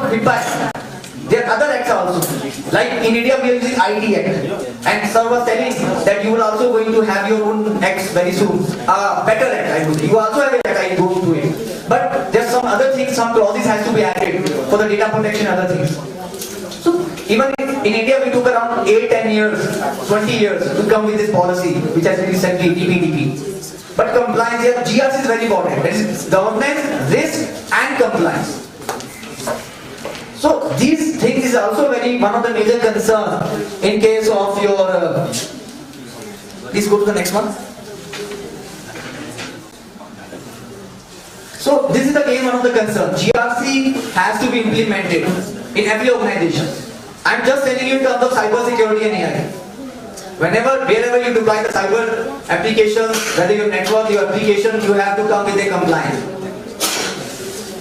of impact. There are other acts also. Like in India we are using IT Act. And sir was telling that you will also going to have your own acts very soon. Better act, I would. You also have an act, I go to it. But there's some other things, some clauses has to be added for the data protection and other things. So even in India we took around 8-10 years, 20 years to come with this policy which has been recently DPDP. But compliance here, GRC is very important. That is governance, risk and compliance. So these things is also one of the major concern in case of your. Please go to the next one. So this is again one of the concerns. GRC has to be implemented in every organization. I'm just telling you in terms of cyber security and AI. Wherever you deploy the cyber applications, whether your network, your application, you have to come with a compliance.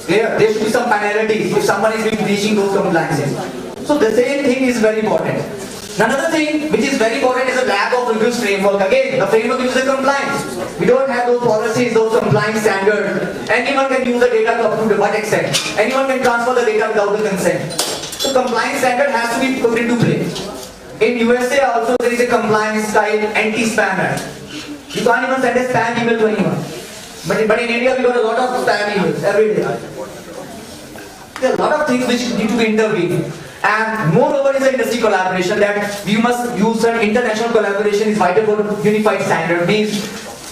There should be some penalties if someone is breaching those compliances. So the same thing is very important. Another thing which is very important is the lack of rigorous framework. Again, the framework is the compliance. We don't have those policies, those compliance standards. Anyone can use the data to what extent? Anyone can transfer the data without the consent. So compliance standard has to be put into play. In USA also there is a compliance style anti-spam act. You can't even send a spam email to anyone. But in India we got a lot of spam emails every day. There are a lot of things which need to be intervened. And moreover is the industry collaboration, that we must use an international collaboration is vital for unified standard. Means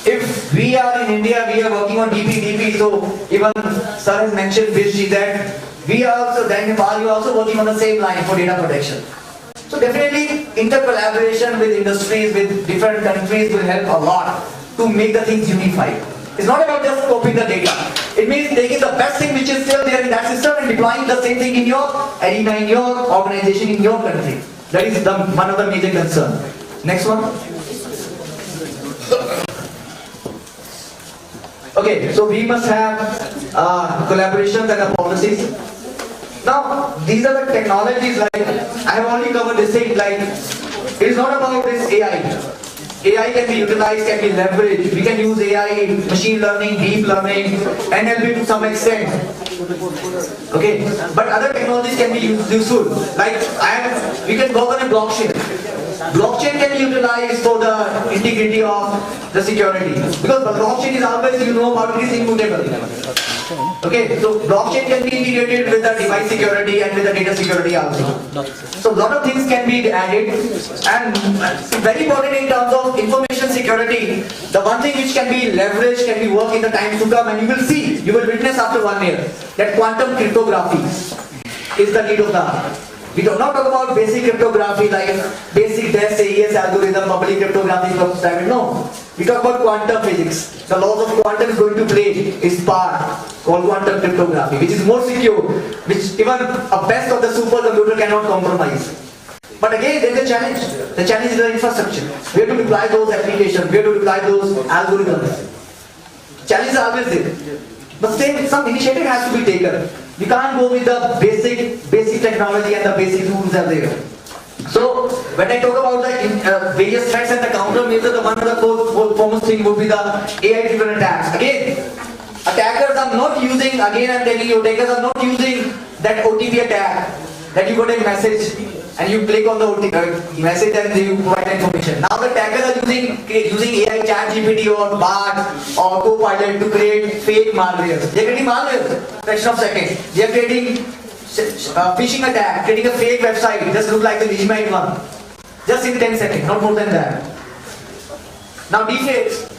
if we are in India, we are working on DPDP, so even sir has mentioned Vishji that we are also, then Nepal you are also working on the same line for data protection. So definitely inter-collaboration with industries, with different countries will help a lot to make the things unified. It's not about just copying the data. It means taking the best thing which is still there in that system and deploying the same thing in your arena, in your organization, in your country. That is one of the major concerns. Next one. Okay, so we must have collaborations and policies. Now, these are the technologies, like I have already covered this thing, like it is not about this AI. AI can be utilized, can be leveraged. We can use AI, machine learning, deep learning, NLP to some extent. Okay, but other technologies can be useful. Like we can work on a blockchain. Blockchain can be utilized for the integrity of the security. Because the blockchain is always, you know about it, is immutable. Okay, so blockchain can be integrated with the device security and with the data security also. So a lot of things can be added, and very important in terms of information security. The one thing which can be leveraged, can be worked in the times to come, and you will see, you will witness after 1 year, that quantum cryptography is the need of the hour. We do not talk about basic cryptography like basic DES, AES algorithm, public cryptography, private. No. We talk about quantum physics. The laws of quantum is going to play its part called quantum cryptography, which is more secure, which even a best of the supercomputer cannot compromise. But again, there is a challenge. The challenge is the infrastructure. We have to deploy those applications, we have to deploy those algorithms. Challenges are always there. But some initiative has to be taken. We can't go with the basic technology and the basic rules are there. So when I talk about the various threats and the countermeasures, one of the foremost thing would be the AI-driven attacks. Again, attackers are not using, again I'm telling you, attackers are not using that OTP attack, that you got a message and you click on the OTP message and you provide information. Now the attackers are using AI, ChatGPT or Bard or Copilot to create fake malware. They are creating malware, fraction of second. They are creating phishing attack, creating a fake website, just look like the legitimate one. Just in 10 seconds, not more than that. Now deepfakes.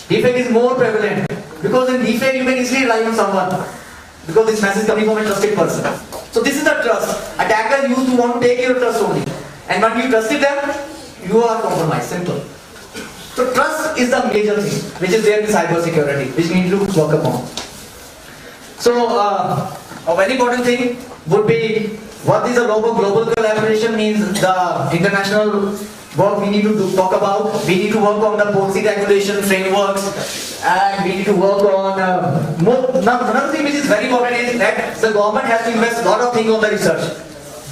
Deepfake is more prevalent because in deepfake you can easily rely on someone because this message is coming from a trusted person. So this is the trust. Attackers used to want to take your trust only. And when you trusted them, you are compromised. Simple. So trust is the major thing which is there in cyber security, which we need to work upon. So a very important thing would be what is a global collaboration means. The international work we need to talk about. We need to work on the policy regulation frameworks, and we need to work on another thing which is very important is that the government has to invest a lot of things on the research.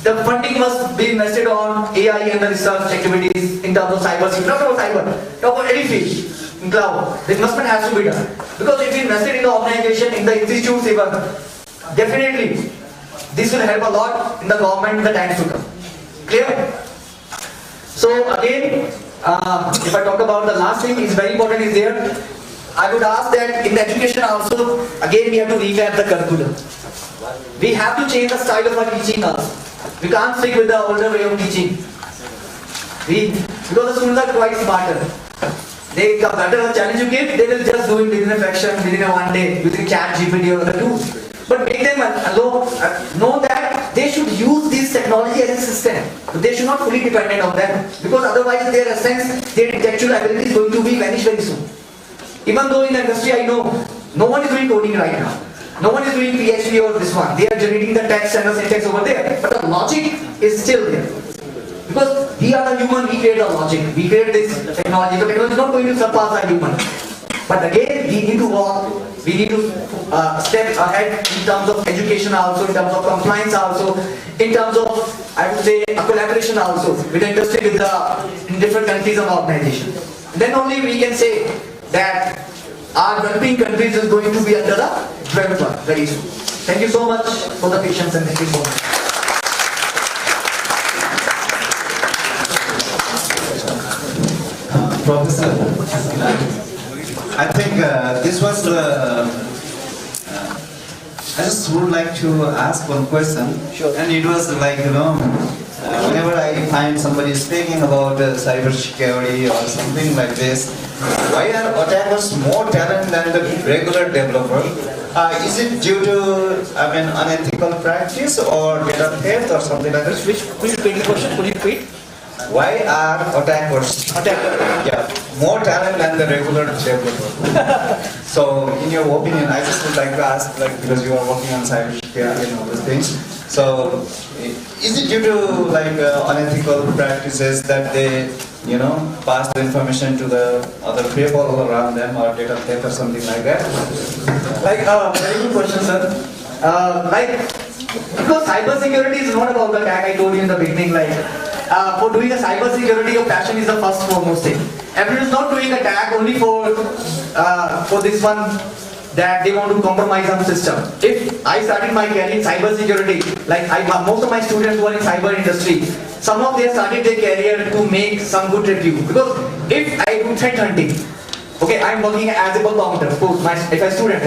The funding must be invested on AI and the research activities in terms of cyber security. Not about cyber, talk about any field in cloud. The investment has to be done because if we invested in the organization, in the institutes even, definitely this will help a lot in the government in the times to come. Clear? So again, if I talk about the last thing, is very important is there. I would ask that in the education also, again we have to revamp the curriculum. We have to change the style of our teaching also. We can't stick with the older way of teaching. Because the students are quite smarter. They whatever challenge you give, they will just do it within a fraction, within a one day, within chat GPT or the two. But make them know that they should use this technology as a system. They should not fully dependent on them. Because otherwise their essence, their intellectual ability is going to be vanished very soon. Even though in the industry I know, no one is doing coding right now. No one is doing PhD or this one. They are generating the text and the syntax over there. But the logic is still there. Because we are the human, we create the logic. We create this technology. The technology is not going to surpass our human. But again, we need to walk, we need to step ahead in terms of education also, in terms of compliance also, in terms of, I would say, a collaboration also with the industry, with the in different countries and organizations. Then only we can say that our developing countries is going to be under the 12th one very soon. Thank you so much for the patience and thank you so much. Professor, I think this was I just would like to ask one question. Sure. And it was like, whenever I find somebody speaking about cyber security or something like this, why are attackers more talented than the regular developer? Is it due to, unethical practice or data theft or something like that? Could you repeat the question? Could you repeat? Why are attackers more talent than the regular developer? So, in your opinion, I just would like to ask, because you are working on cybersecurity and all those things. So, is it due to unethical practices that they, pass the information to the other people all around them, or data theft or something like that? Very good question, sir. Because cybersecurity is not about the attack. I told you in the beginning, for doing a cyber security, your passion is the first foremost thing. Everyone is not doing attack only for this one that they want to compromise some system. If I started my career in cyber security, most of my students who are in cyber industry, some of them started their career to make some good review. Because if I do threat hunting, okay, I am working as a bug bouncer, suppose if a student,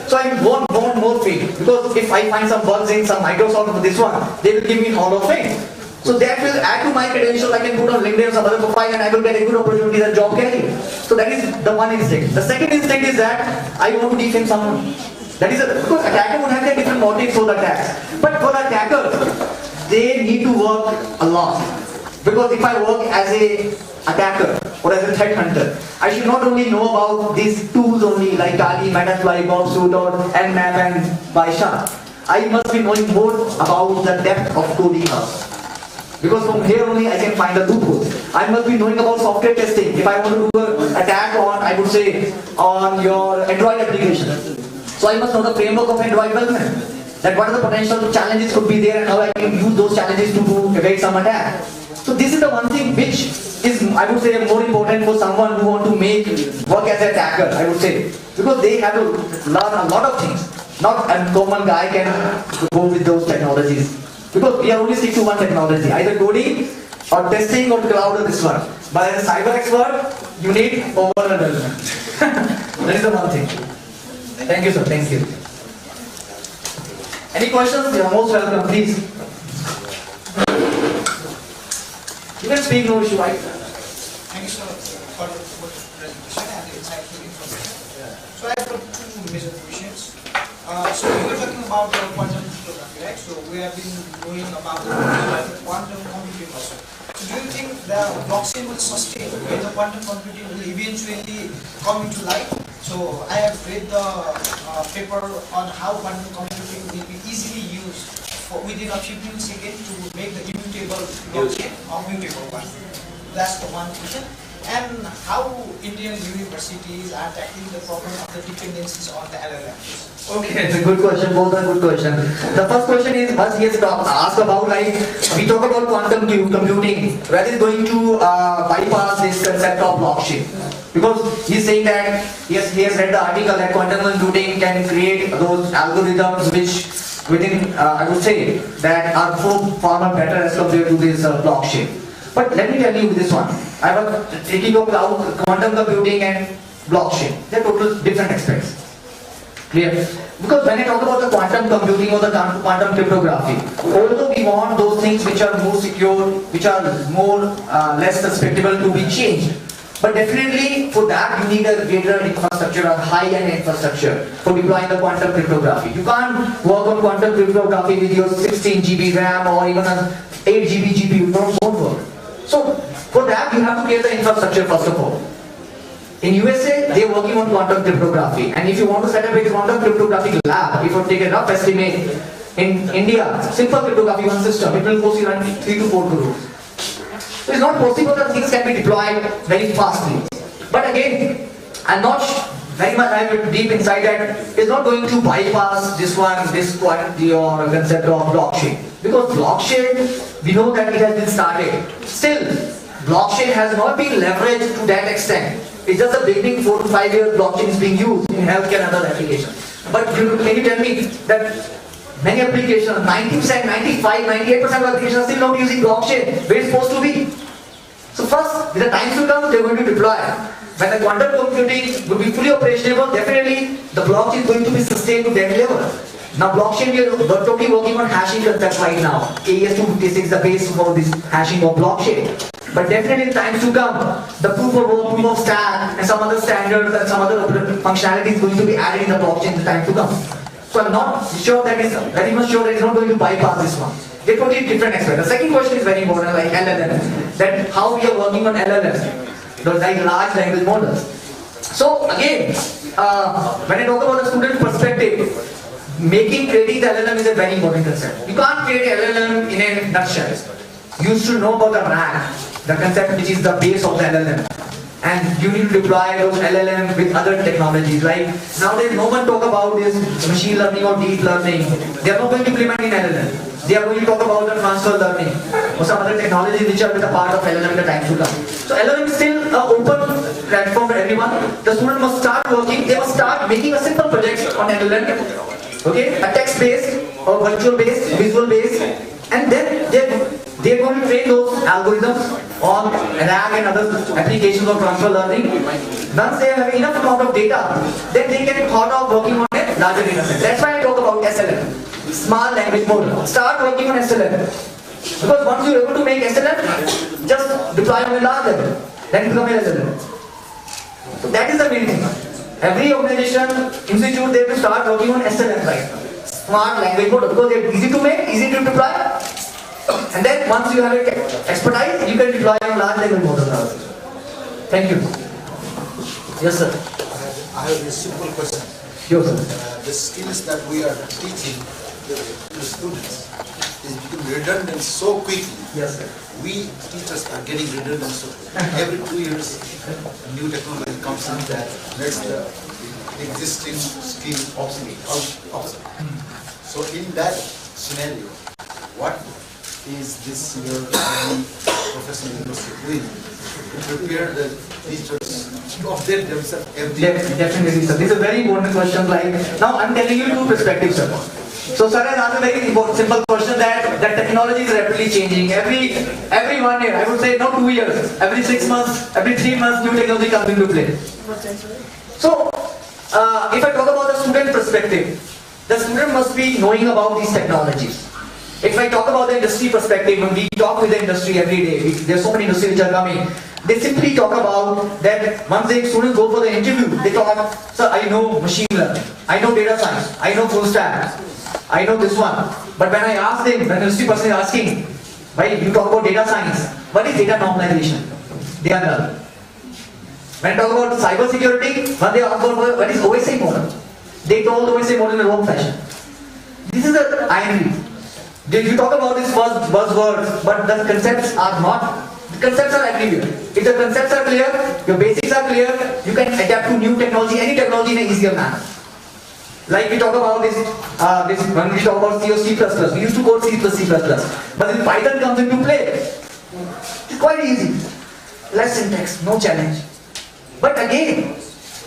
so I want more fame. Because if I find some bugs in some Microsoft this one, they will give me Hall of Fame. So that will add to my credentials. I can put on LinkedIn or some other profile and I will get a good opportunity as a job career. So that is the one instinct. The second instinct is that I want to defend someone. That is because attacker would have their different motives for the attacks. But for the attacker, they need to work a lot. Because if I work as a attacker or as a threat hunter, I should not only know about these tools only like Kali, Metafly, Bombsuit or Nmap and Baisha. I must be knowing more about the depth of coding also. Because from here only I can find the loopholes. I must be knowing about software testing. If I want to do an attack on, I would say, on your Android application. So I must know the framework of Android development. That what are the potential challenges could be there and how I can use those challenges to evade some attack. So this is the one thing which is, I would say, more important for someone who want to work as an attacker, I would say. Because they have to learn a lot of things. Not a common guy can go with those technologies. Because we are only stick to one technology, either coding or testing or cloud or this one. But as a cyber expert, you need overall development. That is the one thing. Thank you, sir. Thank you. Any questions? You are most welcome, please. You can speak, no issue, right? Thank you, sir, for the presentation and the insightful information. So I have got two major questions. So we were talking about the quantum cryptography, right? So we have been knowing about the quantum computing also. So do you think the blockchain will sustain when the quantum computing will eventually come into light? So I have read the paper on how quantum computing will be easily used within a few seconds to make the immutable blockchain or mutable one. That's the one question. And how Indian universities are tackling the problem of the dependencies on the LLMs. Okay, it's a good question. Both are good questions. The first question is, once he has asked about, we talk about quantum computing, where is going to bypass this concept of blockchain. Because he's saying that he has read the article that quantum computing can create those algorithms which within, I would say, that are far more better as compared to this blockchain. But let me tell you this one. I was taking up cloud, quantum computing and blockchain. They're total different aspects. Clear? Because when I talk about the quantum computing or the quantum cryptography, although we want those things which are more secure, which are more less susceptible to be changed, but definitely for that you need a greater infrastructure, a high-end infrastructure for deploying the quantum cryptography. You can't work on quantum cryptography with your 16 GB RAM or even an 8 GB GPU. It won't work. So for that you have to create the infrastructure first of all. In USA, they are working on quantum cryptography, and if you want to set up a quantum cryptographic lab, if you take a rough estimate, in India, simple cryptography one system, it will cost you around 3 to 4 crores. So it's not possible that things can be deployed very fastly. But again, I'm not very much deep inside that. It's not going to bypass this quantity or concept of blockchain. Because blockchain, we know that it has been started. Still, blockchain has not been leveraged to that extent. It's just the beginning, 4 to 5 years blockchain is being used in healthcare and other applications. But can you tell me that many applications, 90%, 95, 98% of applications are still not using blockchain where it's supposed to be. So first, with the time to come, they're going to deploy. When the quantum computing will be fully operational, definitely the blockchain is going to be sustained to that level. Now blockchain, we are totally working on hashing concepts right now. AES-256 is the base for this hashing of blockchain. But definitely in times to come, the proof of work, proof of stack, and some other standards and some other functionality is going to be added in the blockchain in the time to come. So I'm not sure that is very much sure that it's not going to bypass this one. They're totally different aspects. The second question is very important, like LLM. That how we are working on LLMs, those like large language models. So again, when I talk about the student perspective, creating the LLM is a very important concept. You can't create LLM in a nutshell. You should know about the RAG, the concept which is the base of the LLM. And you need to deploy those LLM with other technologies. Like nowadays, no one talk about this machine learning or deep learning. They are not going to implement in LLM. They are going to talk about the transfer learning or some other technologies which are with a part of LLM in the time to come. So LLM is still an open platform for everyone. The student must start working. They must start making a simple project on LLM. Okay, a text-based or virtual-based, visual-based, and then they're going to train those algorithms on RAG and other applications of transfer learning. Once they have enough amount of data, then they can thought of working on a larger data set. That's why I talk about SLM. Small language model. Start working on SLM. Because once you're able to make SLM, just deploy on a large level. Then become a SLM. So that is the main thing. Every organization, institute, they will start working on SLM right now. Smart language model. Because they're easy to make, easy to deploy. And then once you have expertise, you can deploy on large language models. Thank you. Yes, sir. I have a simple question. Yes, sir. The skills that we are teaching the students is becoming redundant so quickly. Yes, sir. We teachers are getting redundant so quickly. Every 2 years, new technology comes in that makes the existing skill obsolete. So in that scenario, what is this your professional university doing to prepare the teachers to update themselves every day? Definitely, sir. This is a very important question. Like now, I'm telling you two perspectives, sir. So, sir has asked a very simple question that technology is rapidly changing. Every 1 year, I would say not 2 years. Every 6 months, every 3 months, new technology comes into play. So, if I talk about the student perspective, the student must be knowing about these technologies. If I talk about the industry perspective, when we talk with the industry every day, there's so many industries which are coming. They simply talk about that once the students go for the interview, they talk about, sir, I know machine learning, I know data science, I know full stack, I know this one. But when I ask them, when the industry person is asking, why you talk about data science, what is data normalization? They are none. When I talk about cyber security, when they ask about what is OSI model, they told OSI model in the wrong fashion. This is the irony. You talk about these buzzwords, but the concepts are not. The concepts are everywhere. If the concepts are clear, your basics are clear, you can adapt to new technology, any technology in an easier manner. Like we talk about this when we talk about C or C++, we used to code C++, but if Python comes into play, it's quite easy. Less syntax, no challenge. But again,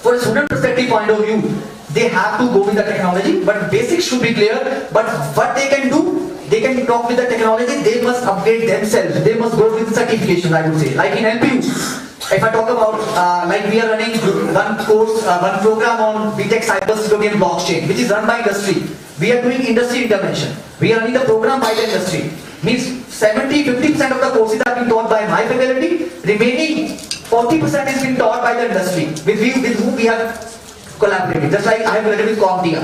for a student perspective point of view, they have to go with the technology, but basics should be clear. But what they can do, they can talk with the technology, they must upgrade themselves, they must go with certifications, I would say. Like in LPU, if I talk about, like we are running one course, one program on BTech cybersecurity and blockchain, which is run by industry. We are doing industry intervention. We are running the program by the industry. Means 50% of the courses are being taught by my faculty, remaining 40% is being taught by the industry, with whom we have collaborated. Just like I have collaborated with CompTIA.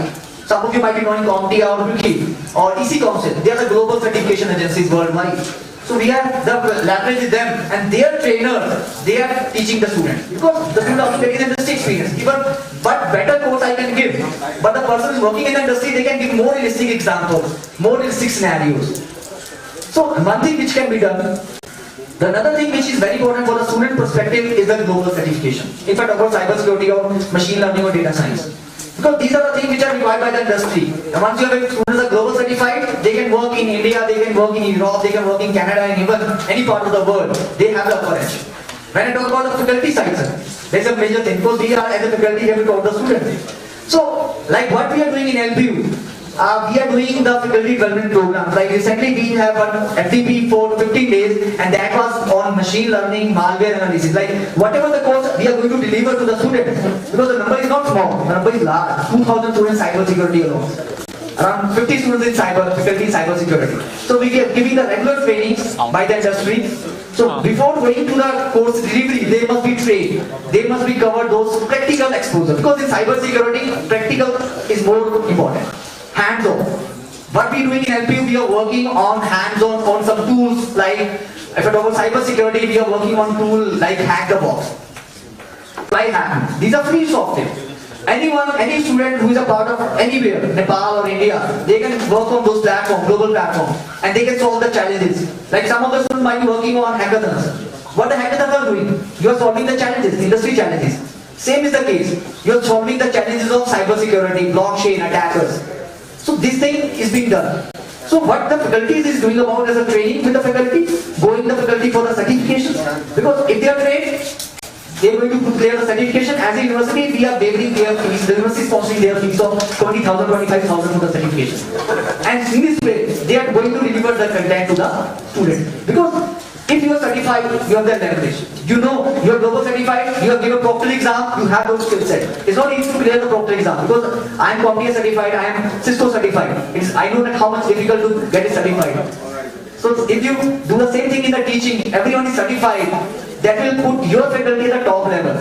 Some of you might be knowing CompTIA or Wiki or EC Council. They are the global certification agencies worldwide. So we have the leverage with them, and their trainers, they are teaching the students. Because the student also getting the industry experience. Even but better course I can give. But the person who is working in the industry, they can give more realistic examples, more realistic scenarios. So one thing which can be done. The another thing which is very important for the student perspective is the global certification. If I talk about cybersecurity or machine learning or data science. Because these are the things which are required by the industry. And once you have students are global certified, they can work in India, they can work in Europe, they can work in Canada, and even any part of the world. They have the upper edge. When I talk about the faculty side, there's a major thing. Because we are as a faculty have to talk the students. So, like what we are doing in LPU, we are doing the faculty development program. Like recently we have an FTP for 15 days, and that was on machine learning, malware analysis. Like whatever the course we are going to deliver to the students, because the number is not small, the number is large. 2,000 students in cyber security alone. Around 50 students in faculty in cyber security. So we are giving the regular trainings by the industry. So before going to the course delivery, they must be trained. They must be covered those practical exposure. Because in cyber security, practical is more important. Hands-on. What we doing in LPU, we are working on hands-on on some tools like, if I talk about cyber security, we are working on tool like Hack the Box, Fly Hack. These are free software. Anyone, any student who is a part of anywhere, Nepal or India, they can work on those platforms, global platforms, and they can solve the challenges. Like some of the students might be working on hackathons. What the hackathons are doing? You are solving the challenges, industry challenges. Same is the case. You are solving the challenges of cyber security, blockchain, attackers. So this thing is being done. So what the faculties is doing about as a training with the faculty, going the faculty for the certification. Because if they are trained, they are going to clear the certification. As a university, we are waiving their fees. The university is sponsoring their fees of 20,000, 25,000 for the certification. And in this way, they are going to deliver the content to the student. Because if you are certified, you have the leverage. You know, you are global certified, you have given Proctor exam, you have those skill set. It's not easy to clear the Proctor exam because I am CompTIA certified, I am Cisco certified. I know that how much difficult to get it certified. So if you do the same thing in the teaching, everyone is certified, that will put your faculty at the top level.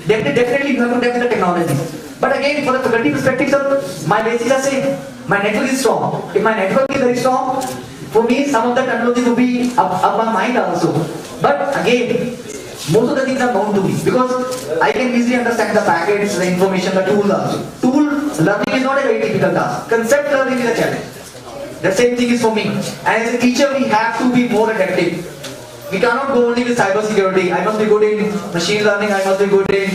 Definitely you have to tap the technology. But again, for the faculty perspective, sir, my basics are same. My network is strong. If my network is very strong, for me, some of the technology will be up my mind also. But again, most of the things are known to me because I can easily understand the packets, the information, the tool also. Tool learning is not a very difficult task. Concept learning is a challenge. The same thing is for me. And as a teacher, we have to be more adaptive. We cannot go only with cyber security. I must be good in machine learning. I must be good in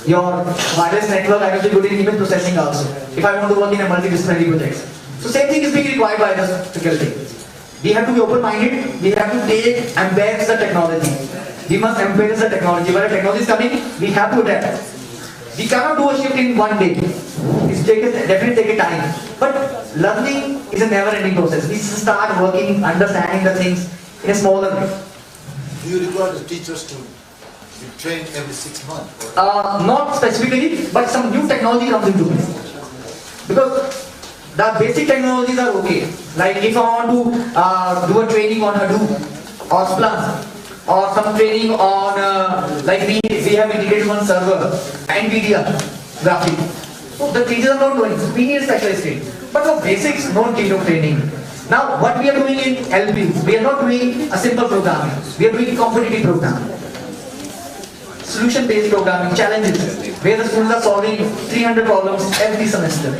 your wireless network. I must be good in image processing also. If I want to work in a multidisciplinary project. So same thing is being required by the faculty. We have to be open-minded. We have to embrace the technology. We must embrace the technology. When the technology is coming, we have to adapt. We cannot do a shift in one day. It's definitely take a time. But learning is a never-ending process. We start working, understanding the things in a smaller way. Do you require the teachers to be trained every 6 months? Not specifically, but some new technology comes into play. Because the basic technologies are okay. Like if I want to do a training on Hadoop or Splunk or some training on like we have integrated one server, NVIDIA graphic. So the teachers are not doing. So we need specialized training. But for basics, no need of training. Now what we are doing in LP, we are not doing a simple programming. We are doing competitive programming. Solution-based programming, challenges, where the students are solving 300 problems every semester.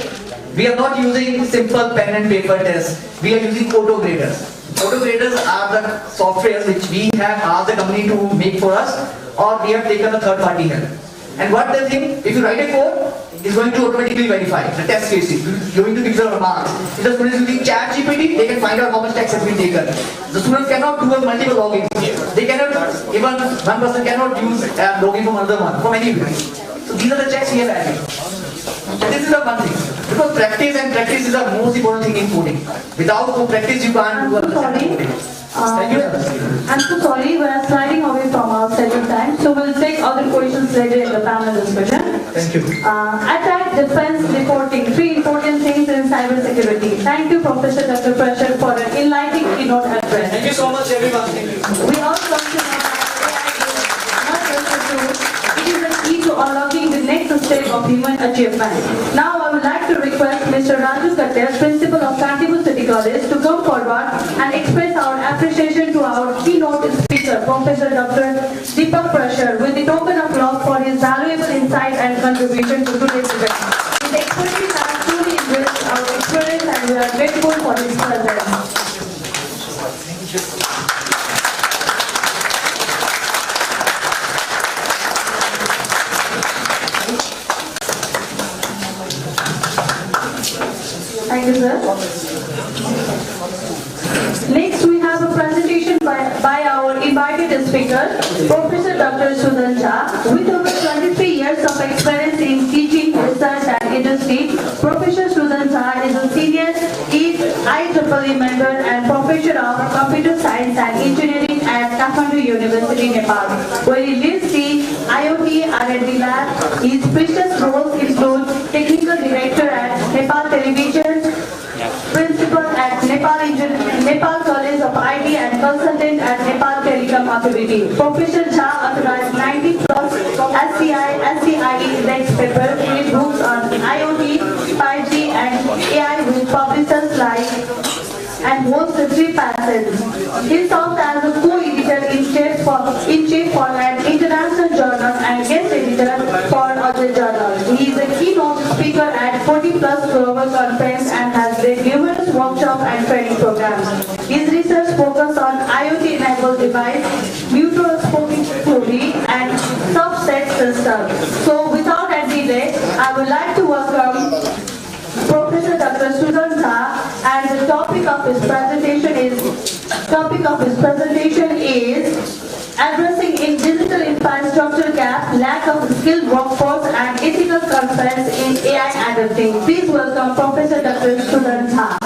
We are not using simple pen and paper tests. We are using auto graders. Auto graders are the softwares which we have asked the company to make for us, or we have taken a third-party help. And what they think, if you write a code, it's going to automatically verify the test cases. You're going to give them marks. If the students using ChatGPT, they can find out how much text has been taken. The students cannot do multiple logins. They cannot, even one person cannot use login from another one, from anywhere. So these are the checks we have added. This is the one thing. Because practice is the most important thing in coding. Without practice, you can't do I'm so sorry. coding. Thank you. I'm so sorry, we are sliding away from our scheduled time, so we'll take other questions later in the panel discussion. Thank you. Attack, defense, reporting, three important things in cybersecurity. Thank you, Professor Dr. Prashar, for an enlightening keynote address. Thank you so much, everyone. Thank you. We all come to know that AI is not just a tool, it is the key to unlocking the next step of human achievement. Now I would like to request Mr. Raju Kattar, Principal of Kantipur City College, to come forward and express our appreciation to our keynote speaker, Professor Dr. Deepak Prashar, with the token of love for his valuable insight and contribution to today's event. His expertise has truly enriched our experience and we are grateful for his presence. Thank you, sir. Next, we have a presentation by our invited speaker, Professor Dr. Sudan Jha. With over 23 years of experience in teaching, research and industry, Professor Sudan Jha is a senior IEEE member and Professor of Computer Science and Engineering at Kathmandu University, Nepal, where he leads the IoT R&D lab. His previous roles include Technical Director at Nepal Television, Principal at Nepal College of IT and Consultant at Nepal Telecom Authority. Professor Jha authorized 90 plus SCI index papers with books on IoT, 5G and AI with publishers like and hosts 3 patents. He served as a co-editor-in-chief for an international journal and guest editor for other journals. He is a keynote speaker at 40 plus global conference and has led numerous workshops and training programs. His research focuses on IoT-enabled device, neutral spoken theory, and subset systems. So without any delay, I would like to welcome Professor Dr. Sudan Jha, and the topic of his presentation is addressing in digital infrastructure gap, lack of skilled workforce, and ethical concerns in AI adopting. Please welcome Professor Dr. Sudan Jha.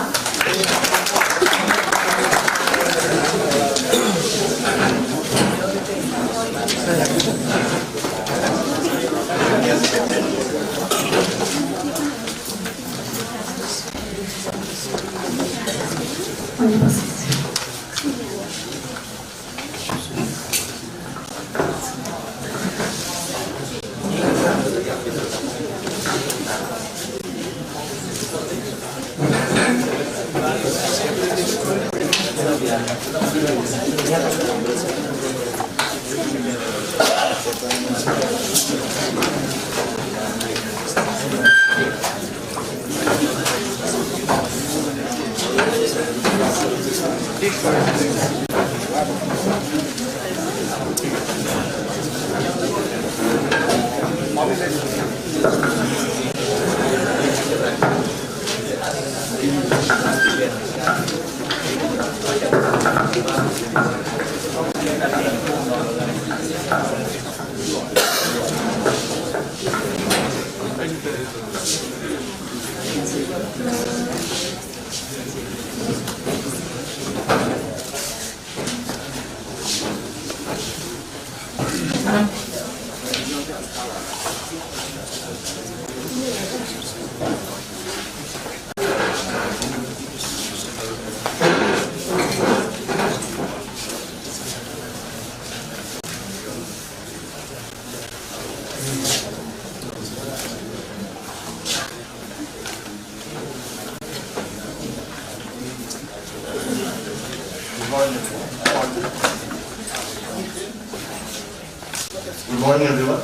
Good morning, everyone.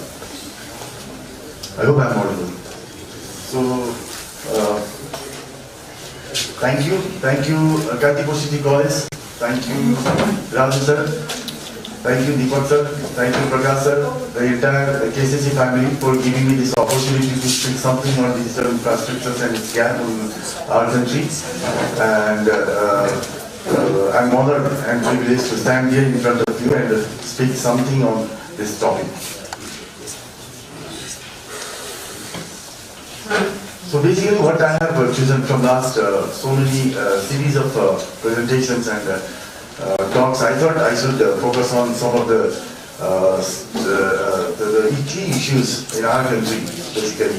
I hope I'm audible. So, thank you, Kantipur City College. Thank you, Raju sir. Thank you, Deepak sir. Thank you, Prakash sir. The entire KCC family for giving me this opportunity to speak something on digital infrastructures and its gap in our country. And I'm honored and privileged to stand here in front of you and speak something on this topic. So basically what I have chosen from last so many series of presentations and talks, I thought I should focus on some of the key issues in our country, basically,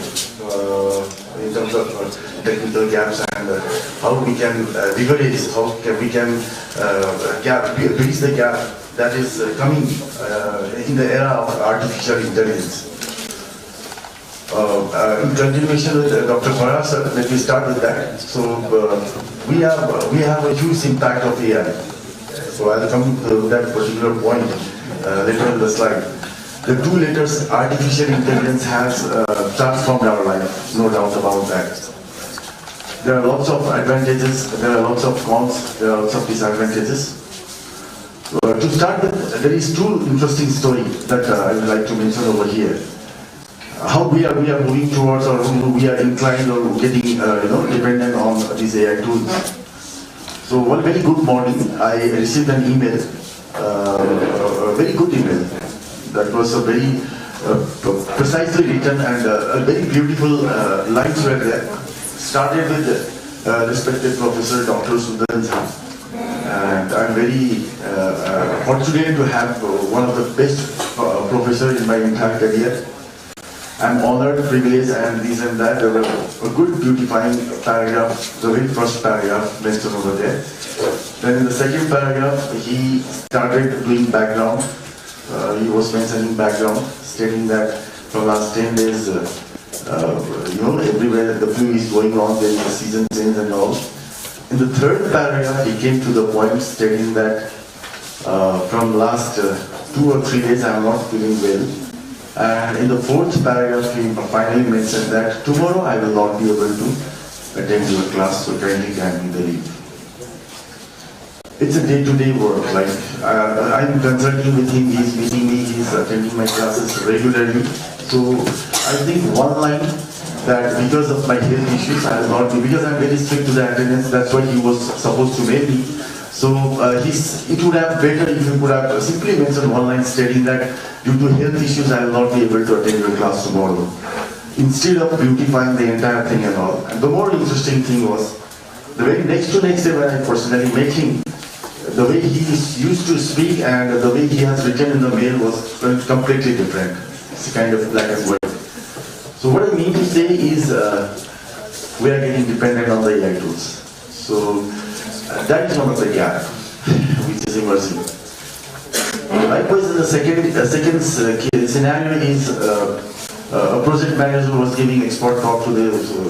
in terms of technical gaps and how we can leverage, we can bridge the gap that is coming in the era of artificial intelligence. In continuation with Dr. Farah sir, let me start with that. So we have a huge impact of AI. So I'll come to that particular point later in the slide. The two letters artificial intelligence has transformed our life, no doubt about that. There are lots of advantages, there are lots of cons, there are lots of disadvantages. To start with, there is two interesting stories that I would like to mention over here. How we are moving towards, or we are inclined or getting dependent on these AI tools. So one very good morning, I received an email, a very good email. That was a very precisely written and very beautiful lines were there. Started with respected Professor Dr. Sudan Jha. And I'm very fortunate to have one of the best professors in my entire career. I'm honored, privileged, and this and that. There were a good beautifying paragraph, the very first paragraph mentioned over there. Then in the second paragraph, he started doing background. He was mentioning background, stating that for last 10 days, everywhere the flu is going on, there is a season change and all. In the third paragraph, he came to the point stating that from last 2 or 3 days, I am not feeling well. And in the fourth paragraph, he finally mentioned that tomorrow I will not be able to attend your class, so kindly can be the leave. It's a day-to-day work. Like I'm consulting with him, he's meeting me, he's attending my classes regularly. So I think one line that because of my health issues, I will not be, because I'm very strict to the attendance. That's what he was supposed to mail me. So it would have better if you could have simply mentioned one line stating that due to health issues I will not be able to attend your class tomorrow, instead of beautifying the entire thing and all. And the more interesting thing was, the very next day when I personally met him, the way he used to speak and the way he has written in the mail was completely different. It's kind of black and white. So what I mean to say is, we are getting dependent on the AI tools. So that is one of the gap which is emerging. Likewise, in the second scenario is a project manager was giving expert talk to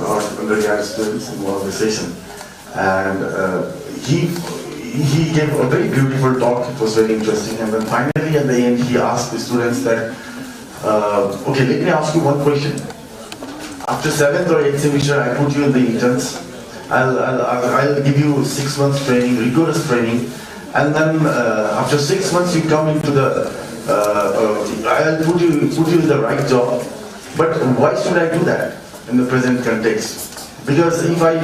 our undergrad students in one of the session, and he gave a very beautiful talk. It was very interesting, and then finally at the end he asked the students that, okay, let me ask you one question. After 7th or 8th semester, I put you in the interns. I'll give you 6 months training, rigorous training, and then after 6 months you come into the, I'll put you in the right job. But why should I do that in the present context? Because if I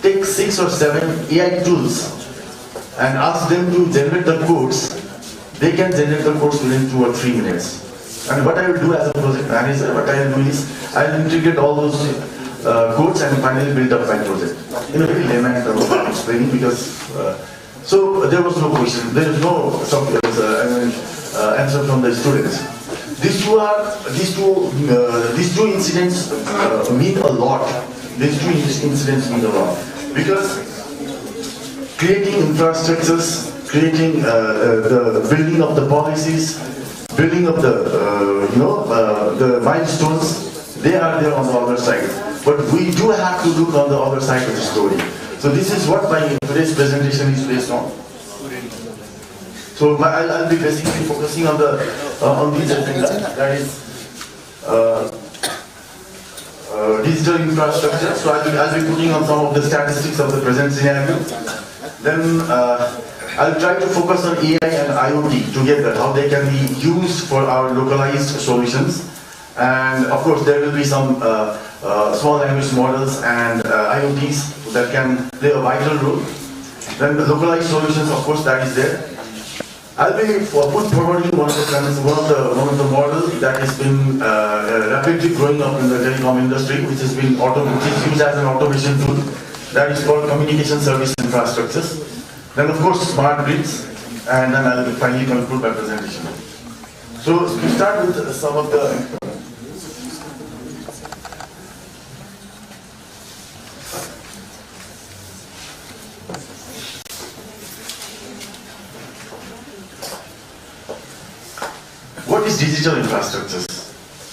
take 6 or 7 AI tools and ask them to generate the codes, they can generate the codes within 2 or 3 minutes. And what I will do as a project manager, what I will do is, I will integrate all those codes and finally build up my project. In a very layman term of explaining, because so there was no question, there is no answer from the students. These two incidents mean a lot. These two incidents mean a lot because creating infrastructures, creating the building of the policies, building of the milestones, they are there on the other side. But we do have to look on the other side of the story. So this is what my today's presentation is based on. So I'll be basically focusing on these things. That is digital infrastructure. So I'll be putting on some of the statistics of the present scenario. Then I'll try to focus on AI and IoT together, how they can be used for our localized solutions. And of course, there will be some small language models and IoTs that can play a vital role. Then the localized solutions, of course, that is there. I'll be forwarding one of the models that has been rapidly growing up in the telecom industry, which is used as an automation tool. That is called communication service infrastructures. Then of course smart grids, and then I'll finally conclude my presentation. So we start with some of the. What is digital infrastructures?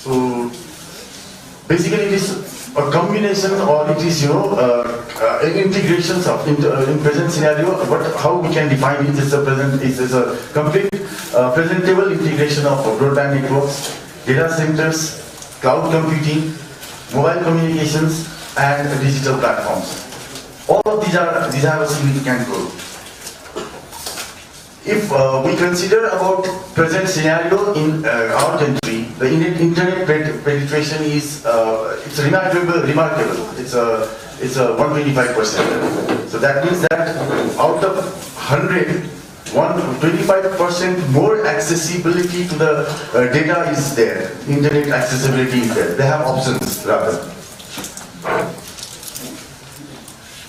So basically it is a combination, or it is integrations of in present scenario. But how we can define it is a complete presentable integration of broadband networks, data centers, cloud computing, mobile communications, and digital platforms. All of these have a significant role. If we consider about present scenario in our country, the internet penetration is it's remarkable. It's a 125%. So that means that out of 100, 25% more accessibility to the data is there. Internet accessibility is there. They have options rather.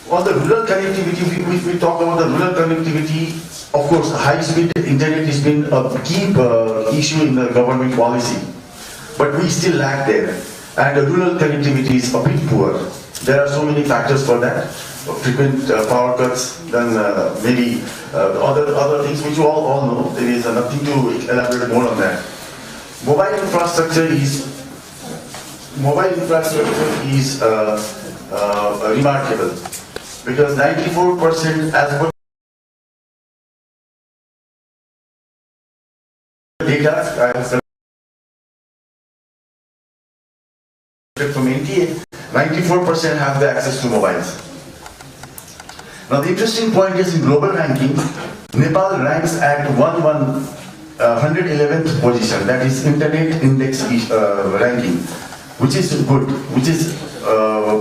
On the rural connectivity, if we talk about the rural connectivity, of course, high-speed internet has been a key issue in the government policy, but we still lack there, and the rural connectivity is a bit poor. There are so many factors for that: frequent power cuts, then maybe other things which you all know. There is nothing to elaborate more on that. Mobile infrastructure is remarkable because 94% as per data from NTA, 94% have the access to mobiles. Now the interesting point is in global ranking, Nepal ranks at 111th position, that is Internet Index ranking, which is good, which is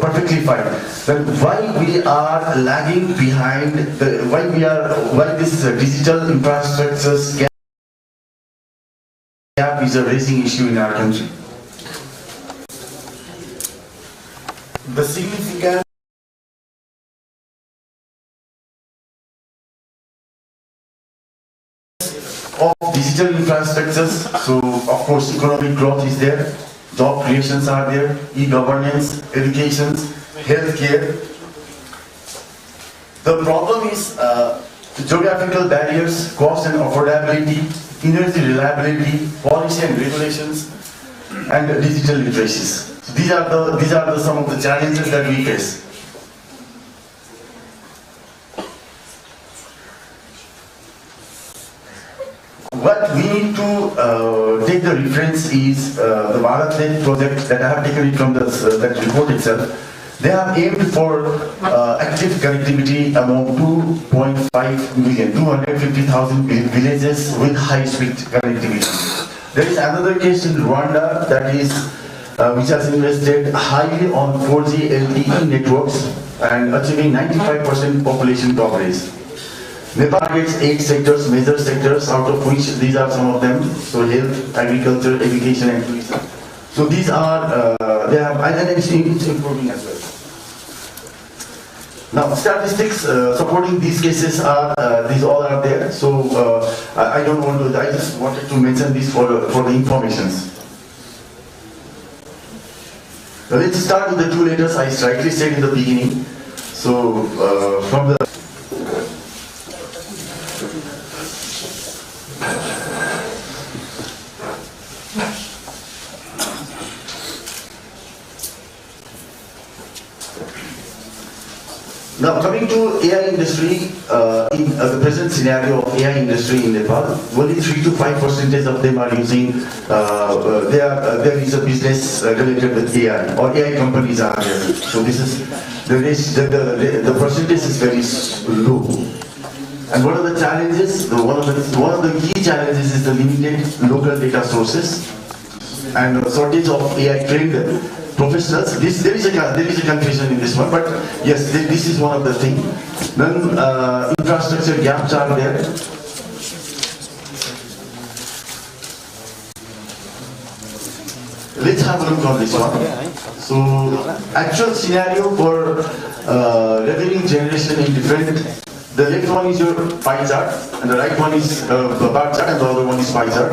perfectly fine. Then why we are lagging behind, why this digital infrastructures gap is a raising issue in our country. The significance of digital infrastructures, so of course economic growth is there, job creations are there, e-governance, education, healthcare. The problem is geographical barriers, cost and affordability, energy reliability, policy and regulations, and digital literacies. So these are some of the challenges that we face. What we need to take the reference is the BharatNet project that I have taken it from that report itself. They have aimed for active connectivity among 2.5 million, 250,000 villages with high-speed connectivity. There is another case in Rwanda that is which has invested highly on 4G LTE networks and achieving 95% population coverage. Nepal targets 8 sectors, major sectors, out of which these are some of them. So health, agriculture, education, and tourism. So these are they have, and it's improving as well. Now statistics supporting these cases are these all are there. So I don't want to. I just wanted to mention this for the informations. Now let's start with the 2 letters I rightly said in the beginning. So from the Now coming to AI industry, in the present scenario of AI industry in Nepal, only 3 to 5% of them are using, there is a business related with AI, or AI companies are there. So this is, the percentage is very low. And what are the challenges? One of the key challenges is the limited local data sources and shortage of AI trained professionals. There is a confusion in this one, but yes, this is one of the things. Then infrastructure gaps are there. let's have a look on this one. So, actual scenario for revenue generation in different. The left one is your pie chart, and the right one is bar chart, and the other one is pie chart.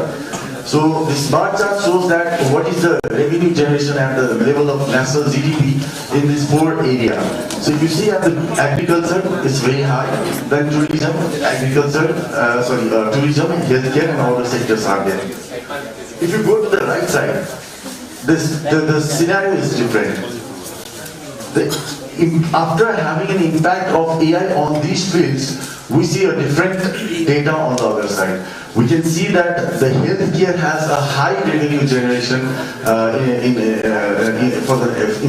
So this bar chart shows that what is the revenue generation at the level of national GDP in this 4 area. So if you see at the agriculture, it's very high. Then tourism, tourism, healthcare, and all the sectors are there. If you go to the right side, the scenario is different. After having an impact of AI on these fields, we see a different data on the other side. We can see that the healthcare has a high revenue generation in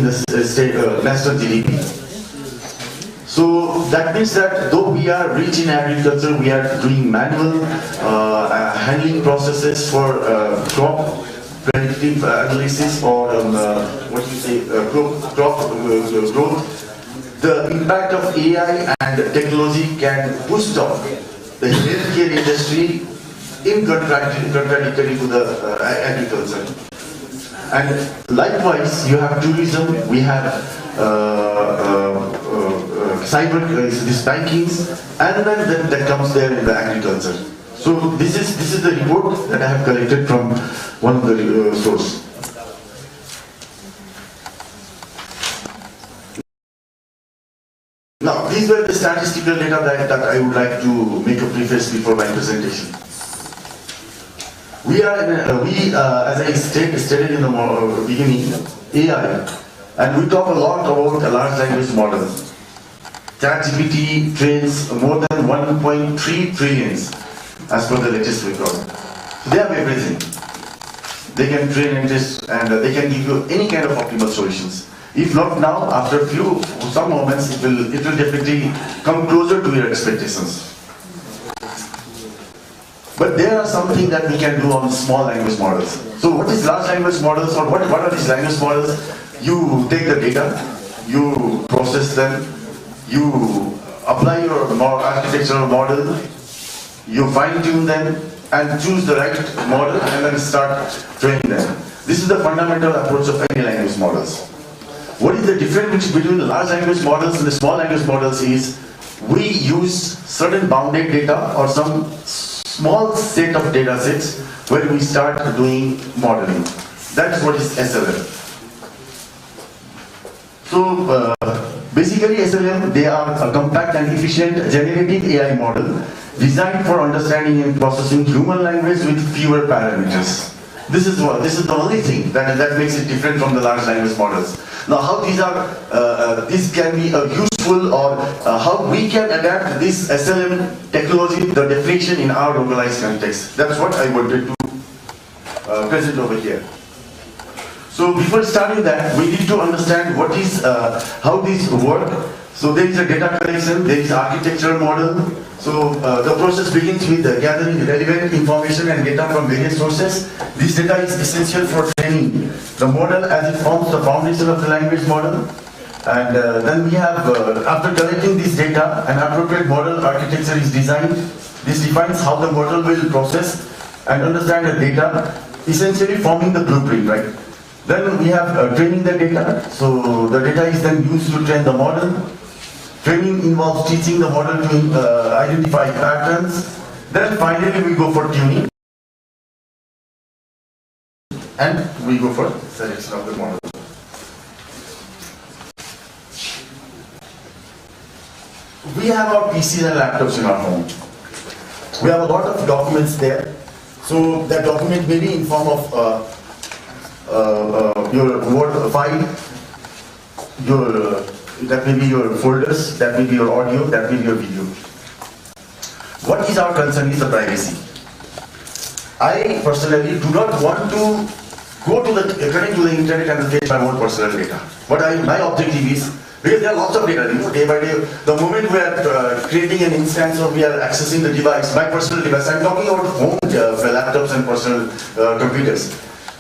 the state national GDP. So that means that though we are rich in agriculture, we are doing manual handling processes for crop predictive analysis or crop growth. The impact of AI and technology can boost up the healthcare industry in contradictory to the agriculture. And likewise, you have tourism, we have cyber, these bankings, and then that comes there in the agriculture. So this is the report that I have collected from one of the sources. Now, these were the statistical data that I would like to make a preface before my presentation. We are, as I stated in the beginning, AI, and we talk a lot about a large language model. ChatGPT trains more than 1.3 trillions as per the latest record. So they have everything. They can train and test, and they can give you any kind of optimal solutions. If not now, after some moments, it will definitely come closer to your expectations. But there are something that we can do on small language models. So what is large language models, or what are these language models? You take the data, you process them, you apply your architectural model, you fine-tune them, and choose the right model, and then start training them. This is the fundamental approach of any language models. What is the difference between the large language models and the small language models is we use certain bounded data or some small set of data sets where we start doing modeling. That's what is SLM. So basically SLM, they are a compact and efficient generative AI model designed for understanding and processing human language with fewer parameters. This is the only thing that makes it different from the large language models. Now, how these can be useful, or how we can adapt this SLM technology, the definition in our localized context. That's what I wanted to present over here. So before starting that, we need to understand how these work. So there is a data collection, there is architectural model. So the process begins with gathering relevant information and data from various sources. This data is essential for training the model as it forms the foundation of the language model. And then we have, after collecting this data, an appropriate model architecture is designed. This defines how the model will process and understand the data, essentially forming the blueprint, right? Then we have training the data. So the data is then used to train the model. Training involves teaching the model to identify patterns. Then finally we go for tuning. And we go for selection of the model. We have our PCs and laptops in our home. We have a lot of documents there. So that document may be in form of your Word file, that may be your folders, that may be your audio, that may be your video. What is our concern is the privacy. I personally do not want to go to the internet and fetch my own personal data. But my objective is, because there are lots of data, day by day, the moment we are creating an instance or we are accessing the device, my personal device, I'm talking about home laptops and personal computers.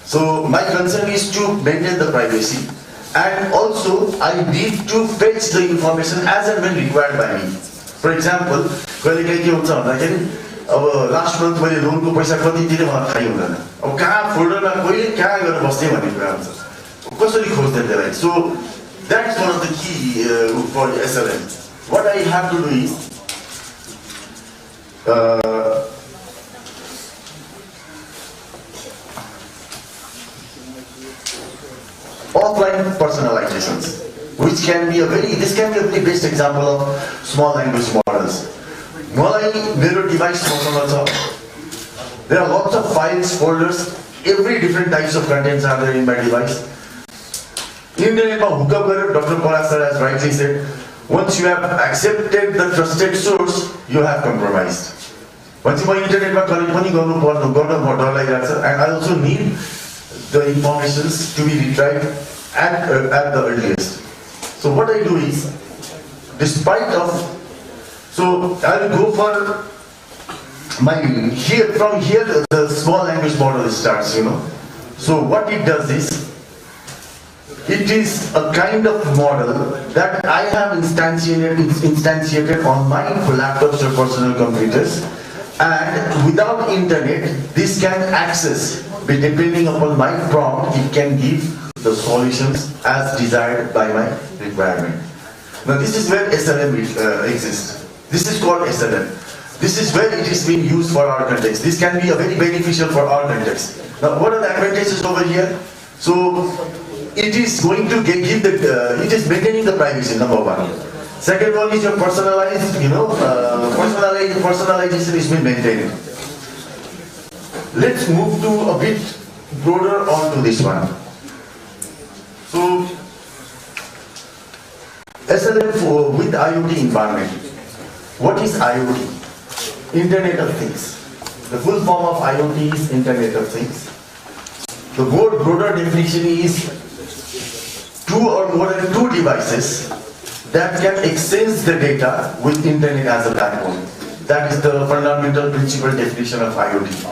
So my concern is to maintain the privacy, and also I need to fetch the information as and when required by me. For example, अब last month मैले लोनको पैसा कति तिरेँ मलाई थाहै हुँदैन। अब कहाँ फोल्डरमा कहिले कहाँ गएर बस्ने भन्ने कुरा हुन्छ। कसरी खोज्ने त्यसलाई? So that is one of the key for SLM. What I have to do is offline personalizations, which can be this can be a very best example of small language models. मलाई मेरो device मसँग छ. There are lots of files, folders, every different types of contents are there in my device. Internetमा hookup गरेर Dr. Palika sir has rightly said, once you have accepted the trusted source, you have compromised. Once you internetमा connect पनि गर्न डर लागिरहेको छ, and I also need the informations to be retrieved at the earliest. So what I do is, despite of, so I will go for from here the small language model starts, So what it does is, it is a kind of model that I have instantiated on my laptops or personal computers, and without internet, this can access. Depending upon my prompt, it can give the solutions as desired by my requirement. Now this is where SLM exists. This is called SLM. This is where it is being used for our context. This can be a very beneficial for our context. Now what are the advantages over here? So it is going to give it is maintaining the privacy, number one. Second one is your personalized, personalization is being maintained. Let's move to a bit broader onto this one. So, SLM with IoT environment. What is IoT? Internet of Things. The full form of IoT is Internet of Things. The more broader definition is two or more than two devices that can exchange the data with Internet as a backbone. That is the fundamental principle definition of IoT.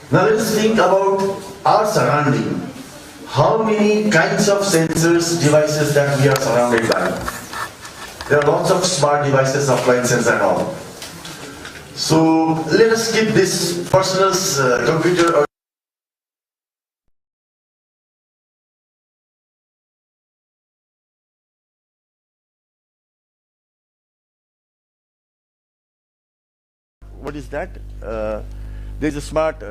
Now let's think about our surrounding. How many kinds of sensors, devices that we are surrounded by? There are lots of smart devices, appliances and all. So let us skip this personal computer or what is that? There's a smart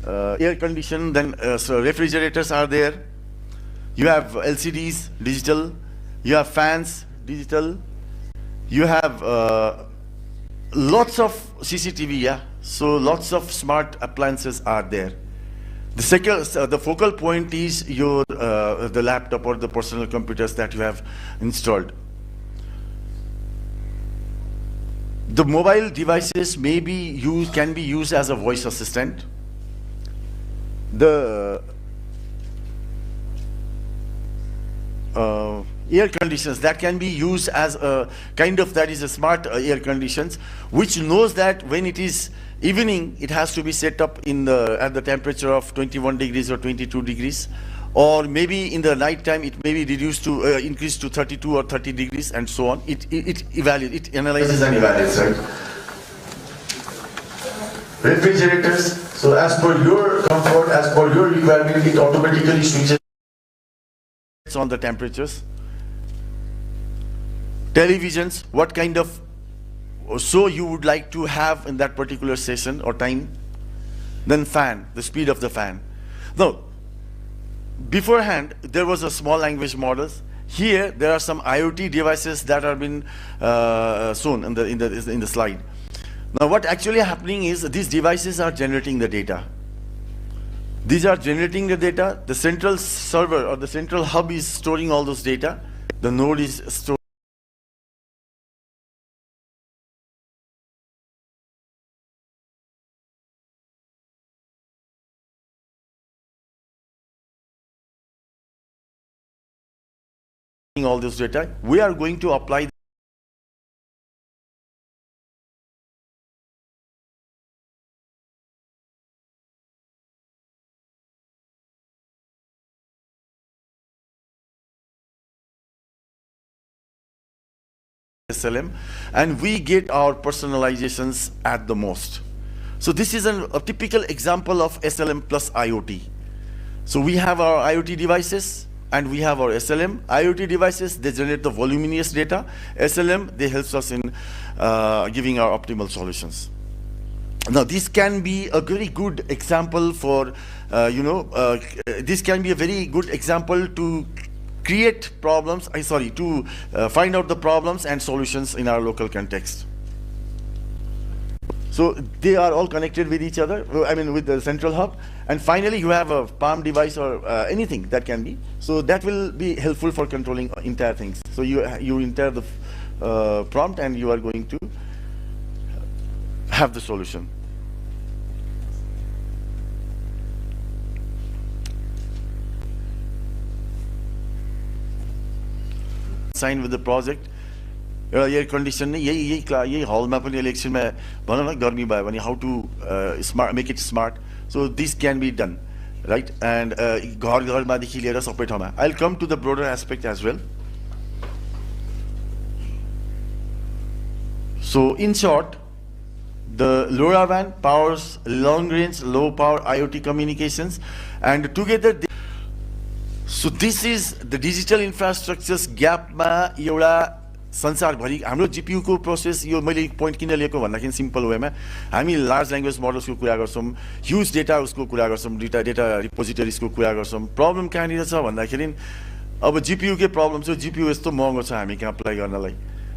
air condition, then so refrigerators are there. You have LCDs, digital. You have fans, digital. You have lots of CCTV, yeah. So lots of smart appliances are there. The focal point is your the laptop or the personal computers that you have installed. The mobile devices can be used as a voice assistant. The air conditioners that can be used as a kind of, that is a smart air conditions, which knows that when it is evening, it has to be set up at the temperature of 21 degrees or 22 degrees, or maybe in the night time it may be reduced to increased to 32 or 30 degrees and so on. It evaluates, it analyzes and evaluates, right? Refrigerators, so as per your comfort, as per your requirement, it automatically switches on the temperatures. Televisions, what kind of show you would like to have in that particular session or time. Then fan, the speed of the fan. Now, beforehand, there was a small language models. Here, there are some IoT devices that are been shown in the slide. Now, what actually happening is these devices are generating the data. These are generating the data. The central server or the central hub is storing all those data. The node is storing all this data. We are going to apply SLM, and we get our personalizations at the most. So this is a typical example of SLM plus IoT. So we have our IoT devices and we have our SLM. IoT devices, they generate the voluminous data. SLM, they helps us in giving our optimal solutions. Now, this can be a very good example for, this can be a very good example to create problems, to find out the problems and solutions in our local context. So they are all connected with each other, I mean with the central hub. And finally, you have a Palm device or anything that can be. So that will be helpful for controlling entire things. So you enter the prompt and you are going to have the solution. Sign with the project. Air condition यही हलमा पनि इलेक्सनमा भनौँ न गर्मी भयो भने how to make it smart. So this can be done, right? And घरमादेखि लिएर सबै ठाउँमा. I'll come to the broader aspect as well. So in short, the LoRaWAN powers long-range, low-power IoT communications, and together. So this is the digital infrastructure's gap ma एउटा संसारभरि हाम्रो GPU को process यो मैले point किन लिएको भन्दाखेरि simple वेमा हामी लार्ज ल्याङ्ग्वेज मोडल्सको कुरा गर्छौं ह्युज डेटा उसको कुरा गर्छौं डेटा रिपोजिटरिजको कुरा गर्छौं प्रब्लम कहाँनिर छ भन्दाखेरि अब GPU के प्रब्लम छ GPU यस्तो महँगो छ हामी कहाँ अप्लाई गर्नलाई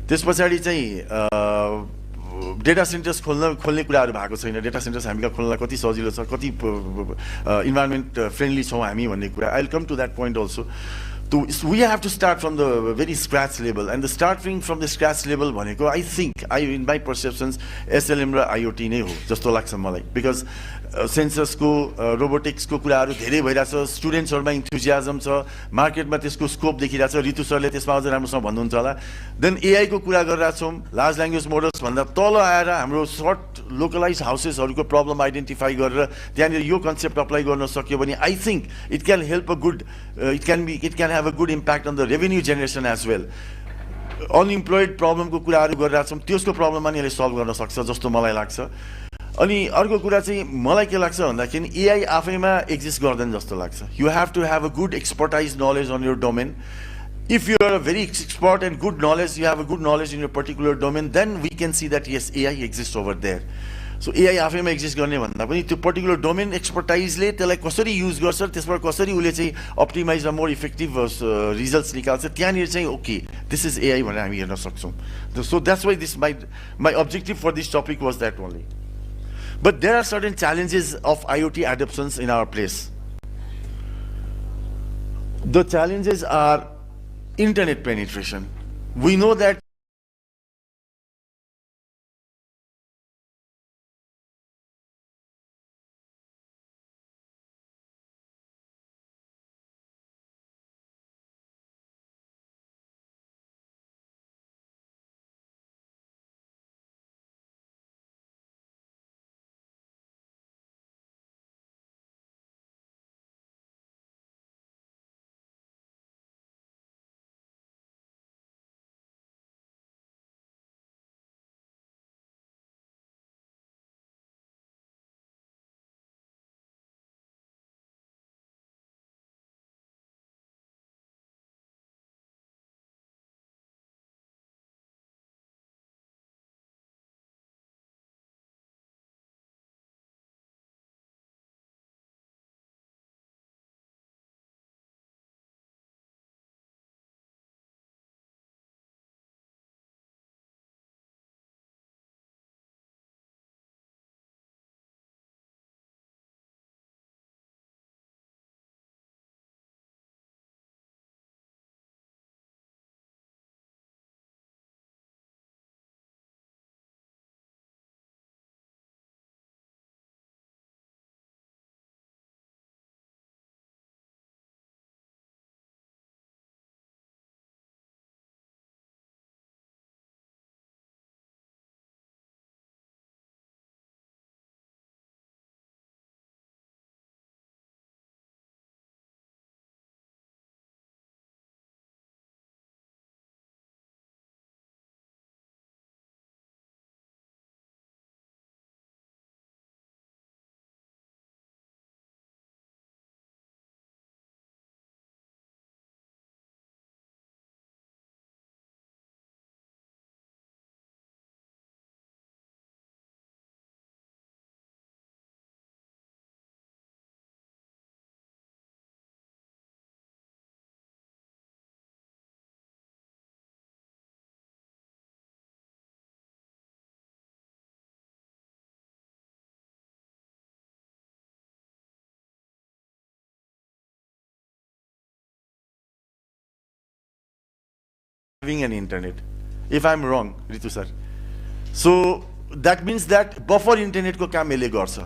त्यसपछि चाहिँ डेटा सेन्टर्स खोल्ने कुराहरु भएको छैन डेटा सेन्टर्स हामी कहाँ खोल्नलाई कति सजिलो छ कति इन्भाइरोमेन्ट फ्रेन्डली छौं हामी भन्ने कुरा I will come to that point also. So we have to start from the very scratch level, and the starting from the scratch level भनेको I think in my perceptions SLM र IoT नै हो जस्तो लाग्छ मलाई because sensors को robotics को कुराहरु धेरै भइराछ स्टुडेन्ट्सहरुमा इन्थुजियाजम छ मार्केटमा त्यसको स्कोप देखिराछ रितु सरले त्यसमा अझ राम्रोसँग भन्नुहुन्छ होला देन एआई को कुरा गरिरा छौं लार्ज ल्याङ्ग्वेज मोडल्स भन्दा तल आएर हाम्रो सर्ट लोकलाइज हाउसेसहरुको प्रब्लम आइडेन्टिफाई गरेर त्यहाँनिर यो कन्सेप्ट अप्लाई गर्न सक्यो भने I think it can help a good it can have a good impact on the revenue generation as well. Unemployed problem को कुराहरु गरिरा छौं त्यसको प्रब्लममा नि यसले सल्भ गर्न सक्छ जस्तो मलाई लाग्छ. अनि अर्को कुरा चाहिँ मलाई के लाग्छ भन्दाखेरि एआई आफैमा एक्जिस्ट गर्दैन जस्तो लाग्छ. You have to have a good expertise knowledge on your domain. If you are a very expert and good knowledge, you have a good knowledge in your particular domain, then we can see that yes, AI exists over there. So AI आफैमा exist गर्ने भन्दा पनि त्यो particular domain एक्सपर्टाइजले त्यसलाई कसरी use गर्छ त्यसबाट कसरी उले चाहिँ अप्टिमाइज र मोर इफेक्टिभ रिजल्ट्स निकाल्छ त्यहाँनिर चाहिँ ओके दिस इज एआई भनेर हामी हेर्न सक्छौं. So that's why this my objective for this topic was that only. But there are certain challenges of IoT adoptions in our place. The challenges are internet penetration. We know that having an internet. If I'm wrong, Ritu sir. So that means that buffer internet ko काम यसले गर्छ.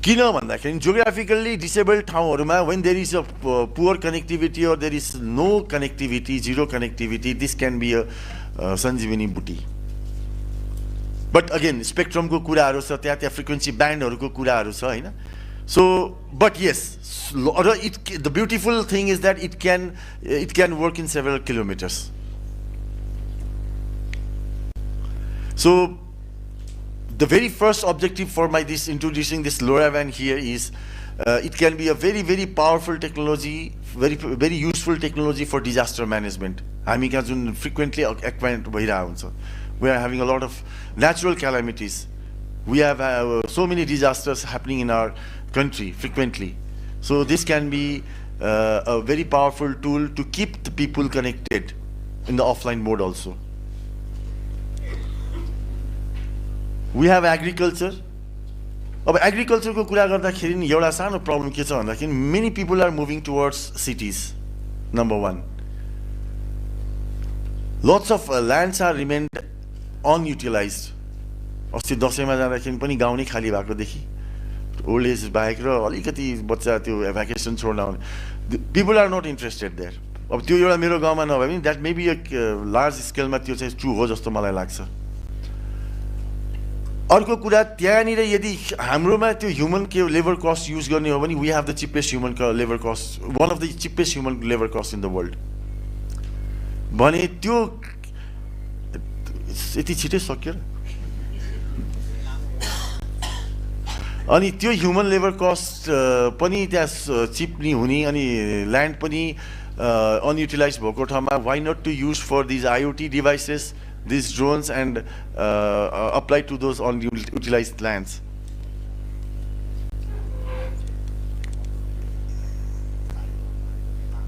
किन भन्दाखेरि geographically disabled ठाउँहरुमा when there is a poor connectivity or there is no connectivity, zero connectivity, this can be a Sanjeevani booty. But again, spectrum ko कुराहरु छ, त्यहाँ frequency bandहरुको कुराहरु छ हैन. So, but yes, the beautiful thing is that it can work in several kilometers. So, the very first objective for introducing this LoRaWAN here is it can be a very, very powerful technology, very, very useful technology for disaster management. हामी कहाँ जुन frequently acquaint भइरहेको हुन्छ. We are having a lot of natural calamities. We have so many disasters happening in our country frequently. So this can be a very powerful tool to keep the people connected in the offline mode also. We have agriculture. अब agriculture को कुरा गर्दाखेरि नि एउटा सानो problem के छ भन्दाखेरि many people are moving towards cities. Number one. Lots of lands are remained unutilized. अस्ति दशैंमा जाँदाखेरि पनि गाउँ नै खाली भएको देखि. Old age बाहेक र अलिकति बच्चा त्यो भ्याकेसन छोड्न आउने. People are not interested there. अब त्यो एउटा मेरो गाउँमा नभए पनि that may be a large scale मा त्यो चाहिँ true हो जस्तो मलाई लाग्छ. अर्को कुरा त्यहाँनिर यदि हाम्रोमा त्यो ह्युमन के लेबर कस्ट युज गर्ने हो भने we have the cheapest human labor cost, one of the cheapest human labor costs in the world. भने त्यो यति छिटै सक्यो. अनि त्यो ह्युमन लेबर कस्ट पनि त्यहाँ चिप नि हुने अनि ल्यान्ड पनि अनयुटिलाइज भएको ठाउँमा why not to use for these IoT devices, these drones and apply to those unutilized lands.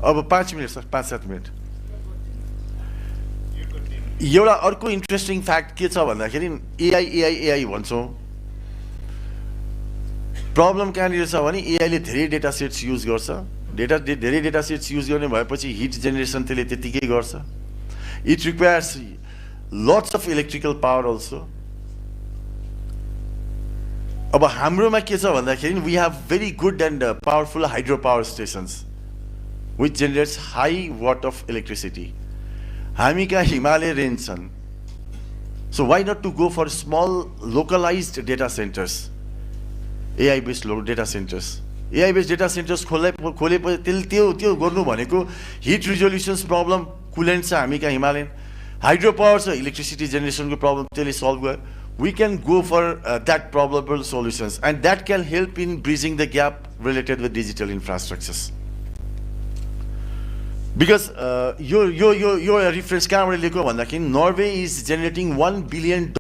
अब 5 मिनट सर 5-7 मिनट. एउटा अर्को इन्ट्रेस्टिङ फ्याक्ट के छ भन्दाखेरि AI भन्छौँ. प्रब्लम कहाँनिर छ भने एआईले धेरै डेटा सेट्स युज गर्छ. धेरै डेटा सेट्स युज गर्ने भएपछि हिट जेनेरेसन त्यसले त्यतिकै गर्छ. It requires lots of electrical power also. अब हाम्रोमा के छ भन्दाखेरि we have very good and powerful hydropower stations which generates high watt of electricity. हामी कहाँ हिमालय रेन्ज छन्. So why not to go for small localized data centers, AI based data centers. AI based data centers खोलेपछि त्यो गर्नु भनेको hit रिजोल्युसन्स problem coolant छ हामी कहाँ Himalayan. Hydropower छ इलेक्ट्रिसिटी जेनेरेसनको प्रब्लम त्यसले सल्भ गर्यो. We can go for that probable solutions and that can help in bridging the gap related with digital infrastructures. Because your reference कहाँबाट लिएको भन्दाखेरि Norway is generating $1 billion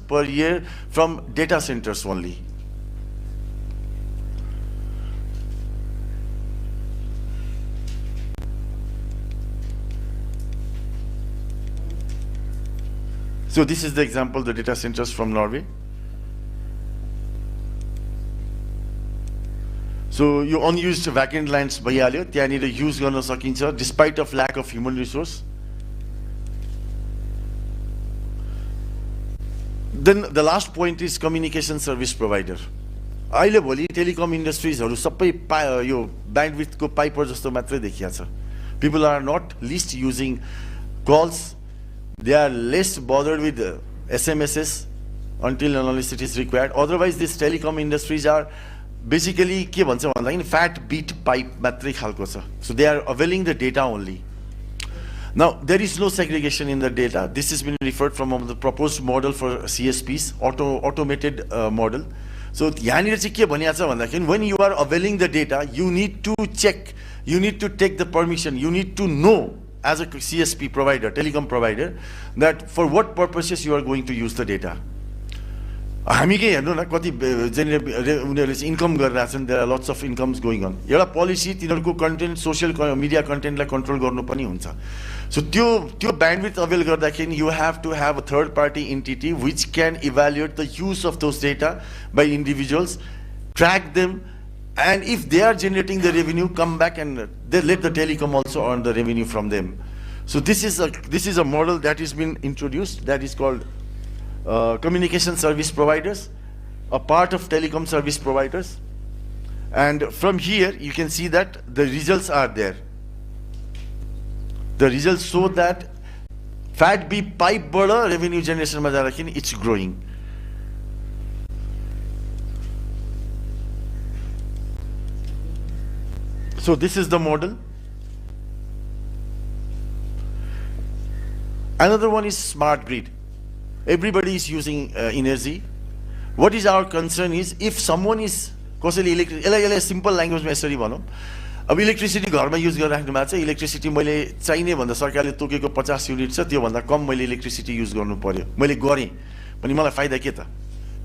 per year from data centers only. So this is the example, the data centers from Norway. So you unused vacant lands भइहाल्यो, त्यहाँनिर use गर्न सकिन्छ despite of lack of human resource. Then the last point is communication service provider. अहिले भोलि telecom इन्डस्ट्रिजहरु सबै यो bandwidth को Piper जस्तो मात्रै देखिया छ. People are not least using calls. They are less bothered with SMSs until and unless it is required. Otherwise, these telecom industries are basically के भन्छ भन्दाखेरि fat beat pipe मात्रै खालको छ. So they are availing the data only. Now there is no segregation in the data. This has been referred from the proposed model for CSPs, automated model. So यहाँनिर चाहिँ के भनिएको छ भन्दाखेरि when you are availing the data, you need to check, you need to take the permission, you need to know as a CSP provider, telecom provider, that for what purposes you are going to use the data. हामी के हेर्नु न कति उनीहरूले चाहिँ income गरिरहेछन्. There are lots of incomes going on. एउटा policy तिनीहरूको कन्टेन्ट सोशल मिडिया कन्टेन्टलाई कन्ट्रोल गर्नु पनि हुन्छ. So त्यो bandwidth अवेल गर्दाखेरि you have to have a third party entity which can evaluate the use of those data by individuals, track them, and if they are generating the revenue, come back and they let the telecom also earn the revenue from them. So this is a model that has been introduced that is called communication service providers, a part of telecom service providers. And from here, you can see that the results are there. The results show that fat B pipe bada revenue generation ma jaँदाखेरि it's growing. So this is the model. Another one is smart grid. Everybody is using energy. What is our concern is if someone is simple language में यसरी भनौं अब electricity घरमा use गरिराख्नुमा चाहिँ electricity मैले चाहिने भन्दा सरकारले तोकेको 50 युनिट छ त्यो भन्दा कम मैले इलेक्ट्रिसिटी युज गर्नु पर्यो मैले गरे पनि मलाई फाइदा के त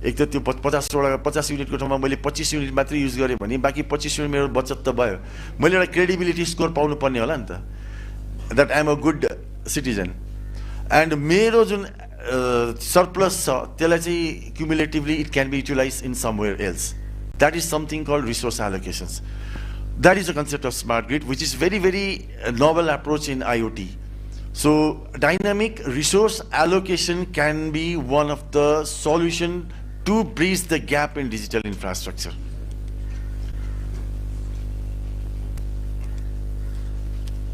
एक त त्यो 50 युनिटको ठाउँमा मैले 25 युनिट मात्र युज गरे भने बाकी 25 युनिट मेरो बचत त भयो मैले एउटा क्रेडिबिलिटी स्कोर पाउनु पर्ने होला नि त that I am a good citizen end मेरो जुन surplus cumulatively it can be utilized in somewhere else. That is something called resource allocations. That is the concept of smart grid, which is very novel approach in IoT. So dynamic resource allocation can be one of the solution to bridge the gap in digital infrastructure.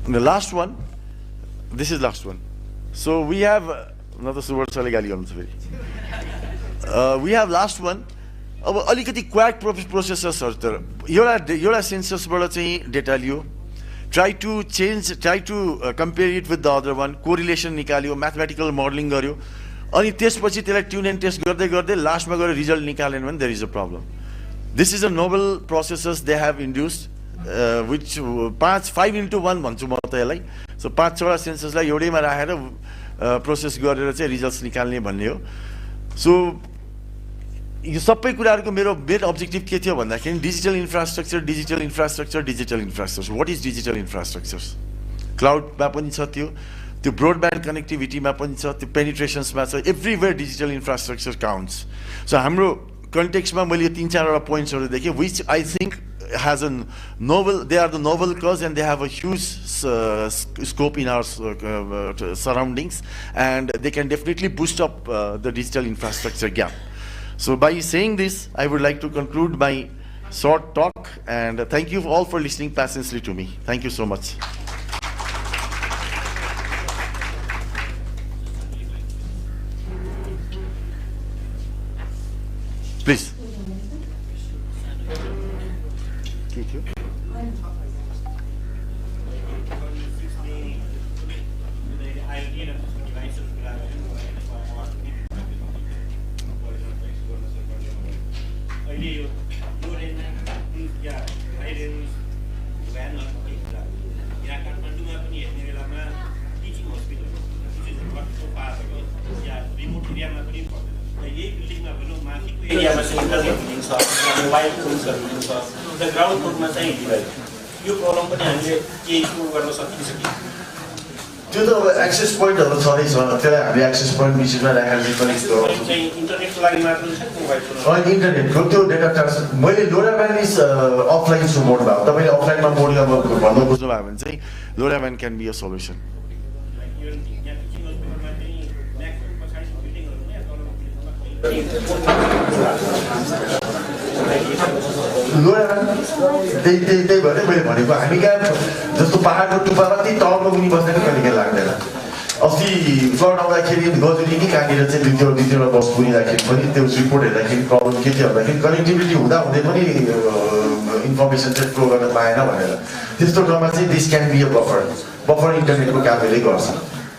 And the last one, this is last one. So we have we have last one. अब अलिकति quack प्रोसेसर्सहरु त एउटा सेन्सर्सबाट चाहिँ data Leo, try to compare it with the other one, correlation निकाल्यो, mathematical modeling गर्यो, अनि त्यसपछि त्यसलाई tune end test गर्दै गर्दै लास्टमा गएर रिजल्ट निकालेन भने there is a problem. This is a novel processors they have induced, which 5x1 भन्छु म त यसलाई. So 5 वटा सेन्सर्सलाई एउटैमा राखेर प्रोसेस गरेर चाहिँ रिजल्ट्स निकाल्ने भन्ने हो. So यो सबै कुराहरुको मेरो मेन अब्जेक्टिभ के थियो भन्दाखेरि digital infrastructure. What is digital infrastructures? क्लाउडमा पनि छ त्यो ब्रोडब्यान्ड कनेक्टिभिटीमा पनि छ, त्यो पेनिट्रेशन्समा छ, एभ्रीवेयर डिजिटल इन्फ्रास्ट्रक्चर काउन्ट्स. सो हाम्रो कन्टेक्स्टमा मैले 3-4 वटा पोइन्ट्सहरु देखे which I think has a novel, they are the novel cause and they have a huge scope in our surroundings, and they can definitely boost up the digital infrastructure gap. So by saying this, I would like to conclude my short talk, and thank you all for listening patiently to me. Thank you so much. Please. Thank you. एरियामा चाहिँ internet दिन्छ, mobile फोन्सहरु दिन्छ, र ground फ्लोरमा चाहिँ हिँडिरहेको यो problem पनि हामीले केही improve गर्न सकिन्छ कि? त्यो त अब एक्सेस पोइन्टहरु छँदै छ, त्यसलाई हामी एक्सेस पोइन्ट बिचमा राखेर कनेक्ट गरौँ. चाहिँ इन्टरनेटको लागि मात्र छ मोबाइल फोन. अनि इन्टरनेटको त्यो डेटा ट्रान्सफर मैले लोडाब्यान्ड इज अफलाइन सु मोड भयो. तपाईले अफलाइनमा मोड भन्नु बुझ्नु भयो भने चाहिँ लोडाब्यान्ड क्यान बी अ सोलुसन. त्यही भएर मैले भनेको हामी कहाँ जस्तो पहाडको टुप्पामा त्यही तलको मुनि बस्ने कहिले लाग्दैन. अस्ति फ्लड आउँदाखेरि गजुली कि कहाँनिर चाहिँ दुईवटा बस पुगिँदाखेरि पनि त्यो रिपोर्ट हेर्दाखेरि प्रब्लम के थियो भन्दाखेरि कनेक्टिभिटी हुँदा हुँदै पनि इन्फर्मेसन चाहिँ फ्लो गर्न पाएन भनेर. त्यस्तो ठाउँमा चाहिँ this can be a buffer इन्टरनेटको कामले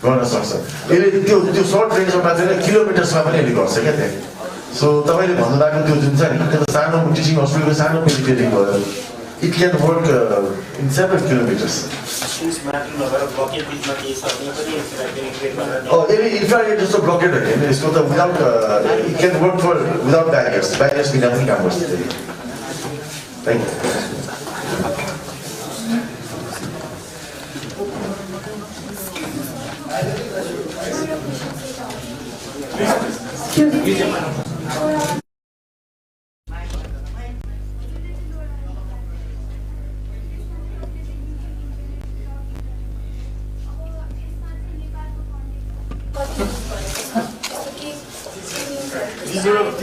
गर्न सक्छ. यसले त्यो सर्ट रेन्जमा मात्रै किलोमिटर्समा पनि यसले गर्छ क्या त्यहाँ. सो तपाईले भन्नु भएको त्यो जुन छ नि त्यो सानो टिचिङ हस्पिटलको सानो पेनिट्रेटिङ भयो. It can work in several kilometers. Oh, any infrared just a blockade again. It's not without. It can work for without barriers. Barriers we never can work. Thank you.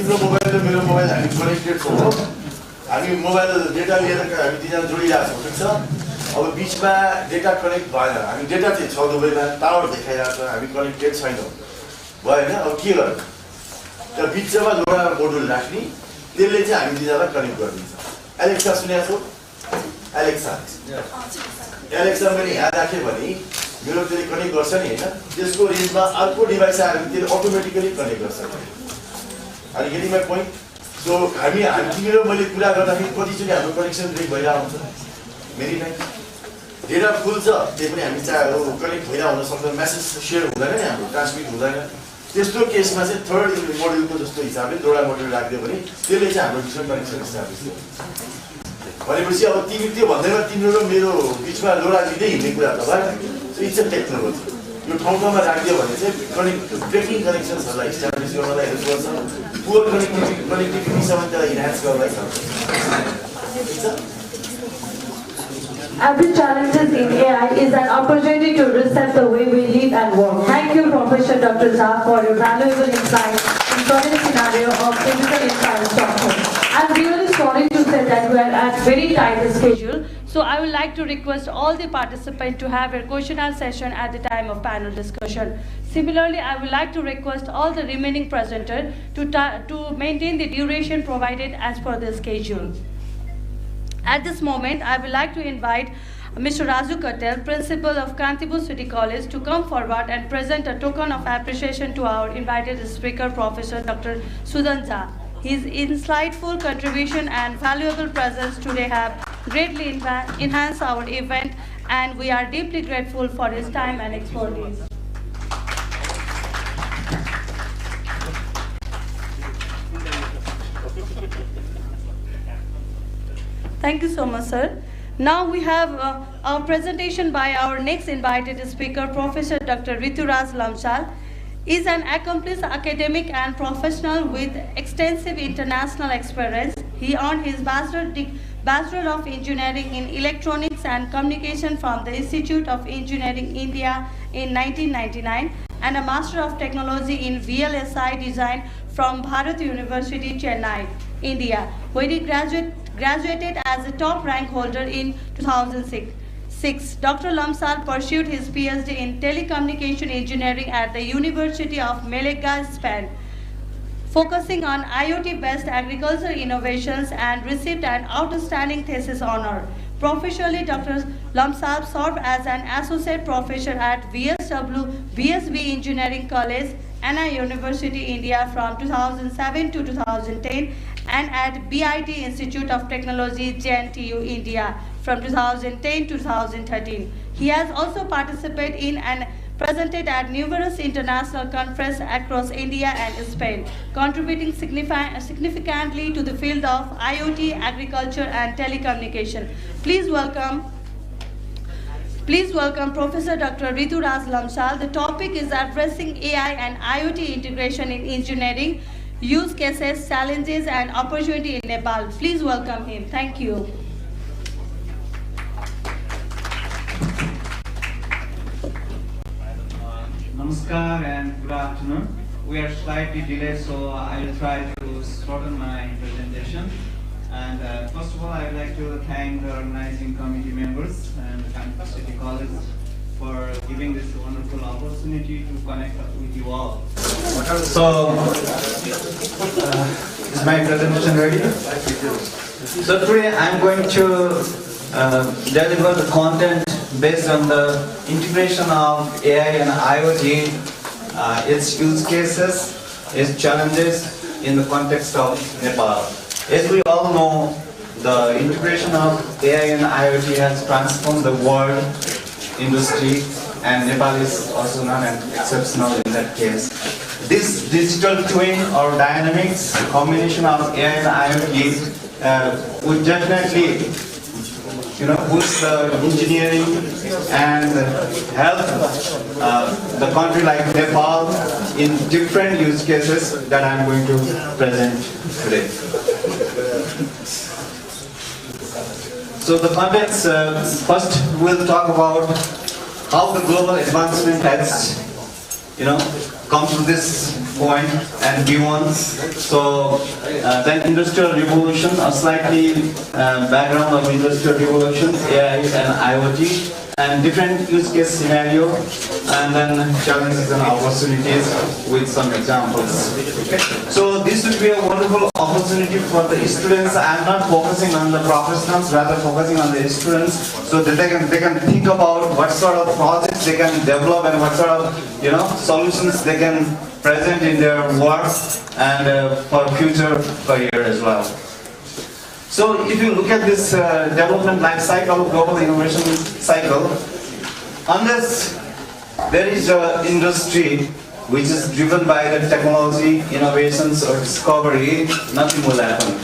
तिम्रो mobile र मेरो mobile हामी connected छौँ हो हामी mobile data लिएर हामी दुईजना जोडिरहेको छौँ ठिक छ अब बिचमा डेटा कनेक्ट भएन हामी डेटा चाहिँ छ दुबईमा टावर देखाइरहेको छ हामी कनेक्टेड छैनौँ भएन अब के गर्ने त्यो बिचमा लोडा मोडुल राख्ने त्यसले चाहिँ हामी दुईजनालाई कनेक्ट गरिदिन्छ एलेक्सा सुनेको छौ एलेक्सा मैले यहाँ राखेँ भने मेरो त्यसले कनेक्ट गर्छ नि होइन त्यसको रेन्जमा अर्को डिभाइस आएर त्यसले अटोमेटिकली कनेक्ट गर्छ अनि गेटिङ माई पोइन्ट सो हामी तिमीले मैले कुरा गर्दाखेरि कतिचोटि हाम्रो कनेक्सन ब्रेक भइरहेको हुन्छ मेरी टाइम डेटा फुल छ त्यही पनि हामी चाहे कनेक्ट भइरहेको हुनसक्छ म्यासेज सेयर हुँदैन नि हाम्रो ट्रान्समिट हुँदैन त्यस्तो केसमा चाहिँ थर्ड मोड्युलको जस्तो हिसाबले दुईवटा मोड्युल राखिदियो भने त्यसले चाहिँ हाम्रो बिचमा कनेक्सन इस्टाब्लिस गर्छ भनेपछि अब तिमी त्यो भन्दैमा तिम्रो र मेरो बिचमा लोडा लिँदै हिँड्ने कुरा त भयो इट्स अ टेक्नोलोजी यो ठाउँमा राखिदियो भने चाहिँ ब्रेकिङ कनेक्सन्सहरूलाई इस्टाब्लिस गर्नलाई हेल्प गर्छ पुवर कनेक्टिभिटीसम्म त्यसलाई इन्हान्स गर्नलाई सक्छ Every challenge in AI is an opportunity to reset the way we live and work. Thank you, Professor Dr. Jha, for your valuable insight in current scenario of digital infrastructure. I'm really sorry to say that we are at very tight schedule. So I would like to request all the participants to have a questionnaire session at the time of panel discussion. Similarly, I would like to request all the remaining presenters to maintain the duration provided as per the schedule. At this moment, I would like to invite Mr. Raju Katel, Principal of Kantipur City College, to come forward and present a token of appreciation to our invited speaker, Professor Dr. Sudan Jha. His insightful contribution and valuable presence today have greatly enhanced our event, and we are deeply grateful for his time and expertise. Thank you so much, sir. Now we have our presentation by our next invited speaker, Professor Dr. Rituraj Lamchal. He is an accomplished academic and professional with extensive international experience. He earned his Bachelor of Engineering in Electronics and Communication from the Institute of Engineering India in 1999 and a Master of Technology in VLSI Design from Bharat University, Chennai, India, where he graduated as a top rank holder in 2006. Dr. Lamchal pursued his PhD in telecommunication engineering at the University of Malaga, Spain, focusing on IoT-based agricultural innovations, and received an outstanding thesis honor. Professionally, Dr. Lamchal served as an associate professor at VSB Engineering College, Anna University, India from 2007 to 2010, and at BIT Institute of Technology, JNTU, India from 2010 to 2013. He has also participated in and presented at numerous international conferences across India and Spain, contributing significantly to the field of IoT, agriculture, and telecommunication. Please welcome Professor Dr. Rituraj Lamchal. The topic is addressing AI and IoT integration in engineering, use cases, challenges, and opportunity in Nepal. Please welcome him. Thank you. Namaskar and good afternoon. We are slightly delayed, so I will try to shorten my presentation. And first of all, I would like to thank the organizing committee members and Kantipur City College for giving this wonderful opportunity to connect up with you all. So, is my presentation ready? So today I'm going to deliver the content based on the integration of AI and IoT, its use cases, its challenges in the context of Nepal. As we all know, the integration of AI and IoT has transformed the world industry, and Nepal is also not an exceptional in that case. This digital twin or dynamics combination of AI and IoT would definitely boost the engineering and help the country like Nepal in different use cases that I'm going to present today. So the context, first we'll talk about how the global advancement has come to this point and beyond. So then industrial revolution, a slightly background of industrial revolution, AI and IoT, and different use case scenario, and then challenges and opportunities with some examples. Okay. So this would be a wonderful opportunity for the students. I'm not focusing on the professionals, rather focusing on the students, so that they can think about what sort of projects they can develop and what sort of solutions they can present in their work and for future career as well. So if you look at this development life cycle, global innovation cycle, unless there is an industry which is driven by the technology, innovations or discovery, nothing will happen.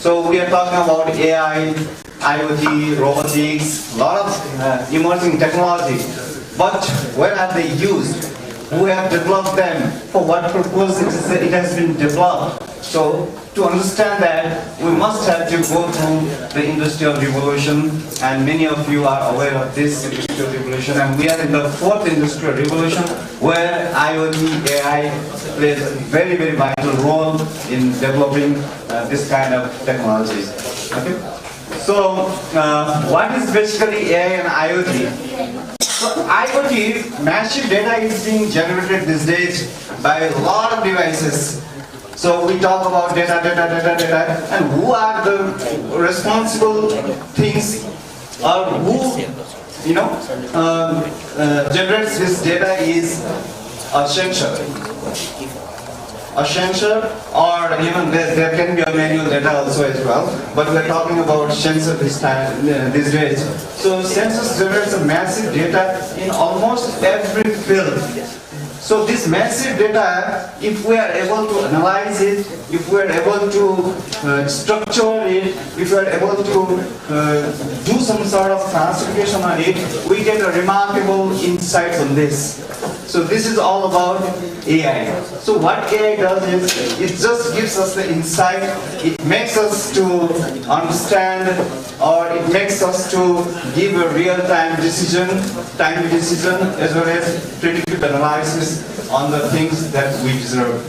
So we are talking about AI, IoT, robotics, a lot of emerging technology. But where are they used? Who have developed them? For what purpose it has been developed? So to understand that, we must have to go through the Industrial Revolution, and many of you are aware of this Industrial Revolution, and we are in the fourth Industrial Revolution where IoT, AI plays a very, very vital role in developing this kind of technologies. Okay? So what is basically AI and IoT? So IoT, massive data is being generated these days by a lot of devices. So we talk about data, and who are the responsible things, or who, generates this data is a sensor. A sensor, or even there can be a manual data also as well, but we're talking about sensor these days. So sensors generates a massive data in almost every field. So this massive data, if we are able to analyze it, if we are able to structure it, if we are able to do some sort of classification on it, we get a remarkable insight on this. So this is all about AI. So what AI does is, it just gives us the insight, it makes us to understand, or it makes us to give a real-time decision, timely decision, as well as predictive analysis on the things that we observe.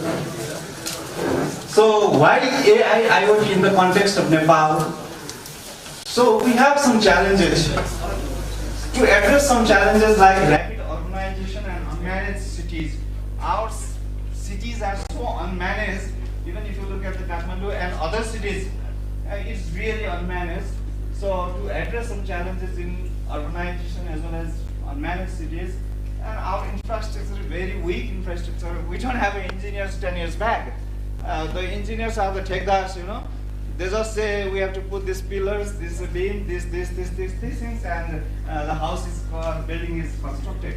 So why AI IoT in the context of Nepal? So we have some challenges. To address some challenges like rapid urbanization and unmanaged cities. Our cities are so unmanaged, even if you look at the Kathmandu and other cities, it's really unmanaged. So to address some challenges in urbanization as well as unmanaged cities, and our infrastructure is very weak infrastructure. We don't have engineers 10 years back. The engineers are the techdarks, They just say we have to put these pillars, this beam, these things, and the house is building is constructed,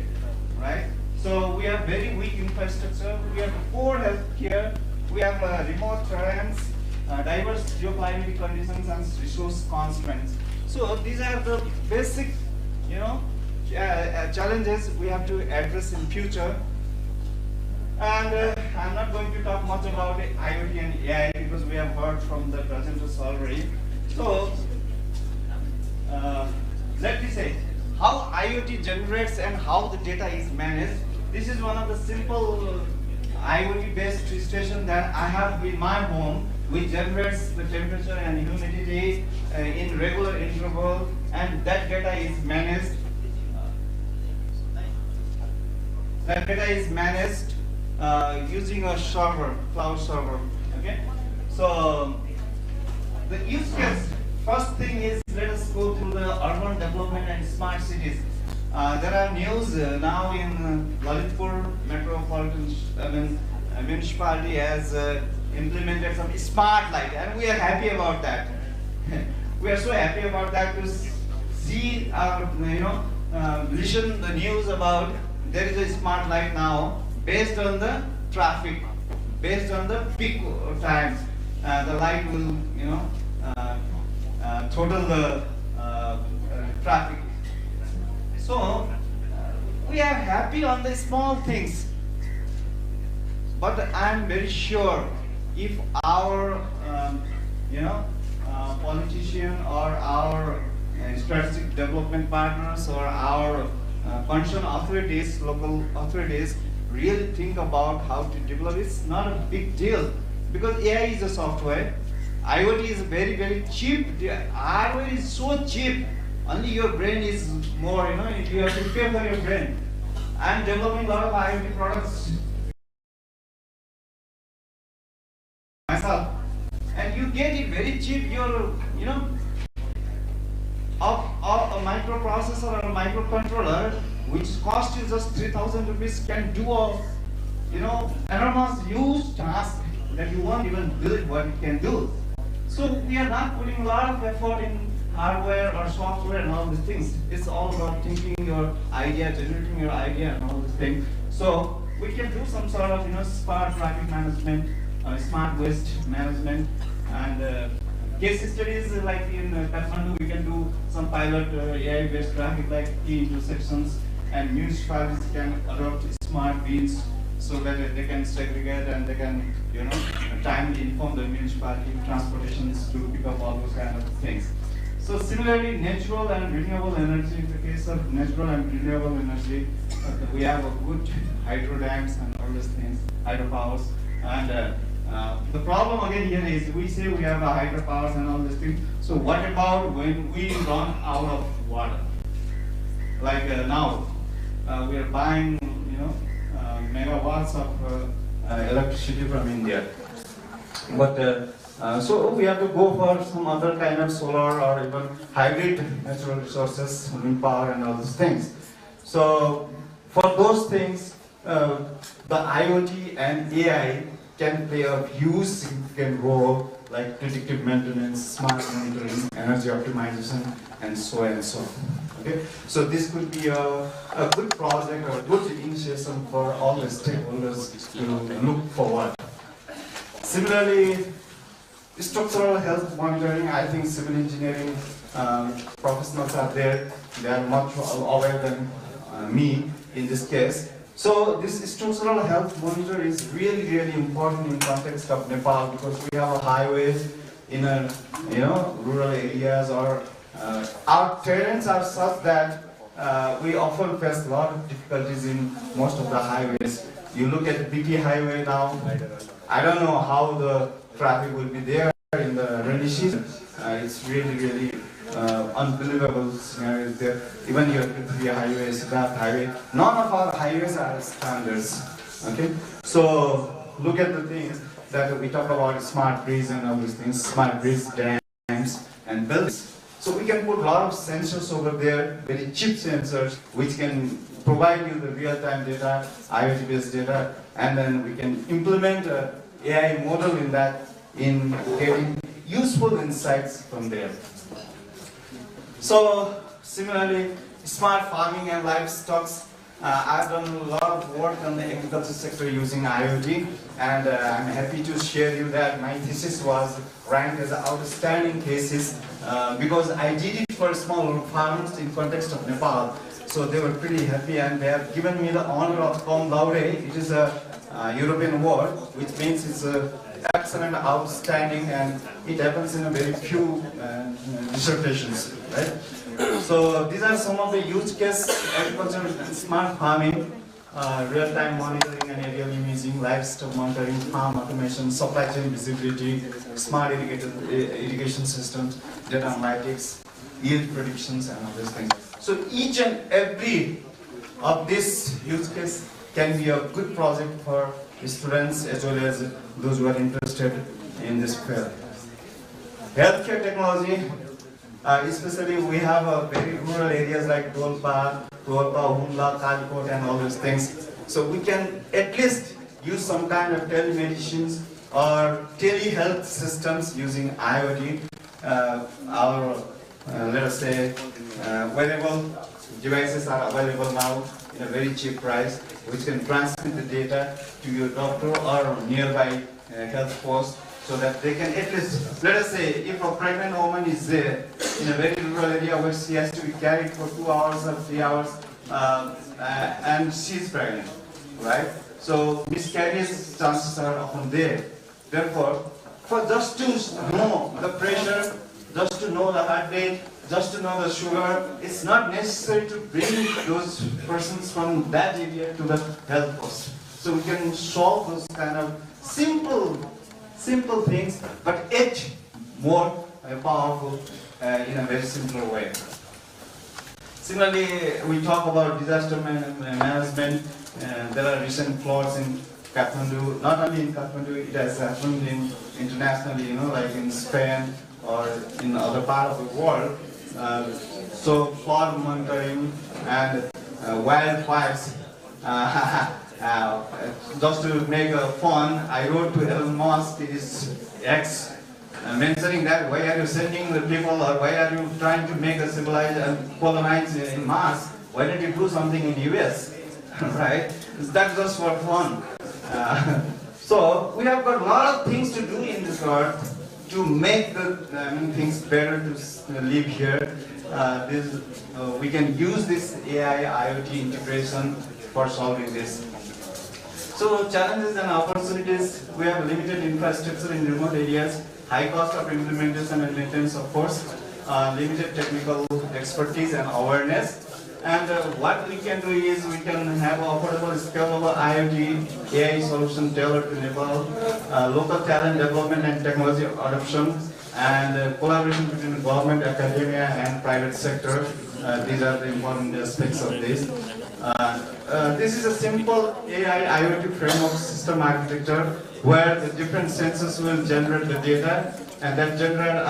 right? So we have very weak infrastructure. We have poor health care. We have remote terrains, diverse geoclimatic conditions, and resource constraints. So these are the basic, challenges we have to address in future. And I'm not going to talk much about IoT and AI because we have heard from the presenters already. So let me say how IoT generates and how the data is managed. This is one of the simple IoT-based station that I have in my home, which generates the temperature and humidity in regular interval, and that data is managed. That data is managed using a server, cloud server. Okay. So the use case. First thing is, let us go through the urban development and smart cities. There are news now in Lalitpur metropolitan municipality has implemented some smart light, and we are happy about that. We are so happy about that to see our, listen the news about there is a smart light now based on the traffic, based on the peak times. The light will, total the traffic. So we are happy on the small things, but I am very sure if our politician or our strategic development partners or our concerned authorities, local authorities, really think about how to develop, it's not a big deal because AI is a software. IoT is very, very cheap. The hardware is so cheap. Only your brain is more, you have to pay for your brain. I'm developing a lot of IoT products myself. And you get it very cheap. Your, of a microprocessor or a microcontroller, which cost you just 3,000 rupees, can do a, enormous huge task that you won't even believe what it can do. So we are not putting a lot of effort in hardware or software and all these things. It's all about thinking your idea, generating your idea and all these things. So we can do some sort of, smart traffic management, smart waste management, and case studies like in Kathmandu, we can do some pilot AI-based traffic like key intersections, and municipalities can adopt smart bins so that they can segregate and they can, timely inform the municipality transportations to pick up all those kind of things. So similarly, natural and renewable energy. In the case of natural and renewable energy, we have a good hydro dams and all these things, hydropowers. And the problem again here is we say we have a hydropowers and all these things. So what about when we run out of water? Like now, we are buying, megawatts of electricity from India. But so we have to go for some other kind of solar or even hybrid natural resources, wind power and all those things. So for those things, the IoT and AI can play a huge significant role, like predictive maintenance, smart monitoring, energy optimization, and so on and so on. Okay, so this could be a good project or good initiation for all the stakeholders to look forward. Similarly, structural health monitoring, I think civil engineering professionals are there. They are much aware than me in this case. So this structural health monitor is really, really important in context of Nepal because we have highways in rural areas, or our terrains are such that we often face a lot of difficulties in most of the highways. You look at BT highway now, I don't know how the traffic will be there in the rainy season. It's really, really unbelievable scenario there. Even your Prithvi highway, Siddharth highway, none of our highways are standards. Okay, so look at the things that we talk about: smart grids and all these things, smart grids, dams, and buildings. So we can put a lot of sensors over there, very cheap sensors, which can provide you the real-time data, IoT-based data, and then we can implement an AI model in that, in getting useful insights from there. So similarly, smart farming and livestock. I've done a lot of work on the agriculture sector using IoT, and I'm happy to share you that my thesis was ranked as outstanding thesis because I did it for small farmers in context of Nepal. So they were pretty happy, and they have given me the honor of cum laude. It is a European word, which means it's excellent, outstanding, and it happens in a very few dissertations, right? So these are some of the use case: agriculture, smart farming, real-time monitoring and aerial imaging, livestock monitoring, farm automation, supply chain visibility, smart irrigation systems, data analytics, yield predictions, and all these things. So each and every of this use case can be a good project for students as well as those who are interested in this field. Healthcare technology, especially we have very rural areas like Dolpa, Humla, Kalikot, and all those things. So we can at least use some kind of telemedicine or telehealth systems using IoT. Let us say, wearable devices are available now in a very cheap price, which can transmit the data to your doctor or nearby health post, so that they can at least, let us say, if a pregnant woman is there in a very rural area where she has to be carried for 2 hours or 3 hours, and she's pregnant, right? So miscarriage chances are often there. Therefore, for just to know the pressure, just to know the heart rate, just to know the sugar, it's not necessary to bring those persons from that area to the health post. So we can solve those kind of simple things, but yet more powerful in a very simpler way. Similarly, we talk about disaster management. There are recent floods in Kathmandu. Not only in Kathmandu, it has happened internationally, like in Spain or in other part of the world. So flood monitoring and wildfires. Just to make fun, I wrote to Elon Musk his ex, mentioning that why are you sending the people, or why are you trying to make a civilized and colonize in Mars? Why don't you do something in US, right? That's just for fun. So we have got a lot of things to do in this earth to make the things better to live here. We can use this AI IoT integration for solving this. So challenges and opportunities, we have limited infrastructure in remote areas, high cost of implementation and maintenance, of course, limited technical expertise and awareness. And what we can do is we can have affordable, scalable IoT, AI solution tailored to Nepal, local talent development and technology adoption, and collaboration between government, academia, and private sector. These are the important aspects of this. This is a simple AI IoT framework system architecture where the different sensors will generate the data, and that generate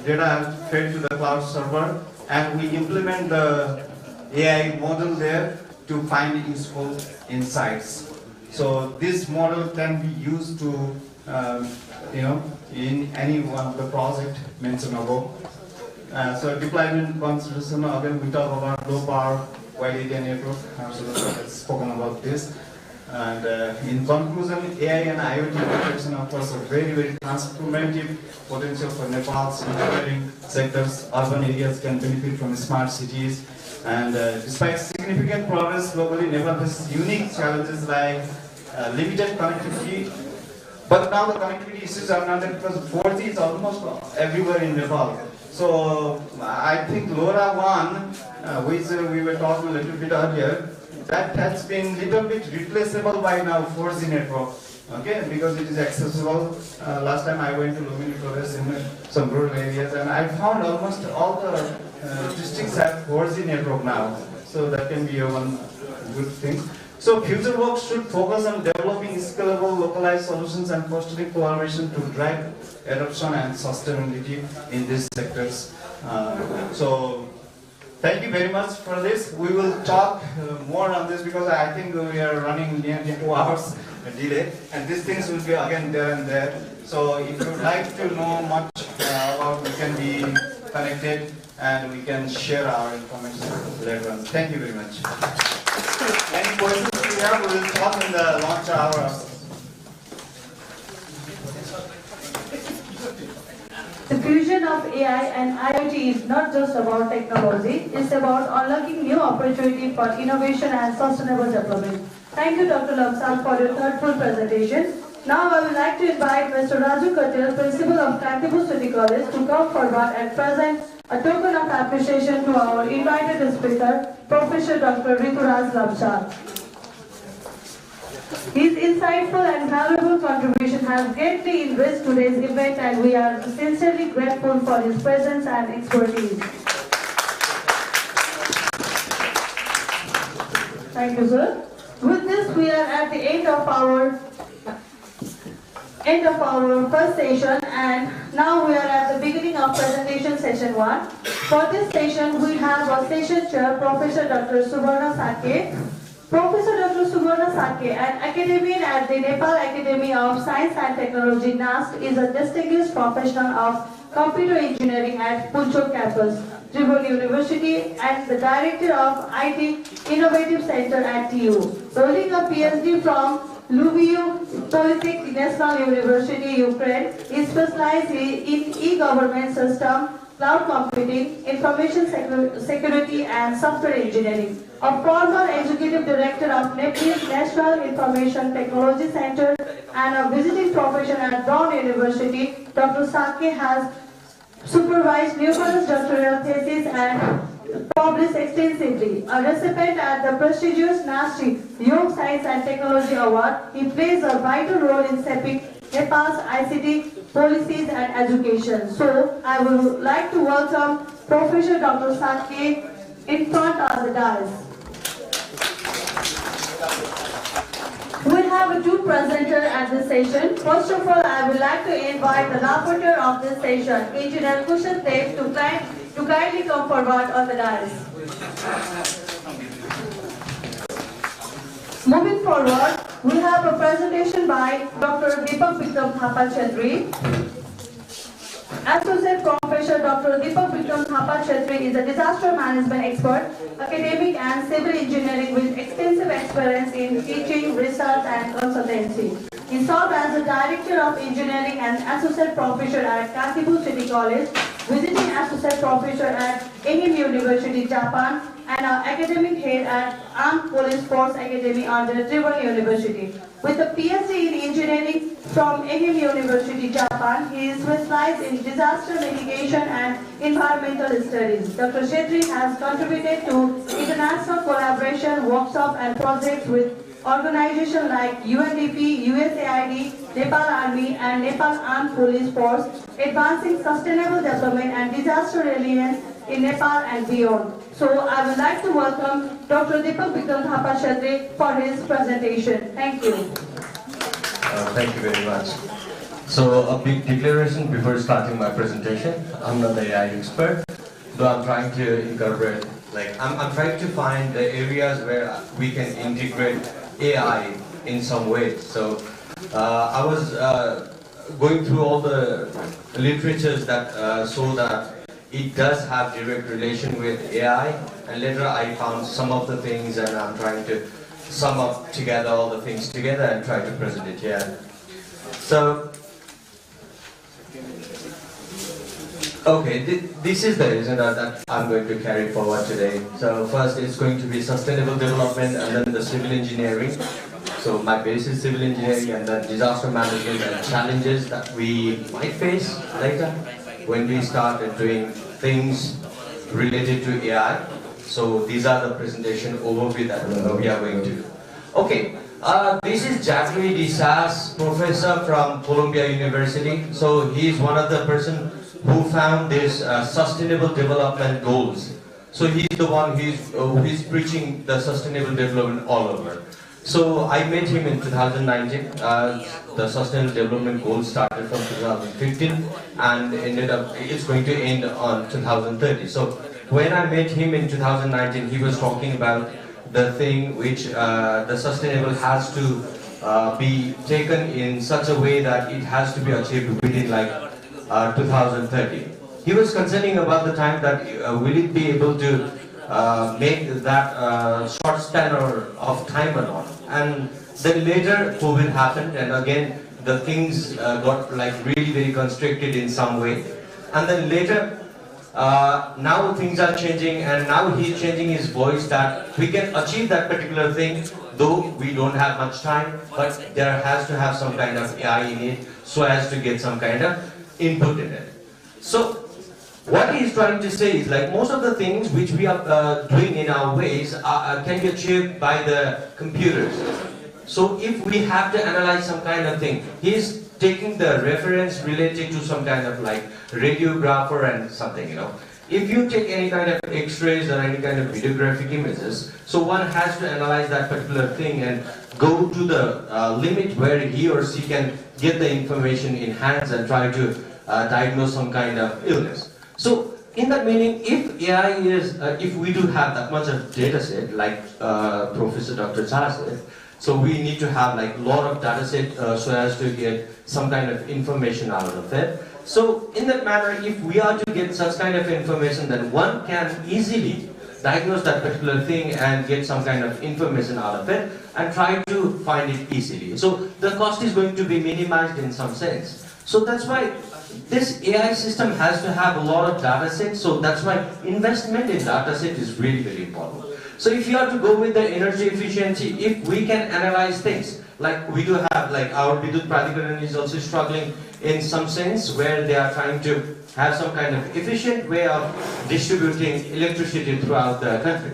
data fed to the cloud server, and we implement the AI model there to find useful insights. So this model can be used to, in any one of the project mentioned above. So deployment consideration, again we talk about low power wide area network. So I've spoken about this. And in conclusion, AI and IoT integration offers a very, very transformative potential for Nepal's engineering sectors. Urban areas can benefit from smart cities. And despite significant progress globally, Nepal faces unique challenges like limited connectivity. But now the connectivity issues are not that, because 4G is almost everywhere in Nepal. So I think LoRaWAN, which we were talking a little bit earlier, that has been little bit replaceable by now 4G network, okay, because it is accessible. Last time I went to Lumini Province in some rural areas, and I found almost all the districts have 4G network now. So that can be one good thing. So future work should focus on developing scalable, localized solutions and fostering collaboration to drive adoption and sustainability in these sectors. So thank you very much for this. We will talk more on this because I think we are running nearly 2 hours delay, and these things will be again there and there. So if you would like to know much about, we can be connected and we can share our information later on. Thank you very much. Any questions we have, we will talk in the launch hour. The fusion of AI and IoT is not just about technology, it's about unlocking new opportunities for innovation and sustainable development. Thank you, Dr. Lamsang, for your thoughtful presentation. Now I would like to invite Mr. Raju Katil, Principal of Kantipur City College, to come forward and present a token of appreciation to our invited speaker, Professor Dr. Rituraj Lamsang. His insightful and valuable contribution has greatly enriched today's event, and we are sincerely grateful for his presence and expertise. Thank you, sir. With this, we are at the end of our first session, and now we are at the beginning of presentation session 1. For this session, we have our session chair, Professor Dr. Subarna Sake. Professor Dr. Subarna Sake, an academician at the Nepal Academy of Science and Technology, NAST, is a distinguished professional of computer engineering at Pulchok campus, Tribhuvan University, and the director of IT Innovative Center at TU. Holding a PhD from Lviv Polytechnic National University, Ukraine, he specialized in e-government system, cloud computing, information security, and software engineering. A former executive director of Nepal's National Information Technology Center and a visiting professor at Brown University, Dr. Sake has supervised numerous doctoral theses and published extensively. A recipient at the prestigious NASTI Yoga Science and Technology Award, he plays a vital role in shaping Nepal's ICT policies and education. So, I would like to welcome Professor Dr. Satke in front of the dais. We have two presenters at this session. First of all, I would like to invite the rapporteur of this session, Engineer Kushan Dev, to kindly come forward on the dais. Moving forward, we have a presentation by Dr. Deepak Vikram Thapa Chetri. Associate Professor Dr. Deepak Vikram Thapa Chetri is a disaster management expert, academic and civil engineering with extensive experience in teaching, research and consultancy. He served as the Director of Engineering and Associate Professor at Kasibu City College, visiting Associate Professor at Ehime University, Japan, and an academic head at Armed Police Force Academy under Tribhuvan University. With a PhD in engineering from Ehime University, Japan, he is specialized in disaster mitigation and environmental studies. Dr. Chetri has contributed to international collaboration, workshops, and projects with organizations like UNDP, USAID, Nepal Army, and Nepal Armed Police Force, advancing sustainable development and disaster resilience in Nepal and beyond. So I would like to welcome Dr. Deepak Vikram Thapa Chetri for his presentation. Thank you. Thank you very much. So a big declaration before starting my presentation. I'm not the AI expert, though I'm trying to incorporate, I'm trying to find the areas where we can integrate AI in some ways. So I was going through all the literatures that show that it does have direct relation with AI, and later I found some of the things, and I'm trying to sum up together all the things together and try to present it here. So, okay, this is the agenda that I'm going to carry forward today. So first it's going to be sustainable development, and then the civil engineering. So my base is civil engineering, and then disaster management and challenges that we might face later when we start doing things related to AI. So these are the presentation overview that we are going to do. Okay, this is Jacques Desas, professor from Columbia University. So he is one of the person who found this sustainable development goals. So he's the one who is preaching the sustainable development all over. So I met him in 2019. The Sustainable Development Goals started from 2015 and ended up, it's going to end on 2030. So when I met him in 2019, he was talking about the thing which the sustainable has to be taken in such a way that it has to be achieved within 2030. He was concerning about the time that will it be able to make that short span of time or not. And then later COVID happened, and again the things got really very constricted in some way. And then later, now things are changing, and now he's changing his voice that we can achieve that particular thing, though we don't have much time, but there has to have some kind of AI in it so as to get some kind of input in it. So what he's trying to say is most of the things which we are doing in our ways can be achieved by the computers. So if we have to analyze some kind of thing, he's taking the reference related to some kind of radiographer and something, If you take any kind of x-rays or any kind of videographic images, so one has to analyze that particular thing and go to the limit where he or she can get the information in hands and try to diagnose some kind of illness. So in that meaning, if AI is, if we do have that much of data set, like Professor Dr. Cha said, so we need to have lot of data set so as to get some kind of information out of it. So in that manner, if we are to get such kind of information, then one can easily diagnose that particular thing and get some kind of information out of it and try to find it easily. So the cost is going to be minimized in some sense. So that's why this AI system has to have a lot of data sets, so that's why investment in data set is really very important. So if you have to go with the energy efficiency, if we can analyze things, like we do have, our Vidut Pradikaran is also struggling in some sense where they are trying to have some kind of efficient way of distributing electricity throughout the country.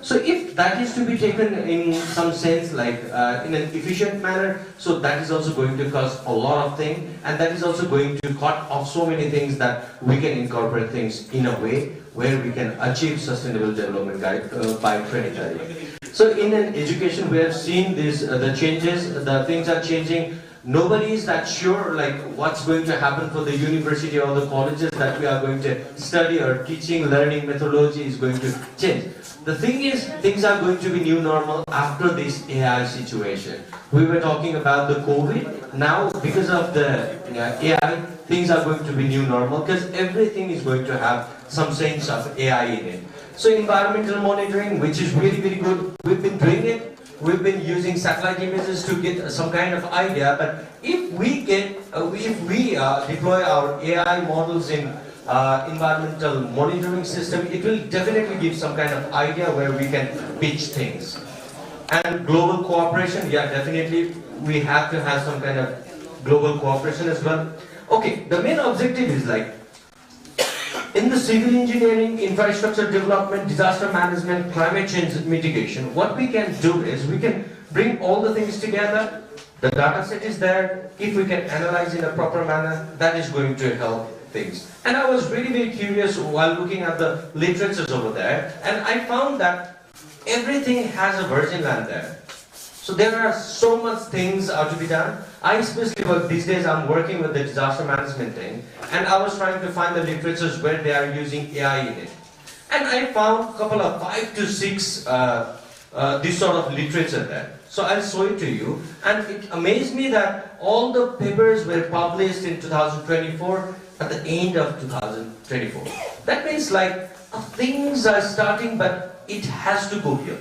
So if that is to be taken in some sense like in an efficient manner, so that is also going to cost a lot of things, and that is also going to cut off so many things that we can incorporate things in a way where we can achieve sustainable development by 2030. So in an education we have seen this, the changes, the things are changing. Nobody is that sure like what's going to happen for the university or the colleges that we are going to study, or teaching, learning methodology is going to change. The thing is, things are going to be new normal after this AI situation. We were talking about the COVID. Now, because of the AI, things are going to be new normal because everything is going to have some sense of AI in it. So environmental monitoring, which is really very good, we've been doing it. We've been using satellite images to get some kind of idea, but if we deploy our AI models in environmental monitoring system, it will definitely give some kind of idea where we can pitch things. And global cooperation, yeah, definitely we have to have some kind of global cooperation as well. Okay, the main objective is like in the civil engineering, infrastructure development, disaster management, climate change mitigation, what we can do is we can bring all the things together. The data set is there. If we can analyze in a proper manner, that is going to help things. And I was really very curious while looking at the literatures over there, and I found that everything has a virgin land there. So there are so much things are to be done. I especially work these days, I'm working with the disaster management thing, and I was trying to find the literatures where they are using AI in it. And I found a couple of 5 to 6 this sort of literature there. So I'll show it to you, and it amazed me that all the papers were published in 2024 at the end of 2024. That means like things are starting, but it has to go here.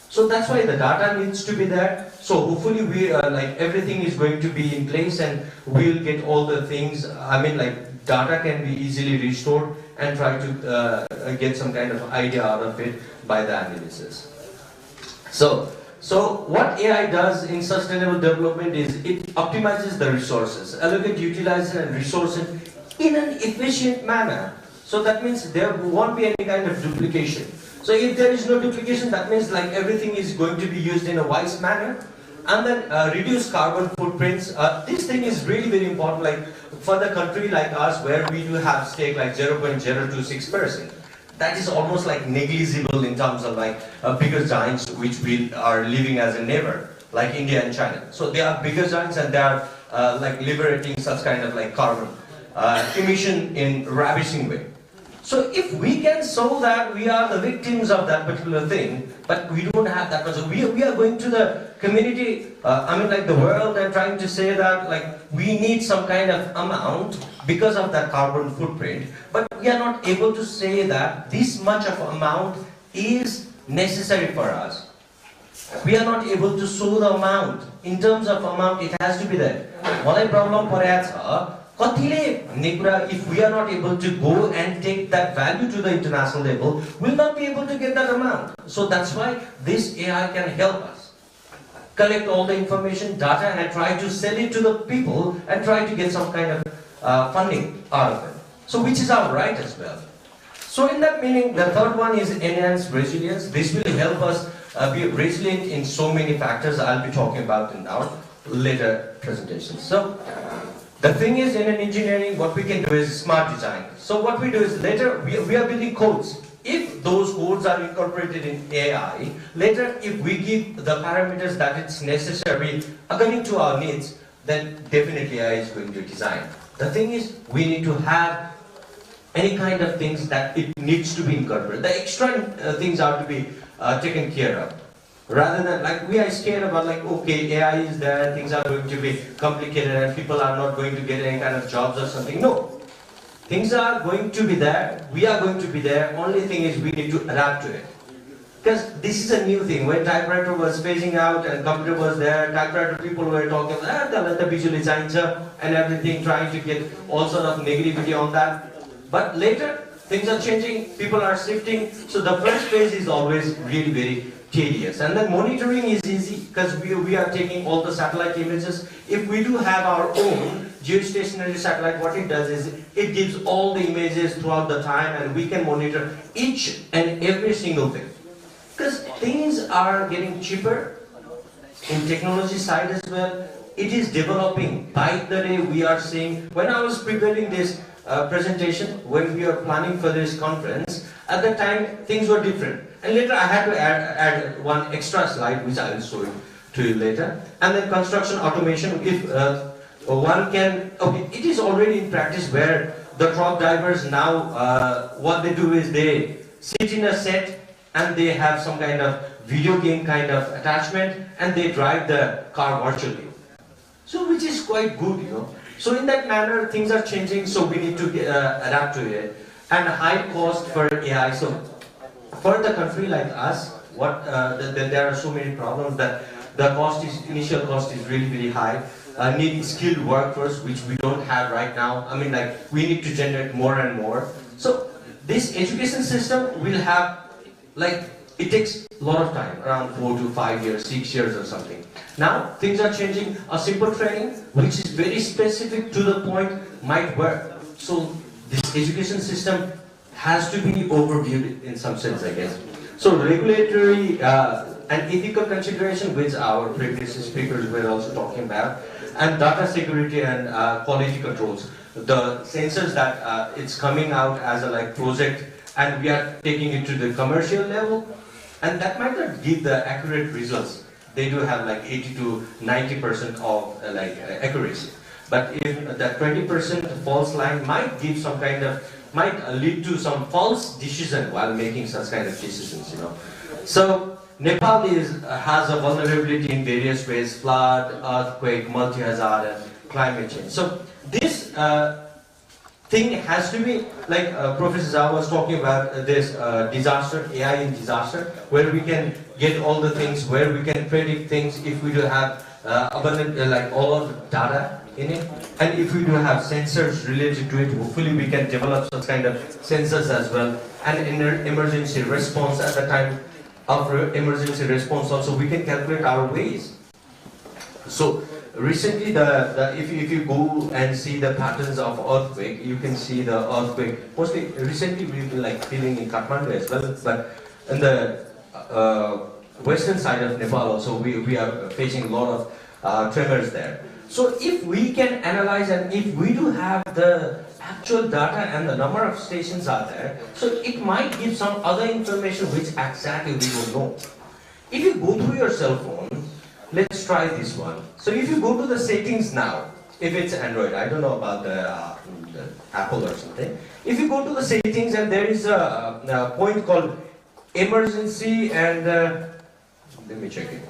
So that's why the data needs to be there. So hopefully we like everything is going to be in place, and we'll get all the things. I mean, like data can be easily restored and try to get some kind of idea out of it by the analysis. So what AI does in sustainable development is it optimizes the resources, allocate, utilize and resource it in an efficient manner. So that means there won't be any kind of duplication. So if there is no duplication, that means like everything is going to be used in a wise manner. And then reduce carbon footprints. This thing is really very important, like for the country like us where we do have stake like 0.026%. That is almost like negligible in terms of like bigger giants which we are living as a neighbor, like India and China. So they are bigger giants, and they are like liberating such kind of like carbon emission in ravishing way. So if we can show that we are the victims of that particular thing, but we don't have that much, we are going to the community, I mean like the world, and trying to say that like we need some kind of amount because of that carbon footprint, but we are not able to say that this much of amount is necessary for us. We are not able to show the amount. In terms of amount, it has to be there. Malai problem pareको छ, कतिले भन्ने कुरा, if we are not able to go and take that value to the international level, we'll not be able to get that amount. So that's why this AI can help us collect all the information, data, and try to sell it to the people and try to get some kind of funding out of it. So which is our right as well. So in that meaning, the third one is enhanced resilience. This will help us be resilient in so many factors. I'll be talking about in our later presentations. So the thing is, in an engineering, what we can do is smart design. So what we do is later, we are building codes. If those codes are incorporated in AI, later if we give the parameters that it's necessary according to our needs, then definitely AI is going to design. The thing is, we need to have any kind of things that it needs to be incorporated. The extra things are to be taken care of. Rather than like we are scared about like, okay, AI is there, things are going to be complicated and people are not going to get any kind of jobs or something. No. Things are going to be there, we are going to be there, only thing is we need to adapt to it. Because this is a new thing. When typewriter was phasing out and computer was there, typewriter people were talking about and everything, trying to get all sort of negativity on that. But later, things are changing, people are shifting, so the first phase is always really very tedious. And then monitoring is easy because we are taking all the satellite images. If we do have our own, geostationary satellite, what it does is it gives all the images throughout the time, and we can monitor each and every single thing. Because things are getting cheaper in technology side as well. It is developing by the day. We are seeing, when I was preparing this presentation, when we are planning for this conference, at the time things were different. And later I had to add one extra slide, which I will show you to you later. And then construction automation, if one can, okay, it is already in practice where the truck drivers now, what they do is they sit in a set and they have some kind of video game kind of attachment and they drive the car virtually. So which is quite good, you know. So in that manner, things are changing, so we need to adapt to it. And high cost for AI. So for the country like us, there are so many problems that the initial cost is really, really high. Need skilled workforce, which we don't have right now. I mean, like, we need to generate more and more. So this education system will have, like, it takes a lot of time, around 4 to 5 years, 6 years or something. Now, things are changing. A simple training, which is very specific to the point, might work. So this education system has to be overviewed in some sense, I guess. So regulatory and ethical consideration, which our previous speakers were also talking about, and data security and quality controls. The sensors that it's coming out as a like project, and we are taking it to the commercial level, and that might not give the accurate results. They do have like 80 to 90% of accuracy. But if that 20% false line might give some kind of, might lead to some false decision while making such kind of decisions, you know. So Nepal has a vulnerability in various ways: flood, earthquake, multi-hazard, and climate change. So this thing has to be, like Professor Zhao was talking about, this disaster, AI in disaster, where we can get all the things, where we can predict things if we do have abundant, like all of the data in it. And if we do have sensors related to it, hopefully we can develop such kind of sensors as well. And in emergency response, at the time of emergency response also, we can calculate our ways. So recently, if you go and see the patterns of earthquake, you can see the earthquake. Mostly recently we've been like feeling in Kathmandu as well, but in the western side of Nepal also, we are facing a lot of tremors there. So if we can analyze, and if we do have the actual data and the number of stations are there, so it might give some other information which exactly we don't know. If you go through your cell phone, let's try this one. So if you go to the settings now, if it's Android, I don't know about the Apple or something. If you go to the settings and there is a point called emergency and, let me check it.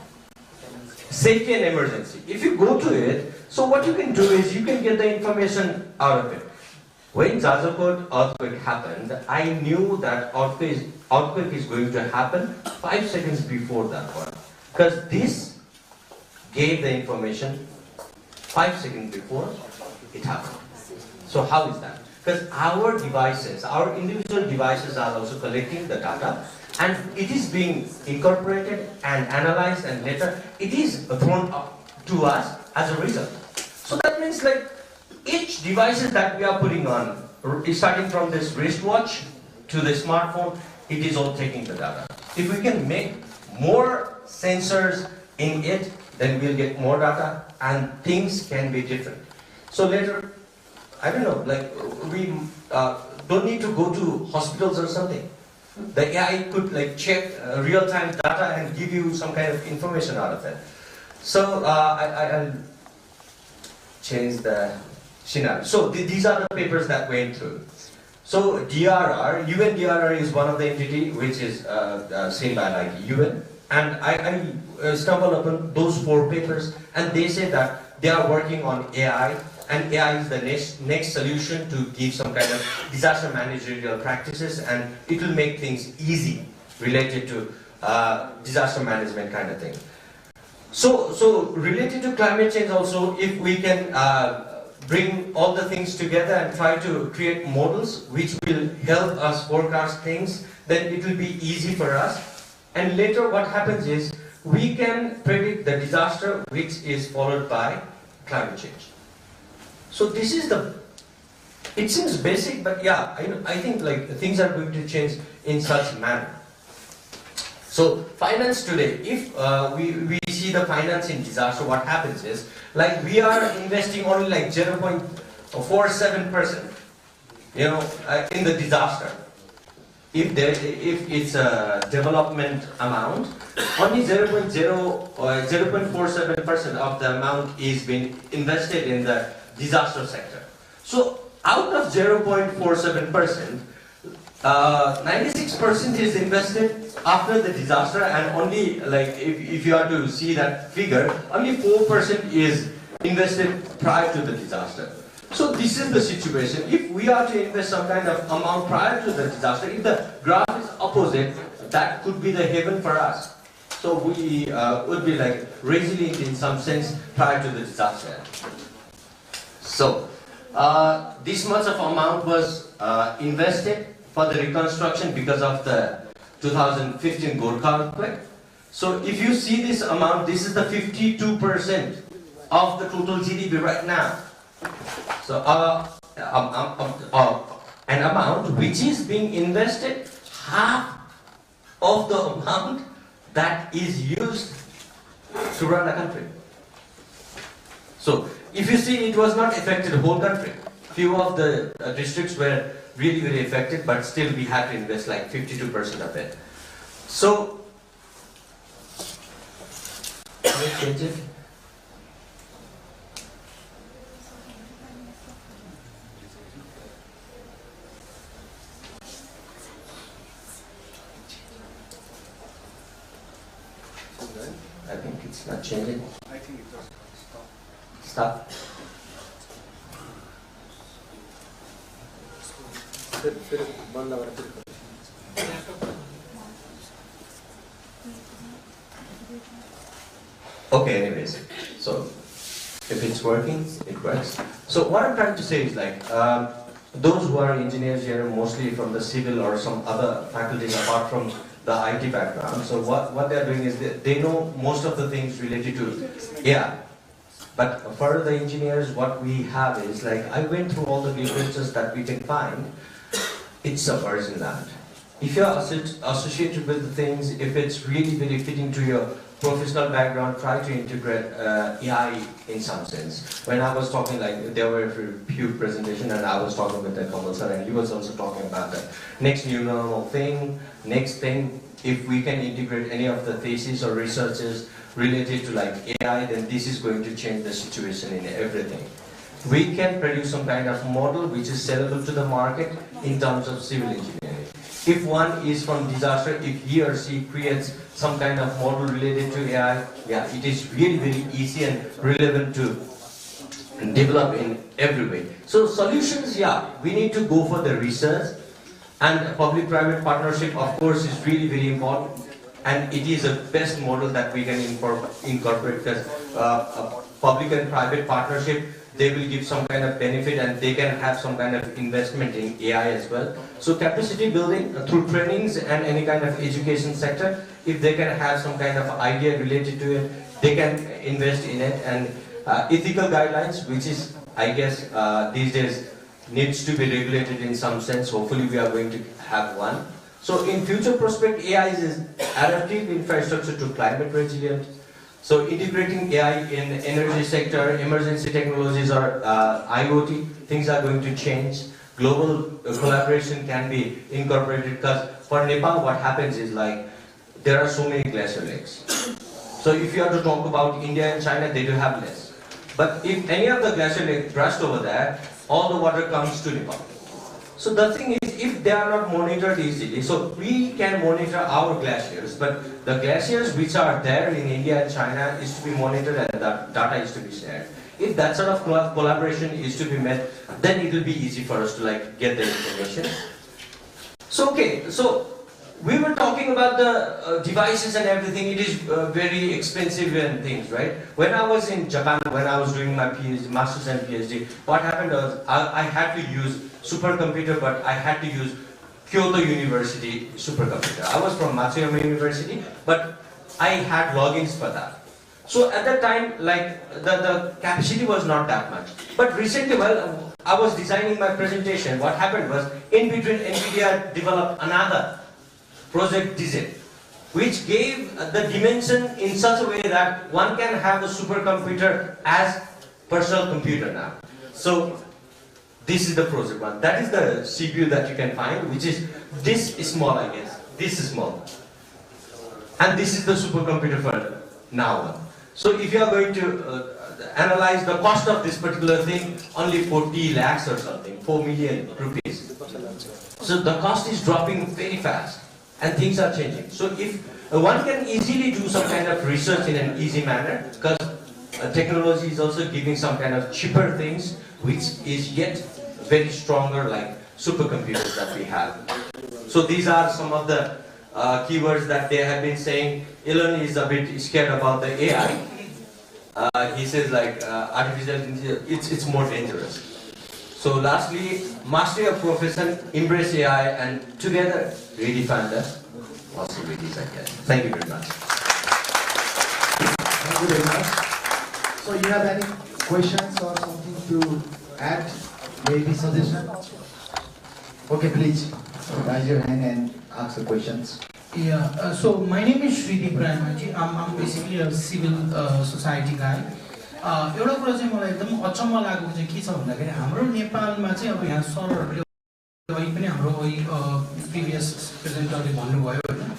Safety and emergency. If you go to it, so what you can do is you can get the information out of it. When Jajapur earthquake happened, I knew that earthquake is going to happen 5 seconds before that one. Because this gave the information 5 seconds before it happened. So how is that? Because our devices, our individual devices are also collecting the data, and it is being incorporated and analyzed, and later it is thrown up to us as a result. So that means like each devices that we are putting on, starting from this wristwatch to the smartphone, it is all taking the data. If we can make more sensors in it, then we'll get more data and things can be different. So later, I don't know, like we don't need to go to hospitals or something. The AI could like check real-time data and give you some kind of information out of it. So I'll change the scenario. So these are the papers that went through. So DRR, UN DRR is one of the entity which is seen by like UN. And I stumbled upon those 4 papers, and they say that they are working on AI, and AI is the next solution to give some kind of disaster managerial practices, and it will make things easy related to disaster management kind of thing. So related to climate change also, if we can bring all the things together and try to create models which will help us forecast things, then it will be easy for us. And later what happens is, we can predict the disaster which is followed by climate change. So this is the, it seems basic, but yeah, I think like things are going to change in such manner. So finance today, if we see the finance in disaster, what happens is, like we are investing only like 0.47%, in the disaster. If it's a development amount, only 0.47% of the amount is being invested in the disaster sector. So out of 0.47%, 96% is invested after the disaster, and only like if you are to see that figure, only 4% is invested prior to the disaster. So this is the situation. If we are to invest some kind of amount prior to the disaster, if the graph is opposite, that could be the heaven for us. So we would be like resilient in some sense prior to the disaster. So this much of amount was invested for the reconstruction because of the 2015 Gorkha earthquake. So if you see this amount, this is the 52% of the total GDP right now. So an amount which is being invested, half of the amount that is used to run a country. So if you see, it was not affected the whole country. Few of the districts were really very affected, but still we had to invest like 52% of it. So can I change it? I think it's not changing. I think it does. Stop. Okay, anyways, so if it's working, it works. So what I'm trying to say is like, those who are engineers here, mostly from the civil or some other faculties apart from the IT background, so what they're doing is they know most of the things related to AI. But for the engineers, what we have is like, I went through all the references that we can find. It's submerged in that. If you're associated with the things, if it's really very fitting to your professional background, try to integrate AI in some sense. When I was talking, like there were a few presentations and I was talking with the Kamal sir, and he was also talking about the next new normal thing, next thing. If we can integrate any of the theses or researches related to like AI, then this is going to change the situation in everything. We can produce some kind of model which is sellable to the market in terms of civil engineering. If one is from disaster, if he or she creates some kind of model related to AI, yeah, it is really very easy and relevant to develop in every way. So solutions, yeah, we need to go for the research, and public-private partnership, of course, is really very important, and it is the best model that we can incorporate, because public and private partnership, they will give some kind of benefit and they can have some kind of investment in AI as well. So capacity building through trainings and any kind of education sector, if they can have some kind of idea related to it, they can invest in it. And ethical guidelines, which is, I guess, these days needs to be regulated in some sense. Hopefully we are going to have one. So in future prospect, AI is adaptive infrastructure to climate resilient. So integrating AI in energy sector, emergency technologies or IoT, things are going to change. Global collaboration can be incorporated, because for Nepal what happens is like, there are so many glacier lakes. So if you are to talk about India and China, they do have less. But if any of the glacier lakes burst over there, all the water comes to Nepal. So the thing is, if they are not monitored easily, so we can monitor our glaciers, but the glaciers which are there in India and China is to be monitored and that data is to be shared. If that sort of collaboration is to be met, then it will be easy for us to like get the information. So okay, so we were talking about the devices and everything. It is very expensive and things, right? When I was in Japan, when I was doing my PhD, Masters and PhD, what happened was I had to use supercomputer, but I had to use Kyoto University supercomputer. I was from Matsuyama University, but I had logins for that. So at that time, like the capacity was not that much. But recently, well, I was designing my presentation. What happened was, in between, NVIDIA developed another project DZ, which gave the dimension in such a way that one can have a supercomputer as personal computer now. So this is the project one. That is the CPU that you can find, which is this small, I guess. This is small. And this is the supercomputer for now. So if you are going to analyze the cost of this particular thing, only 40 lakhs or something, 4 million rupees. So the cost is dropping very fast and things are changing. So if one can easily do some kind of research in an easy manner, because technology is also giving some kind of cheaper things, which is yet very stronger, like supercomputers that we have. So these are some of the keywords that they have been saying. Elon is a bit scared about the AI. He says like artificial intelligence, it's more dangerous. So lastly, mastery of profession, embrace AI, and together redefine the possibilities, I guess. Thank you very much. Thank you very much. So you have any questions or something to add? Maybe suggestion? Okay, please raise your hand and ask the questions. Yeah, so my name is Sridhi Pramaji. I'm basically a civil society guy. एउटा कुरा चाहिँ मलाई एकदम अचम्म लागेको चाहिँ के छ भन्दाखेरि हाम्रो नेपालमा चाहिँ अब यहाँ सरहरूले पनि हाम्रो प्रिभियस प्रेजेन्टरले भन्नुभयो हैन,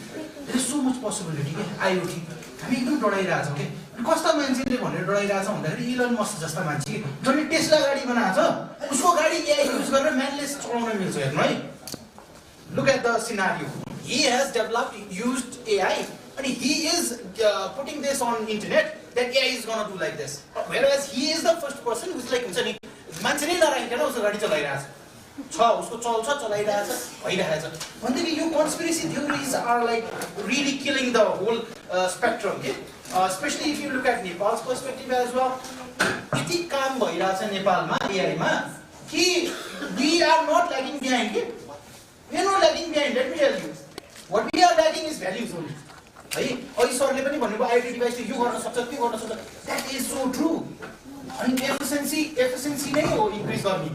there is so much possibility के आईओटी हामी एकदम डराइरहेछौँ के। अनि कस्ता मान्छेले भनेर डराइरहेछ भन्दाखेरि इलन मस्क जस्ता मान्छे जसले टेस्ला गाडी बनाएको छ, उसको गाडी एआई युज गरेर म्यानलेस चलाउन मिल्छ। हेर्नु है, look at the scenario. He has developed, used AI, and he is putting this on internet that AI is gonna do like this. Whereas he is the first person who's like, मान्छे नै नराखिकन उसको गाडी चलाइरहेछ छ, उसको चल्छ, चलाइरहेछ, भइरहेछ। भन्दाखेरि यो conspiracy theories are like really killing the whole spectrum, okay? Especially if you look at Nepal's perspective as well. यति काम भइरहेछ नेपालमा AI मा कि we are not lagging behind, okay? We are not lagging behind, let me tell you. What we are lagging is values only. है, अहिले सरले पनि भन्नुभयो आईओटी डिभाइसले यो गर्न सक्छ, त्यो गर्न सक्छ। That is so true. अनि एफिसिएन्सी नै हो इन्क्रिज गर्ने।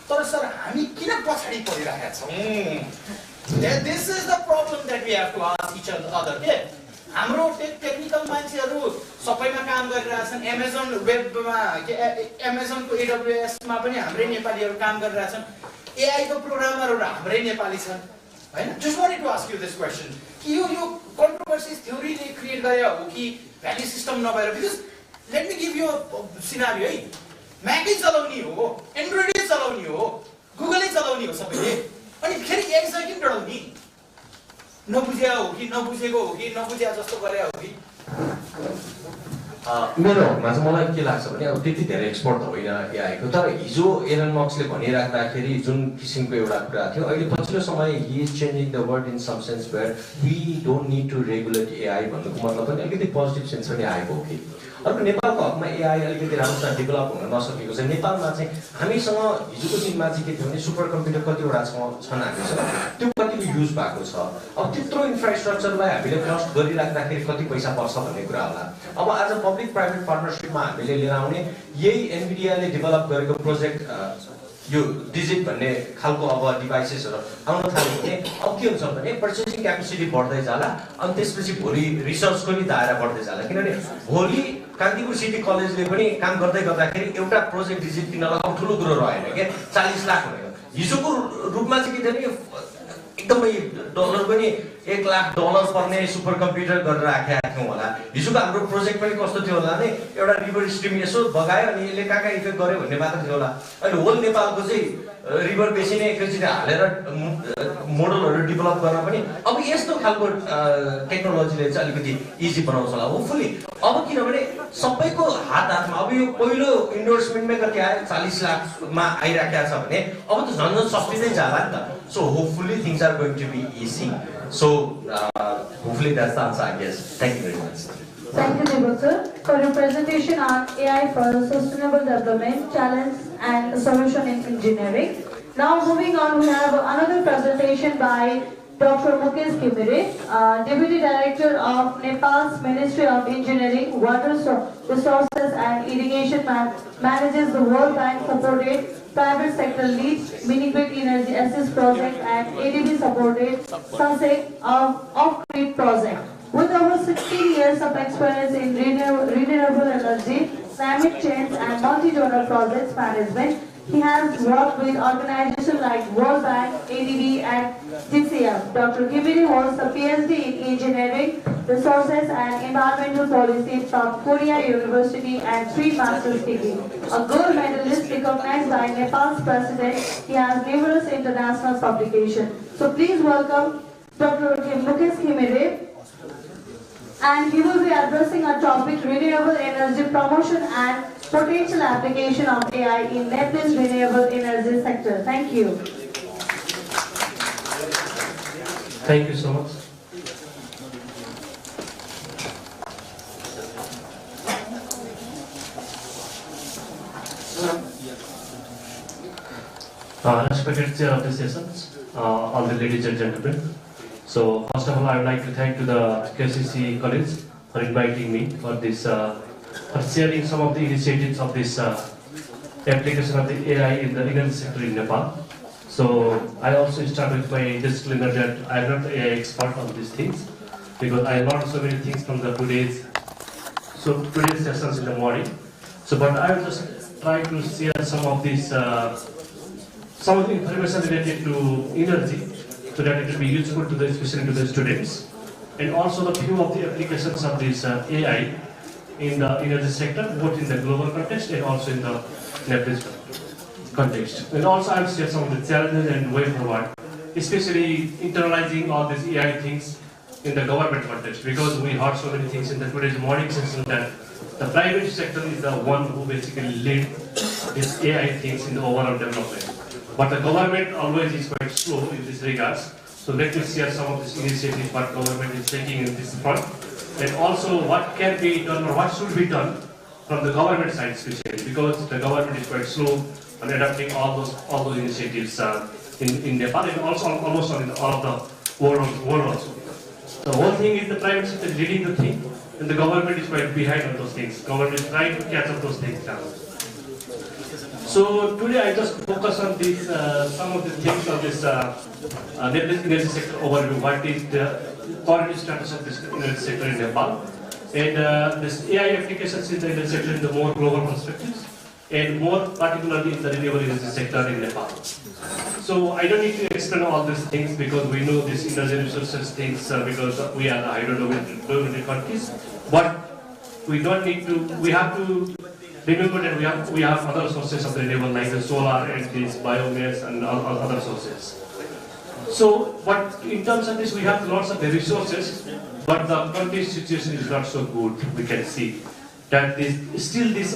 तर सर हामी किन पछाडी परिरहेका छौं? This is the problem that we have to ask each other के। हाम्रो टेक्निकल मान्छेहरू सबैमा काम गरिरहेछन्, अमेजन वेबमा के अमेजन को एडब्ल्यूएस मा पनि हाम्रै नेपालीहरू काम गरिरहेछन्, एआई को प्रोग्रामरहरू हाम्रै नेपाली छन् हैन। Just wanted to ask you this question कि यो controversies theory ले क्रिएट गरे हो कि भ्याल्यू सिस्टम नभएर? Because let me give you a scenario है, म्याकै चलाउने हो, एन्ड्रोइडै चलाउने हो, गुगलै चलाउने हो सबैले, अनि फेरि एआई सँग किन डराउने? नबुझ्या हो कि नबुझेको हो कि नबुझ्या जस्तो गरे हो कि? मेरो हकमा चाहिँ मलाई के लाग्छ भने अब त्यति धेरै एक्सपर्ट त होइन एआईको, तर हिजो एलन मस्कले भनिराख्दाखेरि जुन किसिमको एउटा कुरा थियो, अहिले पछिल्लो समय he is changing the word in some sense where we don't need to regulate AI भन्नुको मतलब पनि अलिकति पोजिटिभ सेन्स पनि आएको हो कि। अर्को नेपालको हकमा एआई अलिकति राम्रोसँग डेभलप हुन नसकेको छ। नेपालमा चाहिँ हामीसँग हिजोको दिनमा चाहिँ के थियो भने सुपर कम्प्युटर कतिवटा छन् हामीसँग, त्यो कतिको युज भएको छ। अब त्यत्रो इन्फ्रास्ट्रक्चरलाई हामीले कस्ट गरिराख्दाखेरि कति पैसा पर्छ भन्ने कुरा होला। अब आज पब्लिक प्राइभेट पार्टनरसिपमा हामीले लिएर आउने यही एनभिडियाले डेभलप गरेको प्रोजेक्ट यो डिजिट भन्ने खालको अब डिभाइसेसहरू आउन थाल्यो भने अब के हुन्छ भने पर्चेसिङ क्यापेसिटी बढ्दै जाला, अनि त्यसपछि भोलि रिसर्चको नि दायरा बढ्दै जाला। किनभने भोलि कान्तिपुर सिटी कलेजले पनि काम गर्दै गर्दाखेरि एउटा प्रोजेक्ट डिजिट किन्नलाई अब ठुलो कुरो रहेन के, 40 लाख भनेको। हिजोको रूपमा चाहिँ के थियो भने एकदमै डलर पनि $1 लाख पर्ने सुपर कम्प्युटर गरेर राखेका थियौँ होला। हिजोको हाम्रो प्रोजेक्ट पनि कस्तो थियो होला भने एउटा रिभर स्ट्रिम यसो बगायो अनि यसले कहाँ इफेक्ट गर्यो भन्ने मात्र थियो होला। अहिले होल नेपालको चाहिँ रिभर बेसिन एकैचोटि हालेर मोडलहरू डेभलप गर्न पनि अब यस्तो खालको टेक्नोलोजीले चाहिँ अलिकति इजी बनाउँछ होला होपफुली। अब किनभने सबैको हातमा अब यो पहिलो इन्डोर्समेन्टमै कति आयो 40 लाखमा आइराखेको छ भने अब त झन् सस्टिँदै जाला नि त। So hopefully things are going to be easy. So, hopefully that's the answer, I guess. Thank you very much. Thank you, Deepak sir, for your presentation on AI for sustainable development, challenge and solution in engineering. Now moving on, we have another presentation by Dr. Mukesh Kimire, Deputy Director of Nepal's Ministry of Engineering, Water Resources and Irrigation, manages the World Bank supported private sector leads mini-grid energy assist project and ADB supported Sunset off-grid project. With over 16 years of experience in renewable energy, climate change and multi-donor projects management, he has worked with organizations like World Bank, ADB and GCF. Dr. Kimiri holds a PhD in Engineering, Resources and Environmental Policy from Korea University and 3 master's degrees. A gold medalist recognized by Nepal's president, he has numerous international publications. So please welcome Dr. Mukesh Kimiri, and he will be addressing a topic renewable energy promotion and potential application of AI in Nepal's renewable energy sector. Thank you. Thank you so much. Respected chair of the sessions, all the ladies and gentlemen. So first of all, I would like to thank to the KCC colleagues for inviting me for this, for sharing some of the initiatives of this application of the AI in the energy sector in Nepal. So I also start with my disclaimer that I am not the AI expert on these things, because I learned so many things from the today's sessions in the morning. So, but I will just try to share some of these, some of the information related to energy, so that it will be useful to the, especially to the students, and also the few of the applications of this AI in the energy sector, both in the global context and also in the Nepalese context. And also I will share some of the challenges and way forward, especially internalizing all these AI things in the government context, because we heard so many things in the today's morning session that the private sector is the one who basically lead these AI things in the overall development. But the government always is quite slow in this regards. So let me share some of these initiatives what government is taking in this front, and also what can be done or what should be done from the government side especially, because the government is quite slow on adopting all those initiatives in Nepal, and also almost in all of the world also. The whole thing is the private sector is leading the thing, and the government is quite behind on those things. Government is trying to catch up those things now. So today I just focus on this, some of the things of this Nepalese energy sector overview. What is the current status of this energy sector in Nepal, and this AI applications in the energy sector in the more global perspectives, and more particularly in the renewable energy sector in Nepal. So I don't need to explain all these things, because we know these energy resources things because we are the hydro-dominant countries. But we don't need to. We have to remember that we have other sources of renewable, like the solar and this biomass and other sources. So, but in terms of this, we have lots of the resources, but the country's situation is not so good. We can see that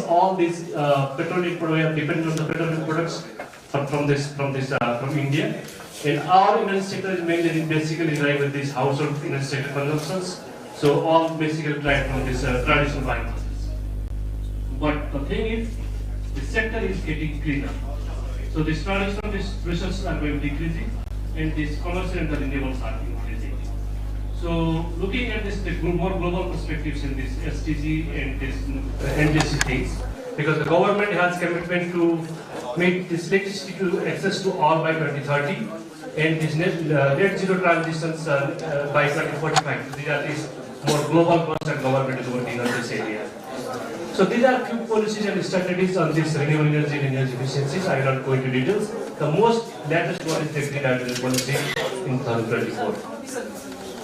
all these petroleum products, we are dependent on the petroleum products from India, and our energy sector is mainly basically driven with these household energy sector consumptions. So all basically driven from this traditional buying. But the thing is, the sector is getting cleaner. So this traditional resources are going decreasing, and this commercial and the renewables are increasing. So looking at this, the more global perspectives in this SDG and this NDC things, because the government has commitment to make this electricity to access to all by 2030, and this net zero transitions by 2045. So these are these more global goals that government is working on this area. So these are few policies and strategies on this renewable energy and energy efficiencies. I will not go into details. The most latest one is the Green Hydrogen policy in 2024.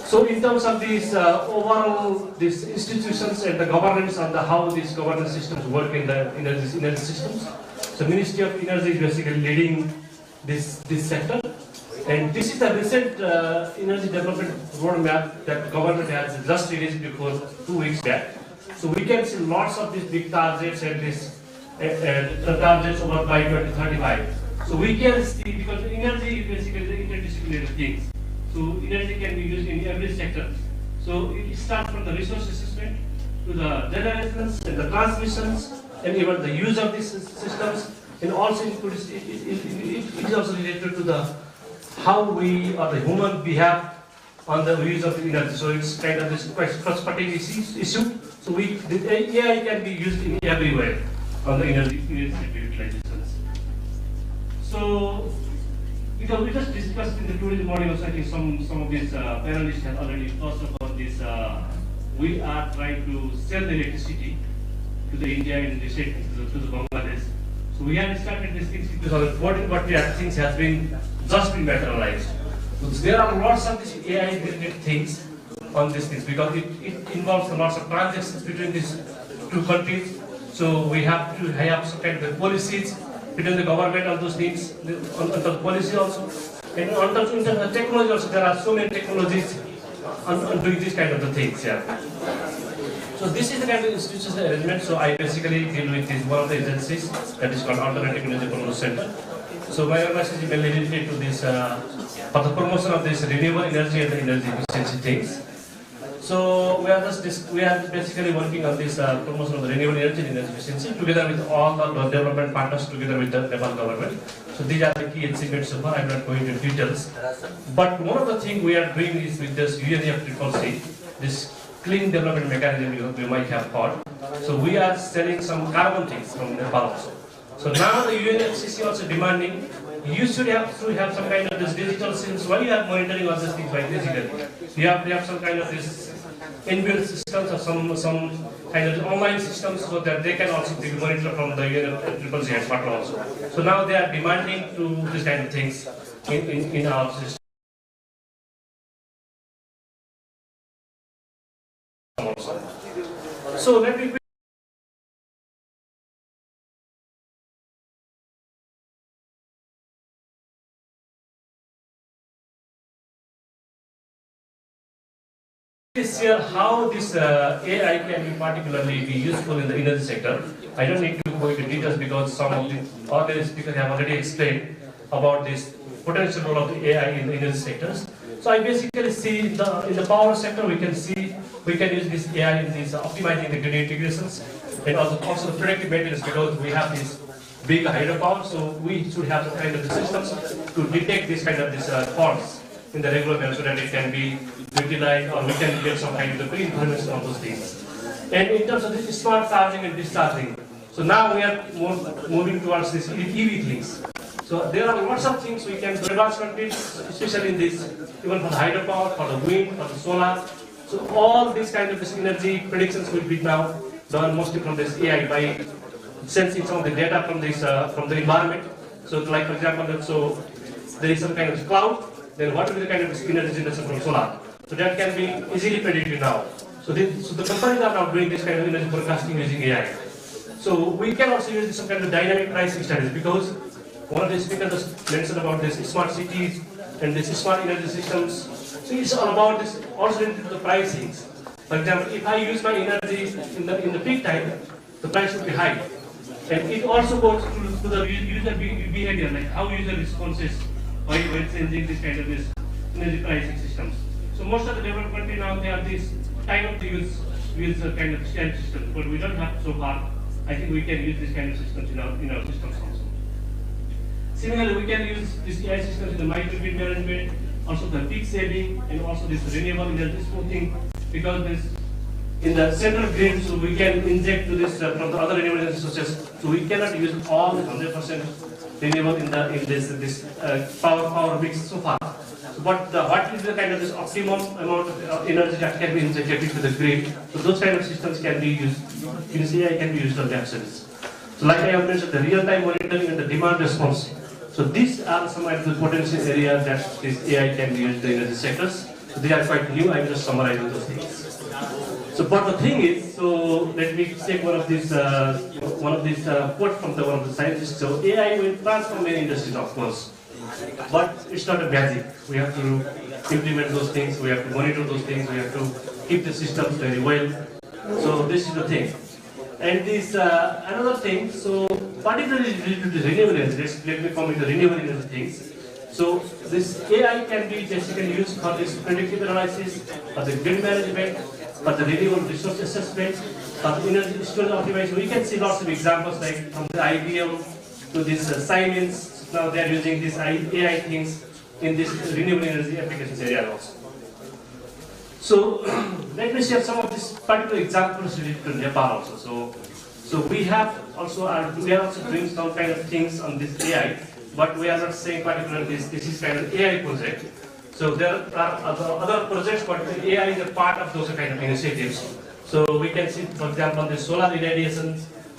So in terms of these overall these institutions and the governance on the how these governance systems work in the energy systems. So Ministry of Energy is basically leading this sector. And this is the recent energy development roadmap that government has just released before 2 weeks back. So we can see lots of these big targets and this targets over by 2035. So we can see, because energy is basically the interdisciplinary things. So energy can be used in every sector. So it starts from the resource assessment to the generations and the transmissions and even the use of these systems, and also it is also related to the how we or the human behave on the use of the energy. So it's kind of this quite frustrating issue. So the AI can be used in everywhere on the energy utilizations. So we just discussed in the tourism module. I think some of these panelists have already talked about this. We are trying to sell the electricity to the India and to the Bangladesh. So we have started this thing because what we are things has been just been materialized. So there are lots of these AI related things on these things because it involves lots of transactions between these two countries. So we have to have some kind of policies between the government on those things, on the policy also. And in terms of technology also, there are so many technologies on doing this kind of the things. Yeah. So this is the kind of institutional arrangement. So I basically deal with this one of the agencies that is called Alternative Energy Promotion Center. So my organization is mainly related to this for the promotion of this renewable energy and the energy efficiency things. So we are basically working on this promotion of the renewable energy and energy efficiency together with all the development partners together with the Nepal government. So these are the key achievements so far. I'm not going into details. But one of the things we are doing is with this UNFCCC, this clean development mechanism you might have heard. So we are selling some carbon things from Nepal also. So now the UNFCCC also demanding you should have some kind of this digital systems. Why you are monitoring all these things by digitally? You have to have some kind of this inbuilt systems or some kind of online systems so that they can also be monitored from the UNFCCC headquarters also. So now they are demanding to this kind of things in our system. So let me here how this AI can be particularly be useful in the energy sector. I don't need to go into details because some of the other speakers have already explained about this potential role of the AI in the energy sectors. So I basically see in the power sector we can use this AI in this optimizing the grid integrations and also the predictive maintenance because we have this big hydropower, so we should have some kind of systems to detect this kind of this faults in the regular manner so that it can be utilized or we can get some kind of the pre-information on those things. And in terms of this smart charging and discharging, so now we are moving towards this EV things. So there are lots of things we can do in advanced countries, especially in this, even for the hydropower, for the wind, for the solar. So all these kind of this energy predictions will be now done mostly from this AI by sensing some of the data from this from the environment. So like for example, so there is some kind of cloud. Then what will be the kind of energy generation from solar? So that can be easily predicted now. So the companies are now doing this kind of energy forecasting using AI. So we can also use some kind of dynamic pricing strategies because one of the speakers mentioned about this smart cities and this smart energy systems. So it's all about this also related to the pricings. For example, if I use my energy in the peak time, the price will be high. And it also goes to the user behavior, like how user responses when changing this kind of this energy pricing systems. So most of the developed countries now they have this time to use kind of scan system, but we don't have so far. I think we can use this kind of systems in our systems also. Similarly, we can use this AI systems in the microgrid management, also the peak saving, and also this renewable energy smoothing, because this in the central grid, so we can inject to this from the other renewable energy sources. So we cannot use all 100% renewable in this power mix so far. So what is the kind of this optimum amount of energy that can be injected into the grid? So those kind of systems can be used. AI can be used on that sense. So like I have mentioned, the real-time monitoring and the demand response. So these are some of the potential areas that this AI can be used in the energy sectors. So they are quite new. I'm just summarizing those things. So, but the thing is, so let me take one of these quotes from one of the scientists. So AI will transform many industries, of course, but it's not a magic. We have to implement those things. We have to monitor those things. We have to keep the systems very well. So this is the thing. And this another thing. So particularly related to renewable energy. Let me come into the renewable energy things. So this AI can be basically used for this predictive analysis, for the grid management, for the renewable resource assessment, for the energy storage optimization. We can see lots of examples like from the IBM to this Siemens. Now they are using these AI things in this renewable energy applications area also. So let me share some of these particular examples related to Nepal also. So we are also doing some kind of things on this AI, but we are not saying particularly this is kind of AI project. So there are other projects, but AI is a part of those kind of initiatives. So we can see, for example, the solar irradiation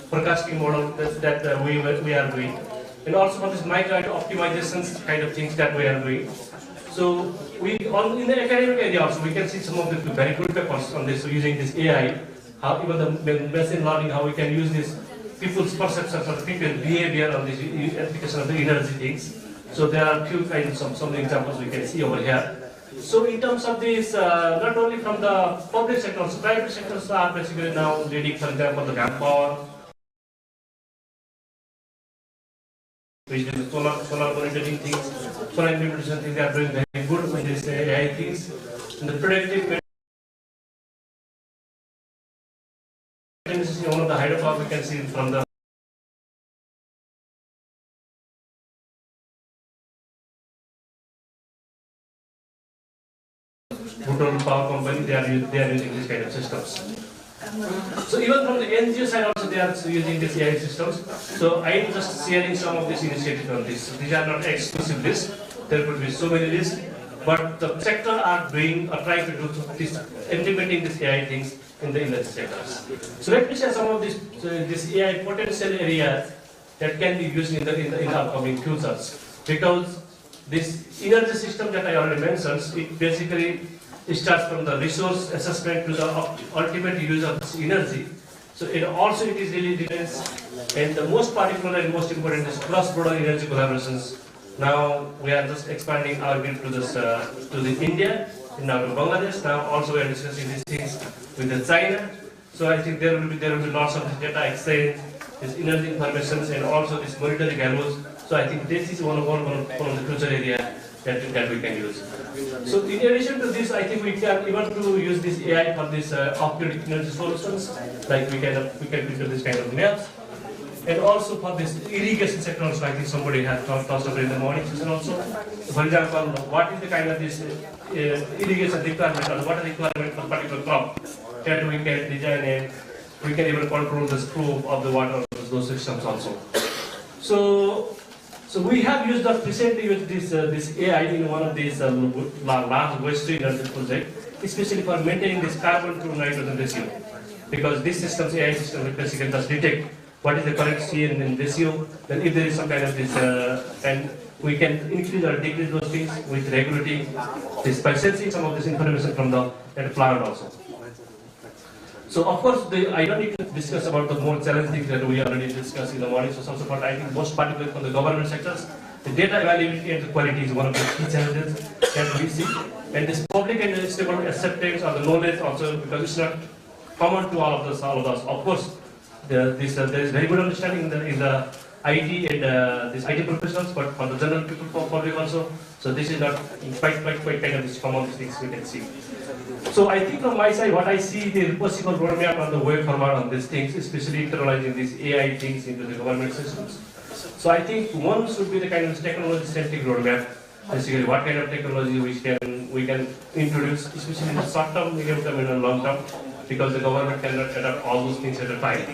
forecasting model that we are doing, and also for this micro optimizations kind of things that we are doing. So in the academic area also, we can see some of the very good papers on this, using this AI, how even the machine learning, how we can use this people's perceptions or people's behavior on this application of the energy things. So there are few kinds of some examples we can see over here. So in terms of this, not only from the public sector, also private sectors are basically now leading, for example, the gas power, which is the solar monitoring things, solar implementation things, they are doing very good with this AI things. And the predictive maintenance is one of the hydropower we can see from the Bhutan power company, they are using this kind of systems. So even from the NGO side also they are using these AI systems. So I am just sharing some of these initiatives on this. These are not exclusive lists. There could be so many lists, but the sector are doing or trying to do this, implementing these AI things in the energy sectors. So let me share some of this AI potential areas that can be used in the upcoming futures. Because this energy system that I already mentioned, it basically starts from the resource assessment to the ultimate use of this energy. So it is really depends, and the most particular and most important is cross-border energy collaborations. Now we are just expanding our grid to the India, and now to Bangladesh. Now also we are discussing these things with the China. So I think there will be lots of data exchange, this energy informations, and also this monetary values. So I think this is one of the future area that we can use. So in addition to this, I think we can even to use this AI for this off-grid energy solutions, like we can do this kind of maps, and also for this irrigation sector also. I think somebody has talked about in the morning session also. So for example, what is the kind of this irrigation requirement, or what are the requirement for particular crop that we can design, and we can even control the flow of the water of those systems also. So we have used recently with this AI in one of these large waste energy project, especially for maintaining this carbon to nitrogen ratio. Because this system's AI system will basically just detect what is the correct CN in ratio, then if there is some kind of this, and we can increase or decrease those things with regulating this by sensing some of this information from the plant also. So of course, I don't need to discuss about the more challenging things that we already discussed in the morning. So also, but I think most particularly from the government sectors, the data availability and the quality is one of the key challenges that we see. And this public and stakeholder acceptance or the knowledge also, because it's not common to all of us. Of course, there is very good understanding in the IT and these IT professionals, but for the general people, public also. So this is not quite kind of this common things we can see. So I think from my side, what I see the possible roadmap on the way forward on these things, especially internalizing these AI things into the government systems. So I think one should be the kind of technology-centric roadmap. Basically, what kind of technology we can introduce, especially in the short term, medium term, and long term, because the government cannot adapt all those things at a time.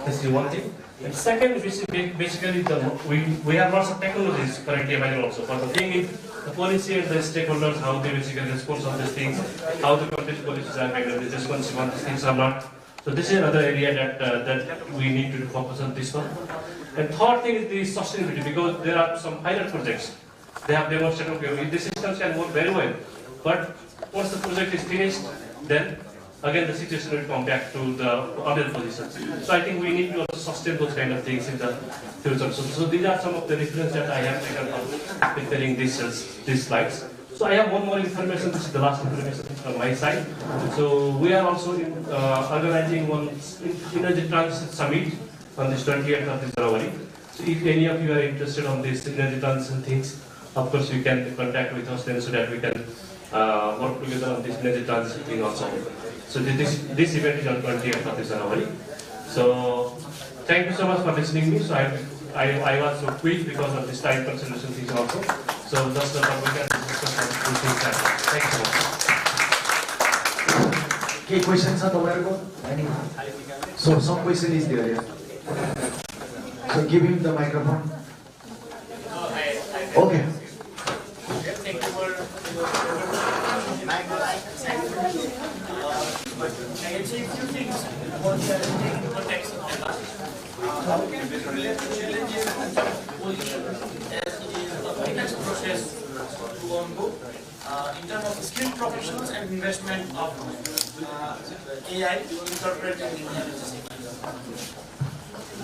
This is one thing. And second, basically, we have lots of technologies currently available also. But the thing is, the policy and the stakeholders, how they basically respond on these things, how the country's policies are kind of responsive on these things or not. So this is another area that we need to focus on this one. And third thing is the sustainability, because there are some pilot projects. They have demonstrated, okay, these systems can work very well. But once the project is finished, then again the situation will come back to the other positions. So I think we need to also sustain those kind of things in the future. So these are some of the references that I have taken from preparing these slides. So I have one more information. This is the last information from my side. So we are also organizing one energy transition summit on this 28th of January. So if any of you are interested on this energy transition things, of course you can contact with us then so that we can work together on this energy transition thing also. So this event is on 28th of January. So thank you so much for listening to me. So I was so quick because of this time consideration things also. So that's the we can discuss on these things. Thank you so much. Okay, questions are available? Any? So some question is there. Yeah. So give him the microphone. Okay. Thank you for I can say a few things about the context of the past. How can we relate to challenges and position as it is a complex process to go in terms of skilled professionals and investment of AI incorporated in the sector?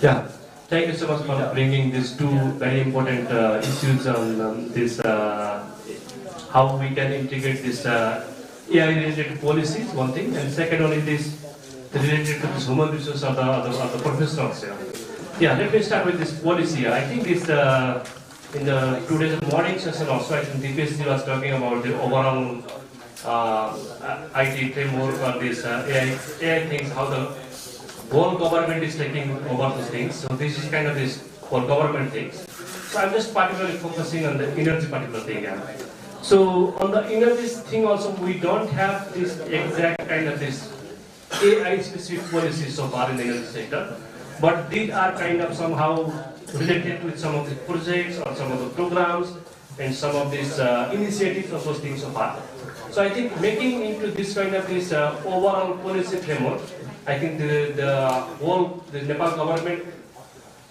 Yeah, thank you so much for bringing these two very important issues on this, how we can integrate this AI-related policies, one thing, and second one is this related to this human resource of the professionals. Yeah, let me start with this policy. I think this in the today's morning session also, I think DPSC was talking about the overall IT framework or this AI things, how the whole government is taking over those things. So this is kind of this for government things. So I'm just particularly focusing on the energy particular thing. Yeah. So on the energy thing also, we don't have this exact kind of this AI specific policies so far in the energy sector, but these are kind of somehow related with some of the projects or some of the programs and some of these initiatives of those things so far. So I think making into this kind of this overall policy framework, I think the Nepal government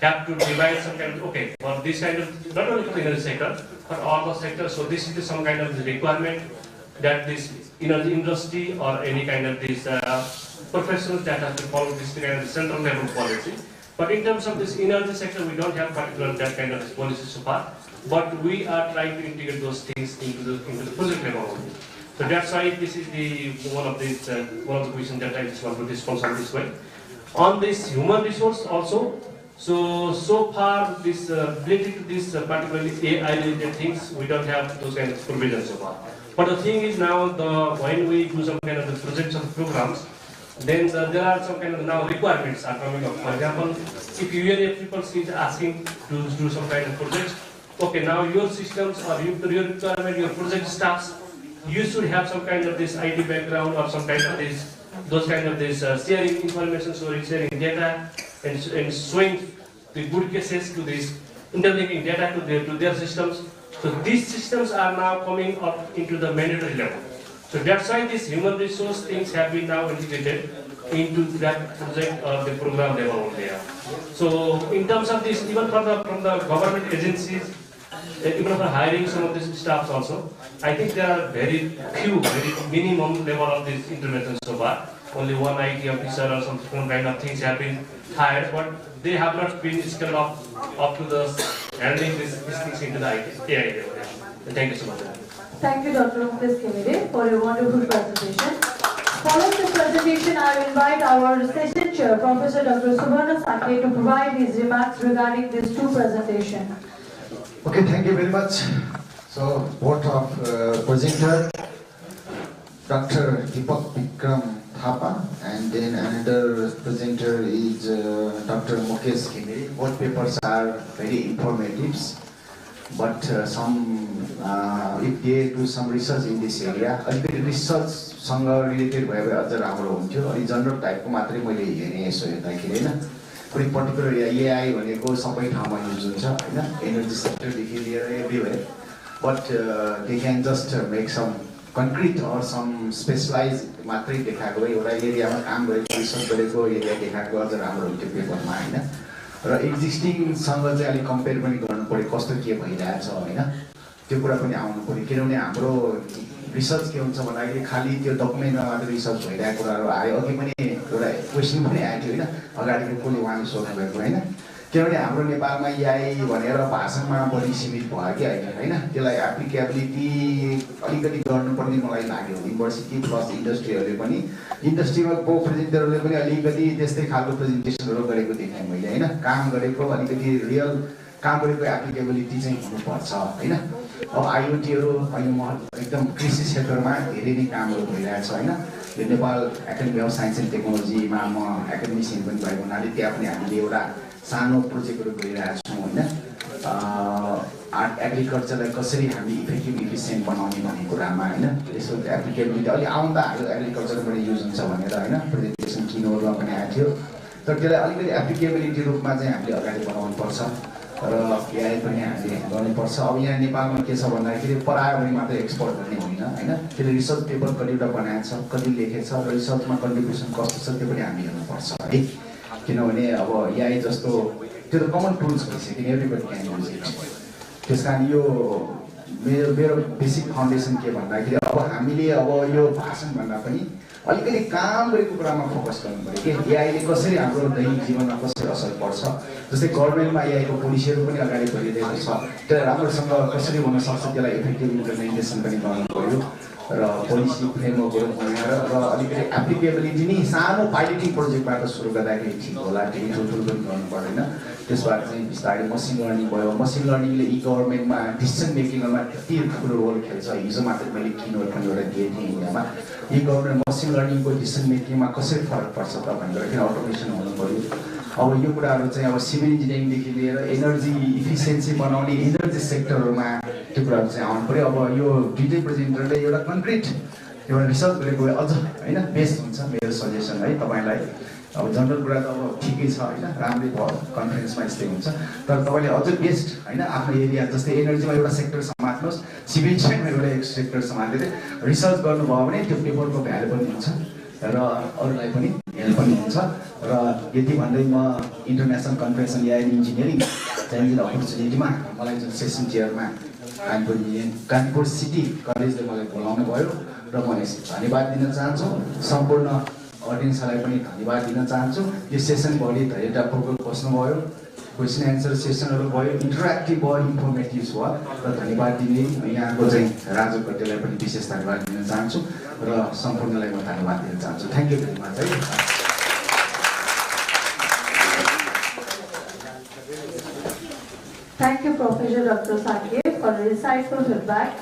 have to divide some kind of, okay, for this kind of, not only for the energy sector, but all the sectors. So this is some kind of requirement that this energy industry or any kind of this professionals that have to follow this kind of central level policy. But in terms of this energy sector, we don't have particular that kind of policy so far. But we are trying to integrate those things into the project level only. So that's why this is the one of the questions that I just want to respond on this way. On this human resource also, so far this related to this particularly AI related things, we don't have those kind of provisions so far. But the thing is now when we do some kind of the projects or the programs, then there are some kind of now requirements are coming up. For example, if UNF people is asking to do some kind of projects, okay, now your systems or your requirement, your project staffs, you should have some kind of this IT background or some kind of this, those kind of this sharing information, sharing data, and showing the good cases to this, interlinking data to their systems. So these systems are now coming up into the mandatory level. So that's why these human resource things have been now integrated into that project or the program level only. So in terms of this, even from the government agencies, even for hiring some of these staffs also, I think there are very minimum level of this intervention so far. Only one IT officer or some kind of things have been hired, but they have not been scaled up to the handling these things into the AI level. Thank you so much. Thank you, Dr. Mukesh Kemire, for your wonderful presentation. Following this presentation, I will invite our session chair, Professor Dr. Subarna Sakhe, to provide his remarks regarding these two presentations. Okay, thank you very much. So, both of presenter, Dr. Deepak Vikram Thapa, and then another presenter is Dr. Mukesh Kemire. Both papers are very informative, but if they do some research in this area, research related भए अझ राम्रो हुन्थ्यो. अनि general टाइपको मात्रै मैले हेरेँ यसो हेर्दाखेरि हैन. कुनै पर्टिकुलर AI भनेको सबै ठाउँमा युज हुन्छ हैन, एनर्जी सेक्टरदेखि लिएर everywhere. But they can just make some concrete or some specialized मात्रै देखाएको भए एउटा एरियामा काम गरेको रिसर्च गरेको एरिया देखाएको अझ राम्रो हुन्थ्यो पेपरमा हैन. र एक्जिस्टिङ सँग चाहिँ अलि कम्पेयर पनि गर्नु पर्यो कस्तो के भइरहेछ हैन. त्यो कुरा पनि आउनु पर्यो किनभने हाम्रो रिसर्च के हुन्छ भन्दाखेरि खाली त्यो डकुमेन्टमा मात्र रिसर्च भइरहेको कुराहरू आयो. अघि पनि एउटा क्वेसन पनि आएको थियो हैन, अगाडिको कुनै उहाँले सोध्नु भएको हैन. किनभने हाम्रो नेपालमा AI भनेर भाषणमा बढी सीमित भयो कि हैन. त्यसलाई एप्लिकेबिलिटी अलिकति गर्नुपर्ने मलाई लाग्यो. युनिभर्सिटी प्लस इन्डस्ट्रीहरूले पनि इन्डस्ट्रीमा प्रेजेन्टरहरूले पनि अलिकति त्यस्तै खालको प्रेजेन्टेसनहरू गरेको देखेँ मैले हैन. काम गरेको अलिकति रियल काम गरेको एप्लिकेबिलिटी चाहिँ हुनुपर्छ हैन. अब आइओटीहरू अहिले म एकदम कृषि क्षेत्रमा धेरै नै कामहरू भइरहेछ हैन. यो Nepal academy of science and टेक्नोलोजीमा म एकाडेमिसियन पनि भएको हुनाले त्यहाँ पनि हामीले एउटा सानो प्रोजेक्टहरू गरिरहेका छौँ हैन. एग्रिकल्चरलाई कसरी हामी इफेक्टिभ इफिसियन्ट बनाउने भन्ने कुरामा होइन यसो एप्लिकेबिलिटी अलिक आउँदा एग्रिकल्चरबाट युज हुन्छ भनेर होइन प्रेजेन्टेसन किनोरमा पनि आएको थियो तर त्यसलाई अलिकति एप्लिकेबिलिटी रूपमा चाहिँ हामीले अगाडि बढाउनुपर्छ र एआई पनि हामीले गर्नुपर्छ अब यहाँ नेपालमा के छ भन्दाखेरि पढायो भने मात्रै एक्सपर्ट गर्ने होइन होइन त्यसले रिसर्च पेपर कतिवटा बनाएको छ कति लेखेको छ र रिसर्चमा कन्ट्रिब्युसन कस्तो छ त्यो पनि हामी हेर्नुपर्छ है किनभने अब एआई जस्तो त्यो त कमन टुल्स भइसक्यो एभ्रीबडी क्यान युज इट त्यस कारण यो मेरो बेसिक फाउन्डेसन के भन्दाखेरि अब हामीले अब यो भाषणभन्दा पनि अलिकति काम गरेको कुरामा फोकस गर्नु पऱ्यो कि एआईले कसरी हाम्रो दैनिक जीवनमा कसरी असर पर्छ जस्तै गभर्मेन्टमा एआईको पोलिसीहरू पनि अगाडि बढिरहेको छ त्यसलाई राम्रोसँग कसरी हुनसक्छ त्यसलाई इफेक्टिभ इम्प्लिमेन्टेसन पनि गर्नु पऱ्यो र पोलिसी फ्रेमवर्कहरू बनाएर र अलिकति एप्लिकेबिलिटी नै सानो पाइलटिङ प्रोजेक्टबाट सुरु गर्दाखेरि ठिक होला त्यही ठुल्ठुलो पनि गर्नु पर्दैन त्यसबाट चाहिँ बिस्तारै मसिन लर्निङ भयो मसिन लर्निङले इ गभर्मेन्टमा डिसिसन मेकिङमा कति ठुलो रोल खेल्छ हिजो मात्रै मैले किनोट पनि एउटा दिएँ थिएँ इन्डियामा इ गभर्मेन्ट मसिन लर्निङको डिसिसन मेकिङमा कसरी फरक पर्छ त भनेर किन अटोमेसन हुनु पऱ्यो अब यो कुराहरू चाहिँ अब सिभिल इन्जिनियरिङदेखि लिएर एनर्जी इफिसियन्सी बनाउने एनर्जी सेक्टरहरूमा त्यो कुराहरू चाहिँ आउनु पऱ्यो अब यो दुइटै प्रेजेन्टरले एउटा कन्क्रिट एउटा रिसर्च गरेको अझ होइन बेस्ट हुन्छ मेरो सजेसन है तपाईँलाई अब जनरल कुरा त अब ठिकै छ होइन राम्रै भयो कन्फरेन्समा यस्तै हुन्छ तर तपाईँले अझ बेस्ट होइन आफ्नो एरिया जस्तै एनर्जीमा एउटा सेक्टर समात्नुहोस् सिभिल इन्जिनियरिङमा एउटा सेक्टर समातेर रिसर्च गर्नुभयो भने त्यो पेपरको भ्यालु पनि हुन्छ र अरूलाई पनि हेल्प पनि हुन्छ र यति भन्दै म इन्टरनेसनल कन्फरेन्स अन एआई इन्जिनियरिङ च्यालेन्जिङ अपर्च्युनिटीमा मलाई जुन सेसन चेयरमा कानपुर सिटी कलेजले मलाई बोलाउनु भयो र म धन्यवाद दिन चाहन्छु सम्पूर्ण अडियन्सलाई पनि धन्यवाद दिन चाहन्छु यो सेसनभरि धेरैवटा प्रोग्राम बस्नुभयो क्वेसन एन्सर सेसनहरू भयो इन्टरेक्टिभ भयो इन्फर्मेटिभ भयो र धन्यवाद दिने यहाँको चाहिँ राजु कटेलाई पनि विशेष धन्यवाद दिन चाहन्छु र सम्पूर्णलाई म धन्यवाद दिन चाहन्छु थ्याङ्क यू भेरी मच है Thank you, Professor Dr. Sakhe, for the insightful feedback.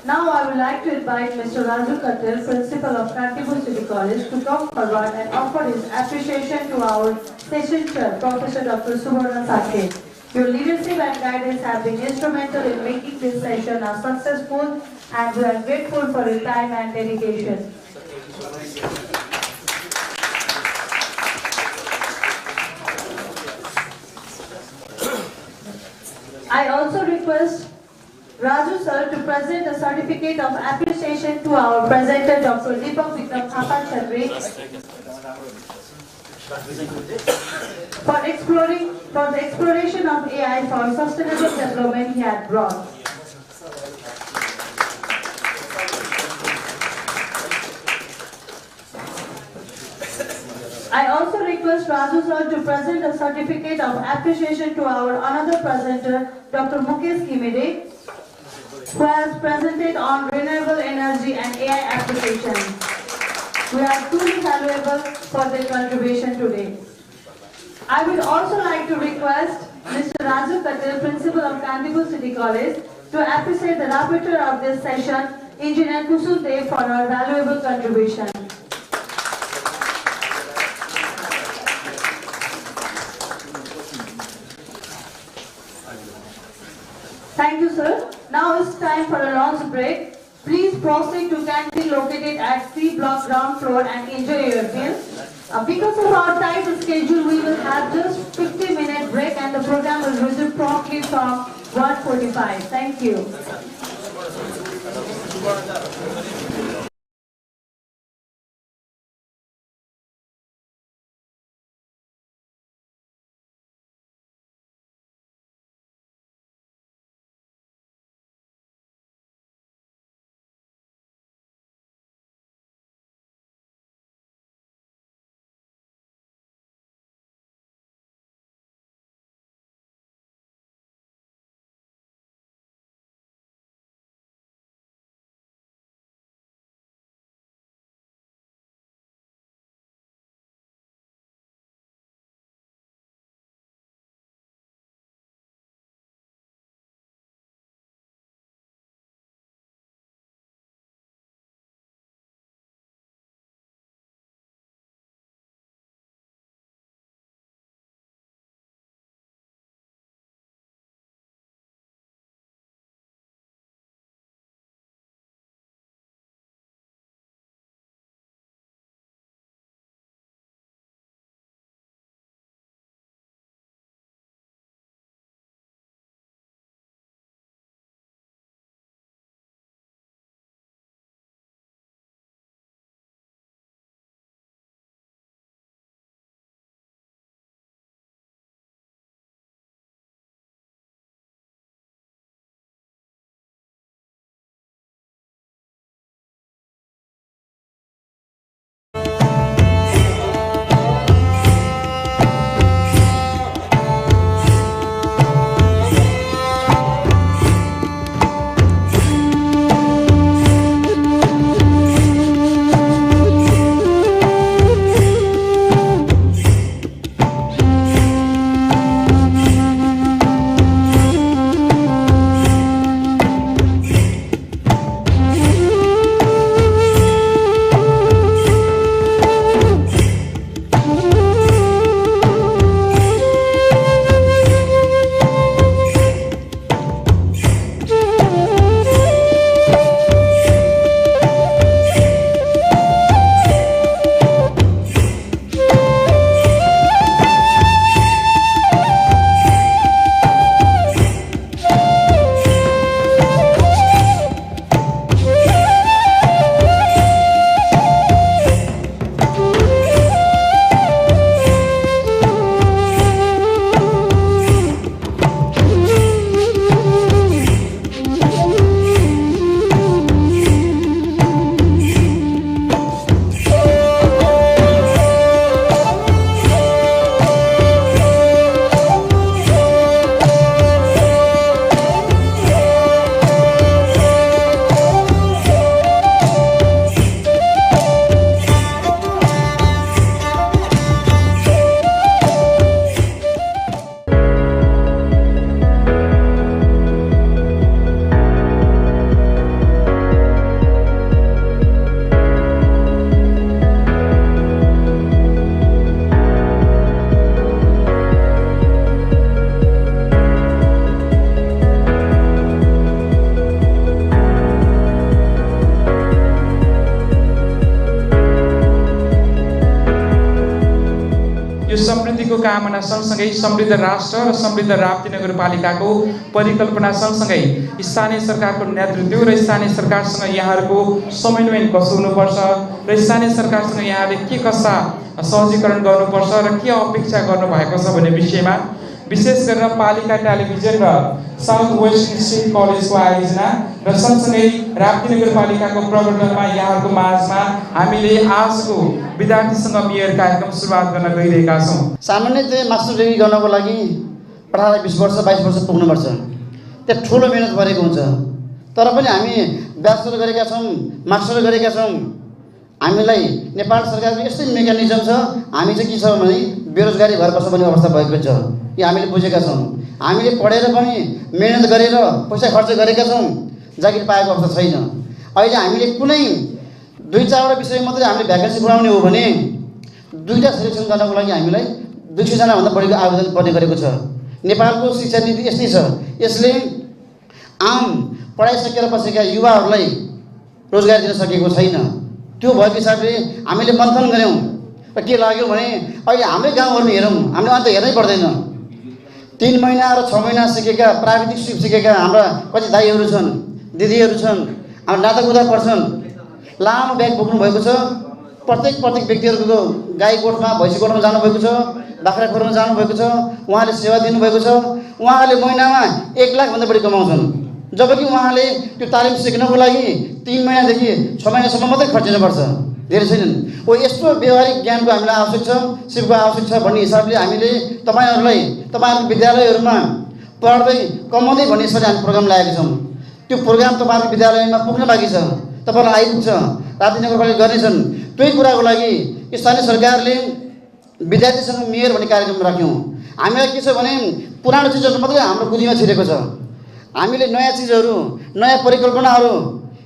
Now I would like to invite Mr. Raju Katil, Principal of Kantipur City College, to come forward and offer his appreciation to our session chair, Professor Dr. Subarna Sakhe. Your leadership and guidance have been instrumental in making this session a successful, and we are grateful for your time and dedication. I also request Raju sir to present a certificate of appreciation to our presenter Dr. Deepak Vikram Thapa Chatri for the exploration of AI for sustainable development he had brought. I also request Raju sir to present a certificate of appreciation to our another presenter, Dr. Mukesh Kimide, who has presented on renewable energy and AI applications. We are truly valuable for their contribution today. I would also like to request Mr. Raju Katil, Principal of Kantipur City College, to appreciate the rapporteur of this session, Engineer Kusum Dev, for our valuable contribution. Thank you, sir. Now it's time for a lunch break. Please proceed to canteen located at C block ground floor and enjoy your meal. Because of our tight schedule, we will have just 50-minute break and the program will resume promptly from 1:45. Thank you. शुभकामना सँगसँगै समृद्ध राष्ट्र र समृद्ध राप्ती नगरपालिकाको परिकल्पना सँगसँगै स्थानीय सरकारको नेतृत्व र स्थानीय सरकारसँग यहाँहरूको समन्वय कसो हुनुपर्छ र स्थानीय सरकारसँग यहाँले के कस्ता सहजीकरण गर्नुपर्छ र के अपेक्षा गर्नुभएको छ भन्ने विषयमा विशेष गरेर पालिका टेलिभिजन र साउथ वेस्ट स्टेट कलेजको आयोजना र सँगसँगै राप्ती नगरपालिकाको प्रवर्तनमा यहाँहरूको माझमा हामीले आजको विद्यार्थीसँग मेयर कार्यक्रम सुरुवात गर्न गइरहेका छौँ। सामान्य चाहिँ मास्टर डिग्री गर्नको लागि 18-20 वर्ष 22 वर्ष पुग्नुपर्छ। त्यहाँ ठुलो मेहनत गरेको हुन्छ। तर पनि हामी ब्याचलर गरेका छौँ, मास्टर गरेका छौँ। हामीलाई नेपाल सरकारको यस्तै मेकानिजम छ, हामी चाहिँ के छ भने बेरोजगारी भएर बस्नुपर्ने अवस्था भएको छ। यो हामीले बुझेका छौँ। हामीले पढेर पनि मेहनत गरेर पैसा खर्च गरेका छौँ, जागिर पाएको अवस्था छैन। अहिले हामीले कुनै 2-4 विषय मात्रै हामीले भ्याकेन्सी बढाउने हो भने 2टा सिलेक्सन गर्नको लागि हामीलाई 200 जनाभन्दा बढीको आवेदन पर्ने गरेको छ। नेपालको शिक्षा नीति यस्तै छ, यसले आम पढाइसकेर बसेका युवाहरूलाई रोजगार दिन सकेको छैन। त्यो भएको हिसाबले हामीले मन्थन गऱ्यौँ र के लाग्यो भने अहिले हाम्रै गाउँहरूमा हेरौँ, हामीले अन्त हेर्नै पर्दैन। 3 महिना र 6 महिना सिकेका प्राविधिक सिकेका हाम्रा कति दाइहरू छन्, दिदीहरू छन्, हाम्रो नातागुता पर्छन्, लामो ब्याग बोक्नु भएको छ। प्रत्येक व्यक्तिहरूको गाई गोठमा भैँसी गोठमा जानुभएको छ, बाख्रा खोरमा जानुभएको छ, उहाँले सेवा दिनुभएको छ। उहाँले महिनामा 1 लाखभन्दा बढी कमाउँछन्, जबकि उहाँले त्यो तालिम सिक्नको लागि 3 महिनादेखि 6 महिनासम्म मात्रै खर्चिनुपर्छ, धेरै छैनन्। हो यस्तो व्यवहारिक ज्ञानको हामीलाई आवश्यक छ, सिपको आवश्यक छ भन्ने हिसाबले हामीले तपाईँहरूको विद्यालयहरूमा पढ्दै कमाउँदै भन्ने हिसाबले हामी प्रोग्राम ल्याएका छौँ। त्यो प्रोग्राम तपाईँहरूको विद्यालयमा पुग्न बाँकी छ, तपाईँलाई आइपुग्छ, राप्ती नगरपालिका गर्नेछन्। त्यही कुराको लागि स्थानीय सरकारले विद्यार्थीसँग मेयर भन्ने कार्यक्रम राख्यौँ। हामीलाई के छ भने पुरानो चिजहरू मात्रै हाम्रो बुद्धिमा छिरेको छ। हामीले नयाँ चिजहरू, नयाँ परिकल्पनाहरू,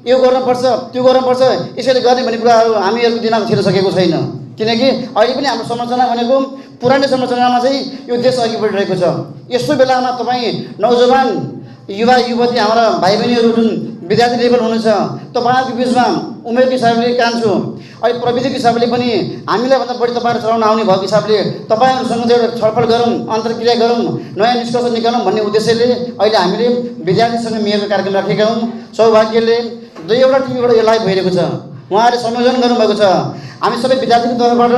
यो गर्नुपर्छ त्यो गर्नुपर्छ यसरी गर्ने भन्ने कुराहरू हामीहरूको दिमागमा छिर्न सकेको छैन। किनकि अहिले पनि हाम्रो संरचना भनेको पुरानो संरचनामा चाहिँ यो देश अघि बढिरहेको छ। यस्तो बेलामा तपाईँ नौजवान युवा युवती हाम्रा भाइ बहिनीहरू जुन विद्यार्थी लेभल हुनुहुन्छ, तपाईँहरूको बिचमा उमेरको हिसाबले कान्छु, अहिले प्रविधिको हिसाबले पनि हामीलाई भन्दा बढी तपाईँहरू चलाउन आउने भएको हिसाबले तपाईँहरूसँग चाहिँ एउटा छलफल गरौँ, अन्तर्क्रिया गरौँ, नयाँ निष्कर्ष निकालौँ भन्ने उद्देश्यले अहिले हामीले विद्यार्थीसँग मेयरको कार्यक्रम राखेका हौँ। सौभाग्यले 2वटा टिभीबाट यो लाइभ भइरहेको छ, उहाँहरूले संयोजन गर्नुभएको छ। हामी सबै विद्यार्थीको तर्फबाट,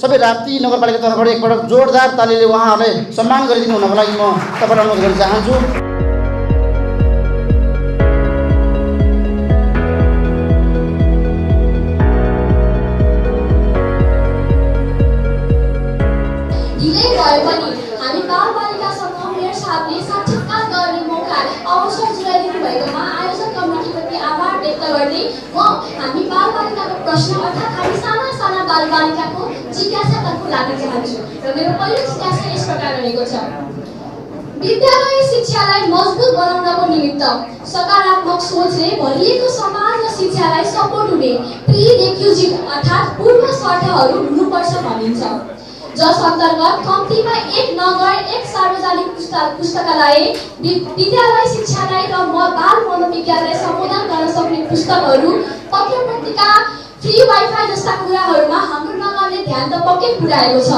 सबै राप्ती नगरपालिका तर्फबाट एकपल्ट जोरदार तालीले उहाँहरूलाई सम्मान गरिदिनु हुनको लागि म तपाईँलाई अनुरोध गर्न चाहन्छु। हामी बालबालिकासँग मेयर साहबले साक्षात्कार गर्ने मौका अवसर जुटाइदिनु भएकोमा आयोजक कमिटीप्रति आभार व्यक्त गर्दै म हामी बालबालिकाको प्रश्न अर्थात् हामी साना बालबालिकाको जिज्ञासातर्फ लाग्न चाहन्छु र मेरो पहिलो जिज्ञासा यस प्रकार रहेको छ। विद्यालय शिक्षालाई मजबुत बनाउनको निमित्त सकारात्मक सोचले भरिएको समाज र शिक्षालाई सपोर्ट हुने प्रिरेक्विजिट अर्थात् पूर्व शर्तहरू हुनुपर्छ भनिन्छ, जस अन्तर्गत कम्तीमा 1 नगर 1 सार्वजनिक पुस्तकालय, विद्यालय शिक्षालाई र बाल मनोविज्ञानलाई सम्बोधन गर्न सक्ने पुस्तकहरू, पत्र पत्रिका, फ्री वाइफाई जस्ता कुराहरूमा हाम्रो नगरले ध्यान त पक्कै पुर्याएको छ।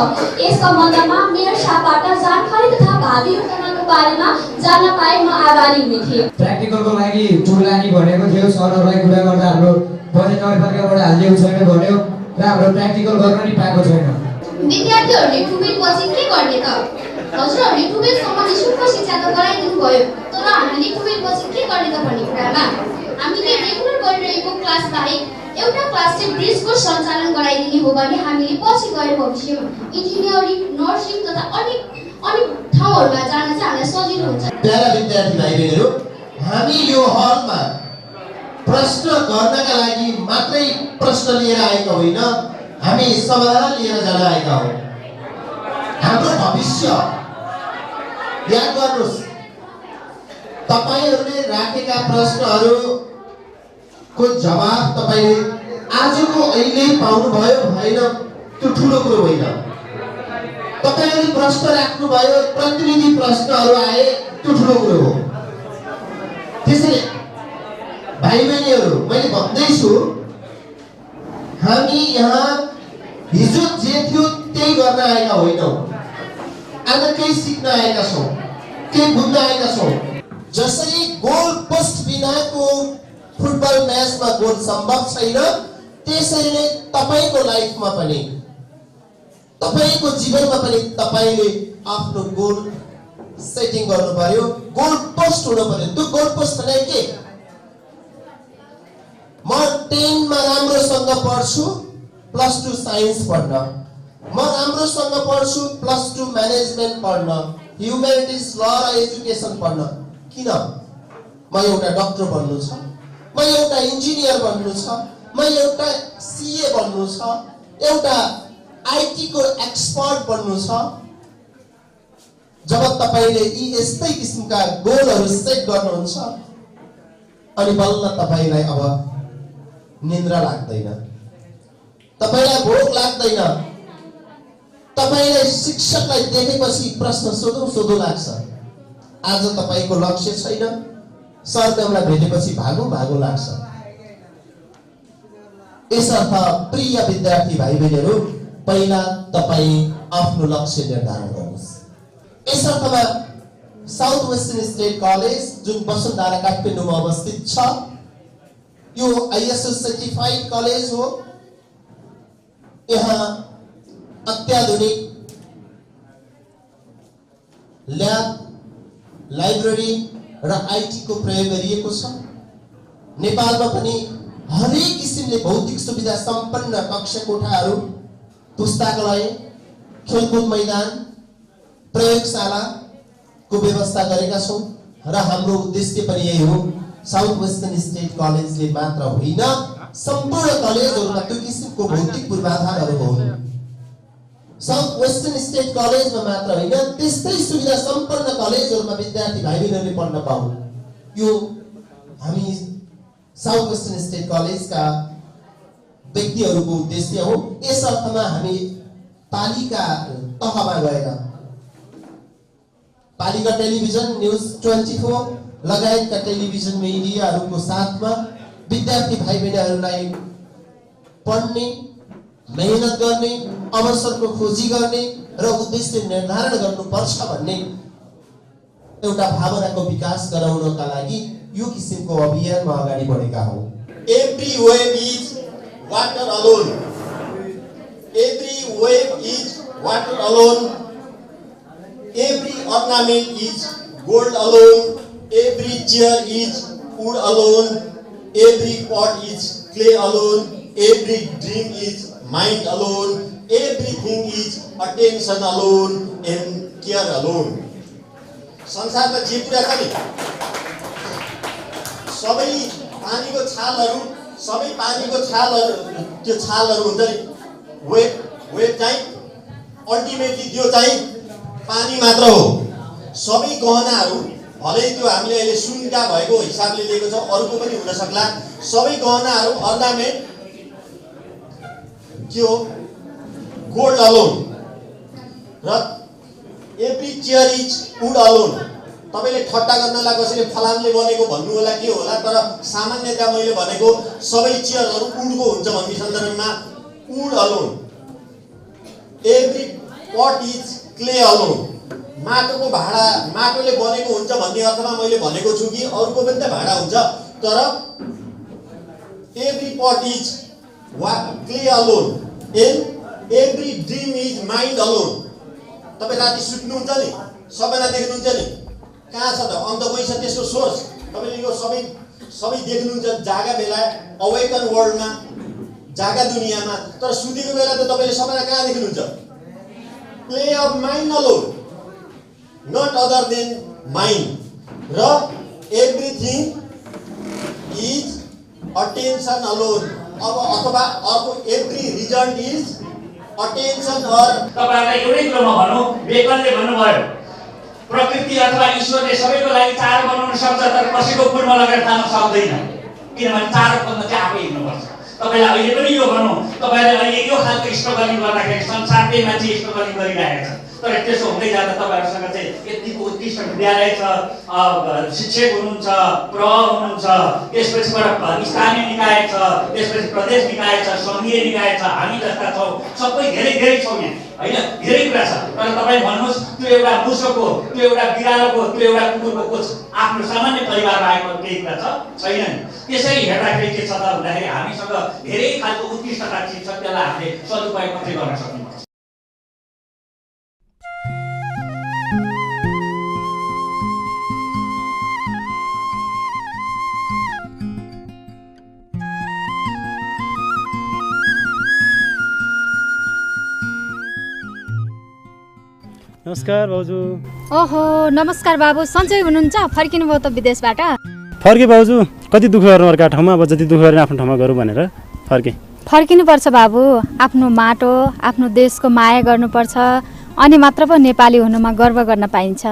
यस सम्बन्धमा मेयर साहबबाट जानकारी तथा भावी योजनाको बारेमा जान्न पाए म आभारी हुने थिएँ। प्र्याक्टिकलको लागि टुल लाने भनेको थियो, सरहरूलाई कुरा गर्दा हाम्रो बजेट नगरपालिकाबाट हालिएको छैन भन्यो र हाम्रो प्र्याक्टिकल गर्न नि पाएको छैन। विद्यार्थीहरूले टुवेल्भ पछि के गर्ने त? हजुरहरूले टुवेल्भसम्म निःशुल्क शिक्षा त गराइदिनु भयो, तर हामीले टुवेल्भ पछि के गर्ने त भन्ने कुरामा हामीले रेगुलर गरिरहेको क्लास बाहेक एउटा क्लास चाहिँ ब्रिजको सञ्चालन गराइदिने हो भने हामीले पछि गएर भविष्यमा इन्जिनियरिङ, नर्सिङ तथा अनेक ठाउँहरूमा जान चाहिँ हामीलाई सजिलो हुन्छ। प्यारा विद्यार्थी भाइ बहिनीहरू, हामी यो हलमा प्रश्न गर्नका लागि मात्रै प्रश्न लिएर आएका होइन, हामी समाधान लिएर जान आएका हौँ। हाम्रो भविष्य याद गर्नुहोस्, तपाईहरूले राखेका प्रश्नहरूको जवाब तपाईँले आजको अहिले पाउनुभयो भएन त्यो ठुलो कुरो होइन। तपाईँहरूले प्रश्न राख्नुभयो, प्रतिनिधि प्रश्नहरू आए त्यो ठुलो कुरो हो। त्यसैले भाइ बहिनीहरू, मैले भन्दैछु हामी यहाँ हिजो जे थियो त्यही गर्न आएका होइनौँ। केही सिक्न आएका छौँ, केही बुझ्न आएका छौँ। जसरी गोल पोस्ट बिनाको फुटबल म्याचमा गोल सम्भव छैन, त्यसरी नै तपाईको लाइफमा पनि, तपाईको जीवनमा पनि तपाईले आफ्नो गोल सेटिङ गर्नु पर्यो, गोल पोस्ट हुनु पर्यो। त्यो गोल पोस्ट भने के? म 10 मा राम्रोसँग पढ्छु, +2 साइन्स पढ्न, म राम्रोसँग पढ्छु, +2 म्यानेजमेन्ट पढ्न, ह्युम्यानिटिज ल र एजुकेसन पढ्न। किन? म एउटा डाक्टर बन्नु छ, म एउटा इन्जिनियर बन्नु छ, म एउटा सीए बन्नु छ, एउटा आईटी को एक्सपर्ट बन्नु छ। जब तपाईले यी यस्तै किसिमका गोलहरू सेट गर्नुहुन्छ अनि बल्ल तपाईलाई अब निन्द्रा लाग्दैन, तपाईलाई भोक लाग्दैन, तपाईलाई शिक्षकलाई देखेपछि प्रश्न सोधौँ लाग्छ। आज तपाईको लक्ष्य छैन, सरदमलाई भेटेपछि भागौँ लाग्छ। यसर्थ प्रिय विद्यार्थी भाइ बहिनीहरू, पहिला तपाई आफ्नो लक्ष्य निर्धारण गर्नुहोस्। यसर्थमा साउथ वेस्टर्न स्टेट कलेज जुन वसुन्धरा काठमाडौँमा अवस्थित छ, यो आईएसओ सर्टिफाइड कलेज हो। यहाँ अत्याधुनिक ल्याब, लाइब्रेरी र आईटी को प्रयोग गरिएको छ। नेपालमा पनि हरेक किसिमले भौतिक सुविधा सम्पन्न कक्षा कोठाहरू, पुस्तकालय, खेलकुद मैदान, प्रयोगशाला को व्यवस्था गरेका छौं र हाम्रो उद्देश्य पनि यही हो। साउथ वेस्टर्न स्टेट कलेजले मात्र होइन, सम्पूर्ण कलेजहरुमा त्यो किसिमको भौतिक पूर्वाधारहरू हुन्। साउथ वेस्टर्न स्टेट कलेजमा मात्र होइन, त्यस्तै सुविधा सम्पन्न कलेजहरुमा विद्यार्थी भाइबहिनीहरूले पढ्न पाउन्, यो हामी साउथ वेस्टर्न स्टेट कलेजका व्यक्तिहरूको उद्देश्य हो। यस अर्थमा हामी पालिका तहमा गएर पालिका टेलिभिजन, न्यूज 24 लगायतका टेलिभिजन मिडियाहरूको साथमा विद्यार्थी भाइबहिनीहरूलाई पढ्ने, मेहनत गर्ने, अवसरको खोजी गर्ने र उद्देश्य निर्धारण गर्नुपर्छ भन्ने एउटा भावनाको विकास गराउनका लागि यो किसिमको अभियानमा अगाडि बढेका हौं। Every wave is water alone. Every wave is water alone. Every ornament is gold alone. Every chair is wood alone. Every pot is clay alone. Every dream is mind alone. Everything is attention alone and care alone. संसारमा जे कुरा छ नि सबै पानीको छालहरू, सबै पानीको छालहरू, त्यो छालहरू हुन्छ नि, वेभ चाहिँ अल्टिमेटली त्यो चाहिँ पानी मात्र हो। सबै गहनाहरू भलै त्यो हामीले अहिले सुनका भएको हिसाबले लिएको छ, अरूको पनि हुन सक्ला, सबै गहनाहरू अर्नामेन्ट के हो? Gold alone. र every chair is wood alone. तपाईले ठट्टा गर्नलाई कसैले फलामले बनेको भन्नु होला के होला, तर सामान्यतया मैले भनेको सबै चेयरहरू वुडको हुन्छ भन्ने सन्दर्भमा वुड अलोन। एभ्री पट इज क्ले अलोन। माटोको भाडा माटोले बनेको हुन्छ भन्ने अर्थमा मैले भनेको छु कि अरूको पनि त भाडा हुन्छ, तर एभ्री पट is clay alone and every dream is mind alone. तपाई राति सुत्नुहुन्छ नि, सपना देख्नुहुन्छ नि, कहाँ छ त? अन्त कोही छ त्यसको सोर्स? तपाईले यो सबै देख्नुहुन्छ जागा बेला अवेकन वर्ल्डमा, जागा दुनियाँमा, तर सुतेको बेला त तपाईले सपना कहाँ देख्नुहुन्छ? Play of mind alone, not other than mind. र एभ्रिथिङ इज अटेन्सन अलोन। अब अथवा अर्को एभ्री रिजल्ट इज अटेन्सन अर। तपाईहरुलाई एउटै कुरोमा भनौं, बेकनले भन्नुभयो प्रकृति अथवा ईश्वरले सबैको लागि चारो बनाउन सक्छ, तर कसैको पुरमा लगेर खान सक्दैन, किनभने चारो खोज्न चाहिँ आफै हिँड्नुपर्छ। तपाईलाई अहिले पनि यो भनौं, तपाईले अहिले यो खालको स्ट्रगलिङ गर्दाखेरि संसारकै मान्छे स्ट्रगलिङ गरिरहेको छ, तर त्यसो हुँदै जाँदा तपाईँहरूसँग चाहिँ यतिको उत्कृष्ट विद्यालय छ, शिक्षक हुनुहुन्छ, प्रभाव हुनुहुन्छ, त्यसपछिबाट स्थानीय निकाय छ, त्यसपछि प्रदेश निकाय छ, सङ्घीय निकाय छ, हामी जस्ता छौँ, सबै धेरै धेरै छौँ यहाँ होइन, धेरै कुरा छ। तर तपाईँ भन्नुहोस् त्यो एउटा मुसोको, त्यो एउटा बिरालोको, त्यो एउटा कुकुरको आफ्नो सामान्य परिवारमा आएको केही कुरा छैन नि। त्यसरी हेर्दाखेरि के छ त भन्दाखेरि हामीसँग धेरै खालको उत्कृष्टता चिज छ, त्यसलाई हामीले सदुपयोग मात्रै गर्न सक्नुपर्छ। नमस्कार भाउजू। ओहो नमस्कार बाबु, सन्चै हुनुहुन्छ? फर्किनु भयो त विदेशबाट? फर्के भाउजू, कति दुःख गर्नु अर्का ठाउँमा, अब जति दुःख गरेर आफ्नो ठाउँमा गरौँ भनेर फर्किनुपर्छ बाबु। आफ्नो माटो, आफ्नो देशको माया गर्नुपर्छ, अनि मात्र पो नेपाली हुनुमा गर्व गर्न पाइन्छ।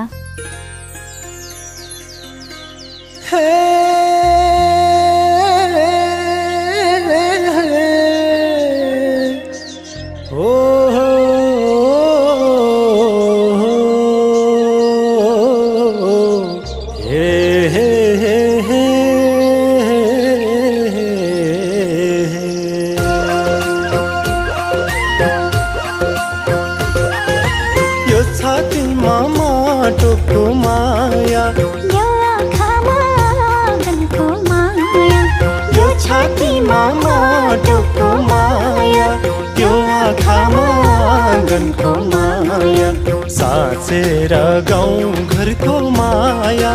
साँचेर गाउँ घरको माया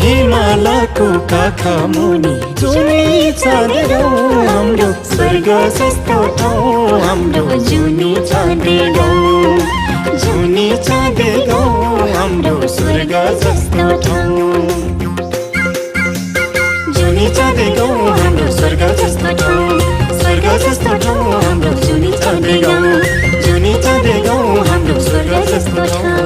हिमालको काखा मुनि जुनी चाँदे गाउँ हाम्रो स्वर्ग जस्तो ठाउँ, हाम्रो जुनी चाँदे गाउँ, जुनी चाँदे गाउँ हाम्रो स्वर्ग जस्तो ठाउँ, जुनी चाँदे गाउँ हाम्रो स्वर्ग जस्तो ठाउँ, स्वर्ग जस्तो ठाउँ हाम्रो जुनी चाँदे गाउँ, जुनी चाँदे गाउँ हाम्रो स्वर्ग जस्तो ठाउँ।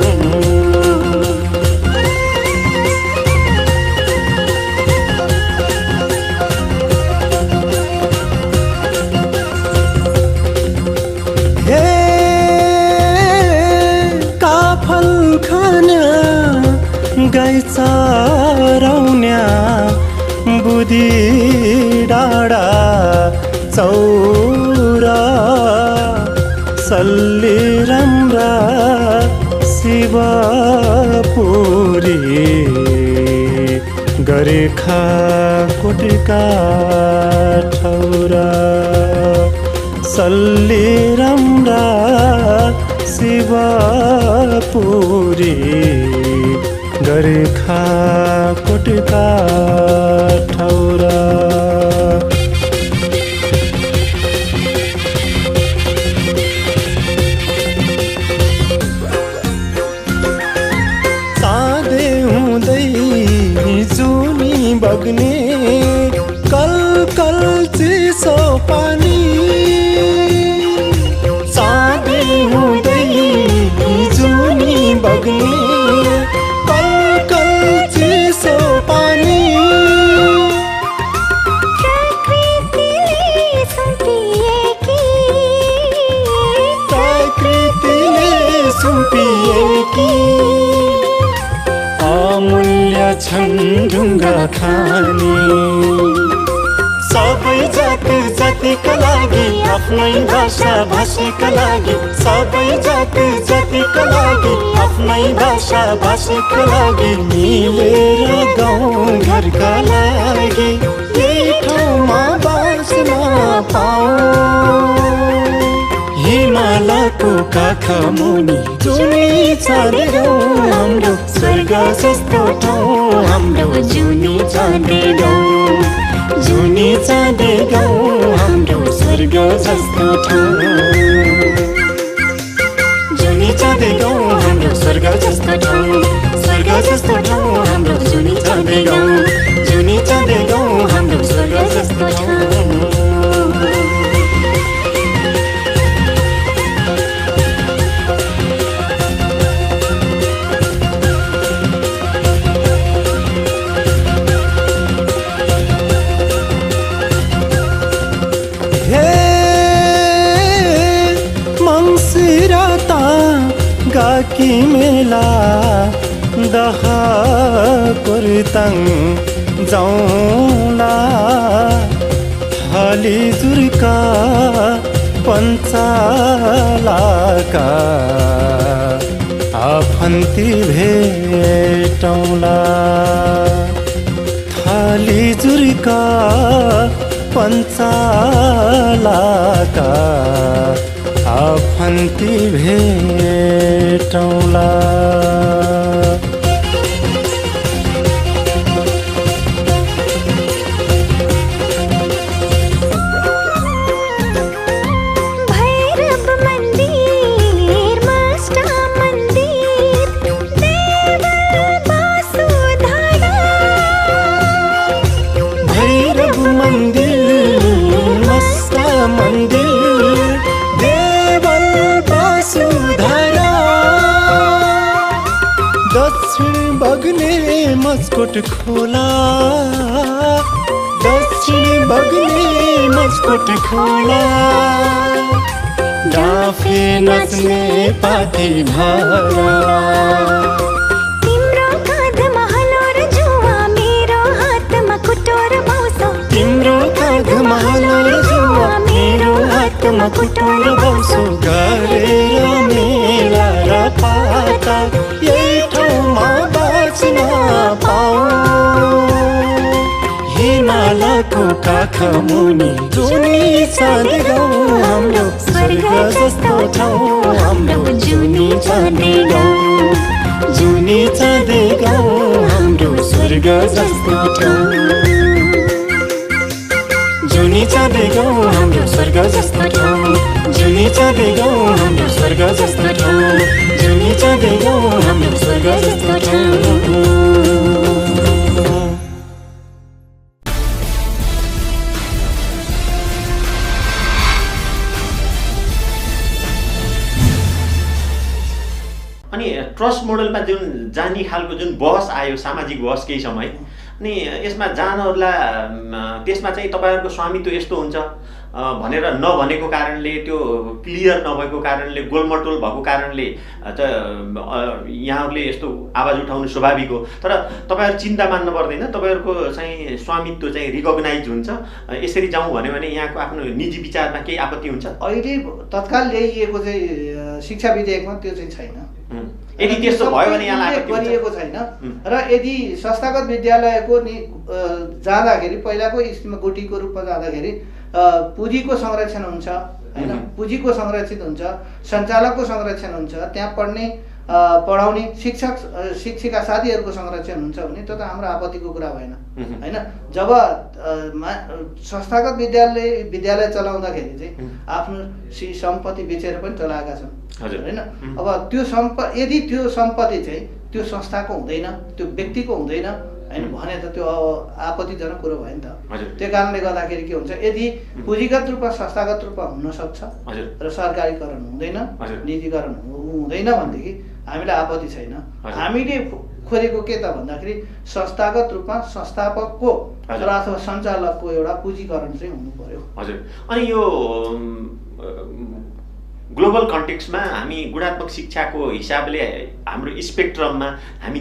गाई चराउन्या बुधी डाँडा चौरा सल्ली राम्रा शिवपुरी गरेखा कोटिका ठौरा सल्ली राम्रा शिवपुरी गरेखा कोटिका ठौरा। चाँदे हुँदै जुनी बग्ने कल कल चिसो पानी, चाँदे हुँदै जुनी बग्ने अमूल्य छन् ढुङ्गा खानी, सबै जाति जातिका लागि आफ्नै भाषा भाषीका लागि, सबै जाति जातिका लागि आफ्नै भाषा भाषीका लागि मिलेर गाउँ घरका लागि यही ठाउँमा बाँच्न पाऊँ। हिमालको काखा मुनि जुनी चाँदे गाउँ हाम्रो स्वर्ग जस्तो ठाउँ, हाम्रो जुनी चाँदे गाउँ, जुनी चाँदे गाउँ हाम्रो स्वर्ग जस्तो ठाउँ, जुनी चाँदे गाउँ हाम्रो स्वर्ग जस्तो ठाउँ, स्वर्ग जस्तो ठाउँ हाम्रो जुनी चाँदे गाउँ, जुनी चाँदे गाउँ हाम्रो स्वर्ग जस्तो ठाउँ। कि मेला दह कुर्ताङ जाउँला हाली जुर्का पञ्चालाका आफन्ती भेटौँला थाली जुर्का पञ्चालाका आफन्ती भेटौँला मस्कोट खोला दक्षिण बग्ने मस्कोट खोला डाँफे नाच्ने पाती भरा तिम्रो काँधमा हलो र जुवा मेरो हातमा कुटोर बाउसो तिम्रो काँधमा हलो र जुवा मेरो हातमा कुटोर बाउसो गरेर मेला र पाता यही ठाउँमा बाँच्न पाऊ हिमालको काख मुनि जुनी चाँदी गाउँ हाम्रो स्वर्ग जस्तो ठाउँ हाम्रो जुनी चाँदी गाउँ जुनी चाँदी गाउँ हाम्रो स्वर्ग जस्तो ठाउँ जुनी चाँदी गाउँ हाम्रो स्वर्ग जस्तो ठाउँ जुनी चाँदी गाउँ हाम्रो स्वर्ग जस्तो ठाउँ जुनी चाँदी गाउँ हाम्रो स्वर्ग जस्तो ठाउँ अनि ट्रस्ट मोडलमा जुन जाने खालको जुन बहस आयो सामाजिक बहस केही समय अनि यसमा जानेहरूलाई त्यसमा चाहिँ तपाईँहरूको स्वामित्व यस्तो हुन्छ भनेर नभनेको कारणले त्यो क्लियर नभएको कारणले गोलमटोल भएको कारणले यहाँहरूले यस्तो आवाज उठाउनु स्वाभाविक हो तर तपाईँहरू चिन्ता मान्नु पर्दैन तपाईँहरूको चाहिँ स्वामित्व चाहिँ रिकगनाइज हुन्छ यसरी जाउँ भन्यो भने यहाँको आफ्नो निजी विचारमा केही आपत्ति हुन्छ अहिले तत्काल ल्याइएको चाहिँ शिक्षा विधेयकमा त्यो चाहिँ छैन यदि त्यस्तो भयो भने यहाँलाई गरिएको छैन र यदि संस्थागत विद्यालयको जाँदाखेरि पहिलाको स्थितिमा गुटीको रूपमा जाँदाखेरि पुँजीको संरक्षण हुन्छ हैन पुँजीको संरक्षित हुन्छ सञ्चालकको संरक्षण हुन्छ त्यहाँ पढाउने शिक्षक शिक्षिका साथीहरूको संरक्षण हुन्छ भने त्यो त हाम्रो आपत्तिको कुरा भएन हैन जब संस्थागत विद्यालय चलाउँदाखेरि चाहिँ आफ्नो सम्पत्ति बेचेर पनि चलाएका छन् हैन अब त्यो यदि त्यो सम्पत्ति चाहिँ त्यो संस्थाको हुँदैन त्यो व्यक्तिको हुँदैन हैन भने त त्यो आपत्तिजनक कुरो भयो नि त त्यो कारणले गर्दाखेरि के हुन्छ यदि पुँजीगत रूपमा संस्थागत रूपमा हुन सक्छ र सरकारीकरण हुँदैन निजीकरण हुँदैन भनेदेखि हामीलाई आपत्ति छैन हामीले खोजेको के त भन्दाखेरि संस्थागत रूपमा संस्थापकको र अथवा सञ्चालकको एउटा पुँजीकरण चाहिँ हुनु पर्यो हजुर अनि यो ग्लोबल कन्टेक्स्टमा हामी गुणात्मक शिक्षाको हिसाबले हाम्रो स्पेक्ट्रममा हामी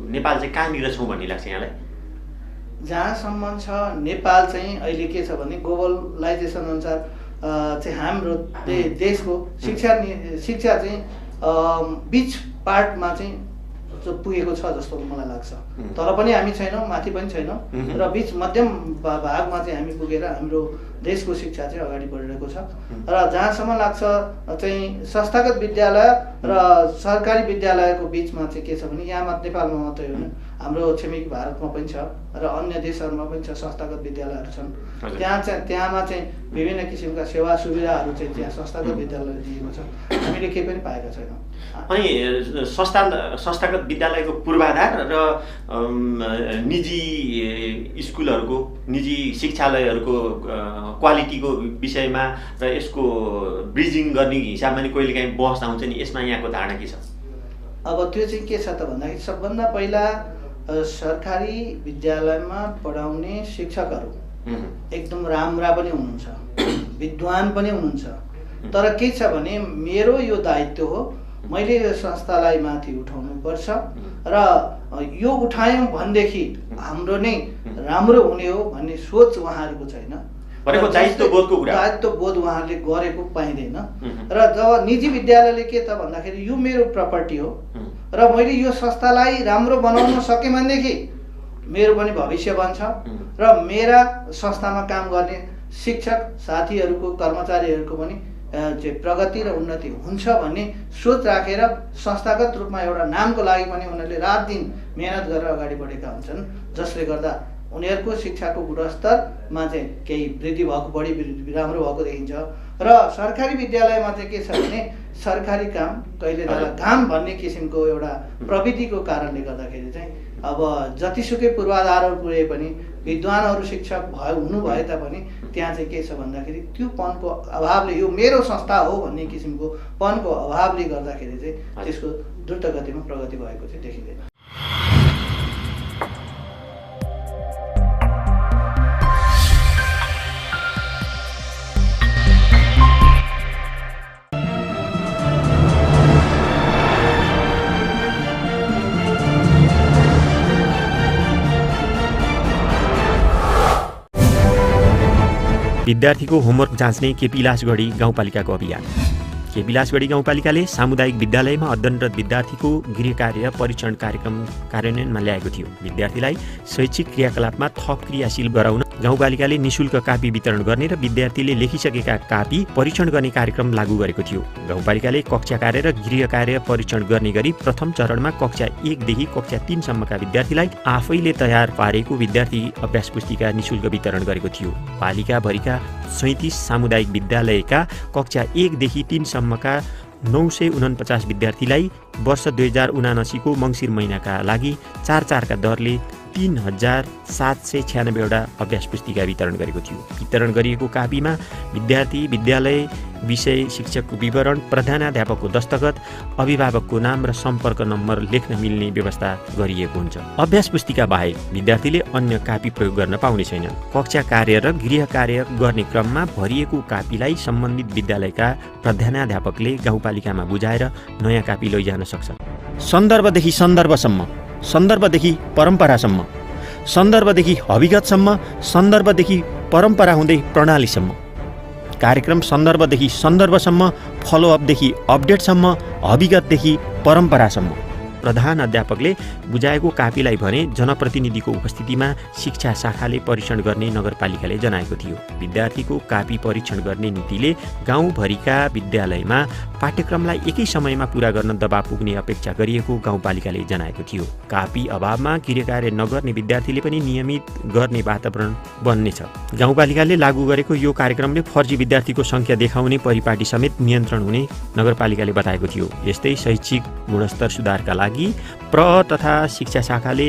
नेपाल चाहिँ कहाँनिर छौँ भन्ने लाग्छ यहाँलाई जहाँसम्म छ नेपाल चाहिँ अहिले के छ भने ग्लोबलाइजेसन अनुसार चाहिँ हाम्रो देशको शिक्षा चाहिँ बिच पार्टमा चाहिँ पुगेको छ जस्तो मलाई लाग्छ तर पनि हामी छैनौँ माथि पनि छैनौँ र बिच मध्यम भागमा चाहिँ हामी पुगेर हाम्रो देशको शिक्षा चाहिँ अगाडि बढिरहेको छ र जहाँसम्म लाग्छ चाहिँ संस्थागत विद्यालय र सरकारी विद्यालयको बिचमा चाहिँ के छ भने यहाँ नेपालमा मात्रै होइन हाम्रो छिमेकी भारतमा पनि छ र अन्य देशहरूमा पनि छ संस्थागत विद्यालयहरू छन् त्यहाँमा चाहिँ विभिन्न किसिमका सेवा सुविधाहरू चाहिँ त्यहाँ संस्थागत विद्यालयले दिएको छ हामीले केही पनि पाएका छैनौँ अनि संस्थागत विद्यालयको पूर्वाधार र निजी स्कुलहरूको निजी शिक्षालयहरूको क्वालिटीको विषयमा र यसको ब्रिजिङ गर्ने हिसाबमा नि कहिलेकाहीँ बहस आउँछ नि यसमा यहाँको धारणा के छ अब त्यो चाहिँ के छ त भन्दाखेरि सबभन्दा पहिला सरकारी विद्यालयमा पढाउने शिक्षकहरू एकदम राम्रा पनि हुनुहुन्छ विद्वान पनि हुनुहुन्छ तर के छ भने मेरो यो दायित्व हो मैले यो संस्थालाई माथि उठाउनुपर्छ र यो उठायौँ भनेदेखि हाम्रो नै राम्रो हुने हो भन्ने सोच उहाँहरूको छैन। दायित्वबोध उहाँहरूले गरेको पाइँदैन। र जब निजी विद्यालयले के त भन्दाखेरि यो मेरो प्रपर्टी हो र मैले यो संस्थालाई राम्रो बनाउन सकेँ भनेदेखि मेरो पनि भविष्य बन्छ र मेरा संस्थामा काम गर्ने शिक्षक साथीहरूको कर्मचारीहरूको पनि प्रगति र उन्नति हुन्छ भन्ने सोच राखेर संस्थागत रूपमा एउटा नामको लागि पनि उनीहरूले रात दिन मेहनत गरेर अगाडि बढेका हुन्छन्, जसले गर्दा उनीहरूको शिक्षाको गुणस्तरमा चाहिँ केही वृद्धि भएको, बढी राम्रो भएको देखिन्छ। र सरकारी विद्यालयमा चाहिँ के छ भने सरकारी काम कहिले बेला घाम भन्ने किसिमको एउटा प्रविधिको कारणले गर्दाखेरि चाहिँ अब जतिसुकै पूर्वाधारहरू पुगे पनि विद्वानहरू शिक्षक हुनु भए तापनि त्यहाँ चाहिँ के छ भन्दाखेरि त्यो पनको अभावले यो मेरो संस्था हो भन्ने किसिमको पनको अभावले गर्दाखेरि चाहिँ त्यसको द्रुत गतिमा प्रगति भएको चाहिँ देखिँदैन। विद्यार्थीको होमवर्क जाँच्ने केपिलासगढी गाउँपालिकाको अभियान। केपिलासगढी गाउँपालिकाले सामुदायिक विद्यालयमा अध्ययनरत विद्यार्थीको गृह कार्य परीक्षण कार्यक्रम कार्यान्वयनमा ल्याएको थियो। विद्यार्थीलाई शैक्षिक क्रियाकलापमा थप क्रियाशील गराउन गाउँपालिकाले निःशुल्क कापी वितरण गर्ने र विद्यार्थीले लेखिसकेका कापी परीक्षण गर्ने कार्यक्रम लागू गरेको थियो। गाउँपालिकाले कक्षा कार्य र गृह कार्य परीक्षण गर्ने गरी प्रथम चरणमा कक्षा 1 देखि कक्षा 3 सम्मका विद्यार्थीलाई आफैले तयार पारेको विद्यार्थी अभ्यास पुस्तिका निःशुल्क वितरण गरेको थियो। पालिकाभरिका 37 सामुदायिक विद्यालयका कक्षा 1 देखि 3 सम्मका 949 विद्यार्थीलाई वर्ष 2079 को मङ्सिर महिनाका लागि 4-4 का दरले 3796 वटा अभ्यास पुस्तिका वितरण गरेको थियो। वितरण गरिएको कापीमा विद्यार्थी, विद्यालय, विषय, शिक्षकको विवरण, प्रधानाध्यापकको दस्तखत, अभिभावकको नाम र सम्पर्क नम्बर लेख्न मिल्ने व्यवस्था गरिएको हुन्छ। अभ्यास पुस्तिका बाहेक विद्यार्थीले अन्य कापी प्रयोग गर्न पाउने छैनन्। कक्षा कार्य र गृह कार्य गर्ने क्रममा भरिएको कापीलाई सम्बन्धित विद्यालयका प्रधानाध्यापकले गाउँपालिकामा बुझाएर नयाँ कापी लैजान सक्छ। सन्दर्भदेखि सन्दर्भसम्म, सन्दर्भदेखि परम्परासम्म, सन्दर्भदेखि अभिगतसम्म, सन्दर्भदेखि परम्परा हुँदै प्रणालीसम्म। कार्यक्रम सन्दर्भदेखि सन्दर्भसम्म, फलोअपदेखि अपडेटसम्म, अभिगतदेखि परम्परासम्म। प्रधान अध्यापकले बुझाएको कापीलाई भने जनप्रतिनिधिको उपस्थितिमा शिक्षा शाखाले परीक्षण गर्ने नगरपालिकाले जनाएको थियो। विद्यार्थीको कापी परीक्षण गर्ने नीतिले गाउँभरिका विद्यालयमा पाठ्यक्रमलाई एकै समयमा पूरा गर्न दबाब पुग्ने अपेक्षा गरिएको गाउँपालिकाले जनाएको थियो। कापी अभावमा गृहकार्य नगर्ने विद्यार्थीले पनि नियमित गर्ने वातावरण बन्नेछ। गाउँपालिकाले लागू गरेको यो कार्यक्रमले फर्जी विद्यार्थीको सङ्ख्या देखाउने परिपाटी समेत नियन्त्रण हुने नगरपालिकाले बताएको थियो। यस्तै शैक्षिक गुणस्तर सुधारका लागि तथा शिक्षा शाखाले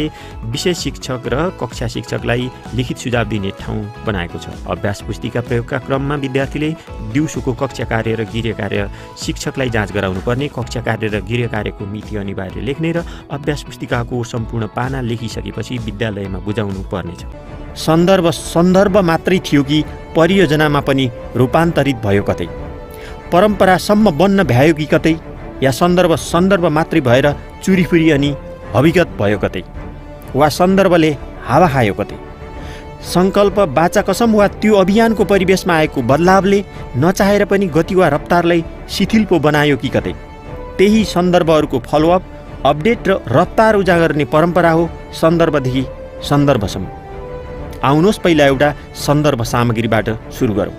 विशेष शिक्षक र कक्षा शिक्षकलाई लिखित सुझाव दिने ठाउँ बनाएको छ। अभ्यास पुस्तिका प्रयोगका क्रममा विद्यार्थीले दिउँसोको कक्षा कार्य र गृह कार्य शिक्षकलाई जाँच गराउनु पर्ने, कक्षा कार्य र गृह कार्यको मिति अनिवार्य लेख्ने र अभ्यास पुस्तिकाको सम्पूर्ण पाना लेखिसकेपछि विद्यालयमा बुझाउनु पर्नेछ। सन्दर्भ मात्रै थियो कि परियोजनामा पनि रूपान्तरित भयो कतै, परम्परासम्म बन्न भ्यायो कि कतै, या सन्दर्भ मात्रै भएर चुरीफुरी अनि अभिगत भयो कतै, वा सन्दर्भले हावा खायो कतै। सङ्कल्प, बाचा कसम वा त्यो अभियानको परिवेशमा आएको बदलावले नचाहेर पनि गति वा रफ्तारलाई शिथिल पो बनायो कि कतै। त्यही सन्दर्भहरूको फलोअप, अपडेट र रफ्तार उजागर गर्ने परम्परा हो सन्दर्भदेखि सन्दर्भसम्म। आउनुहोस् पहिला एउटा सन्दर्भ सामग्रीबाट सुरु गरौँ।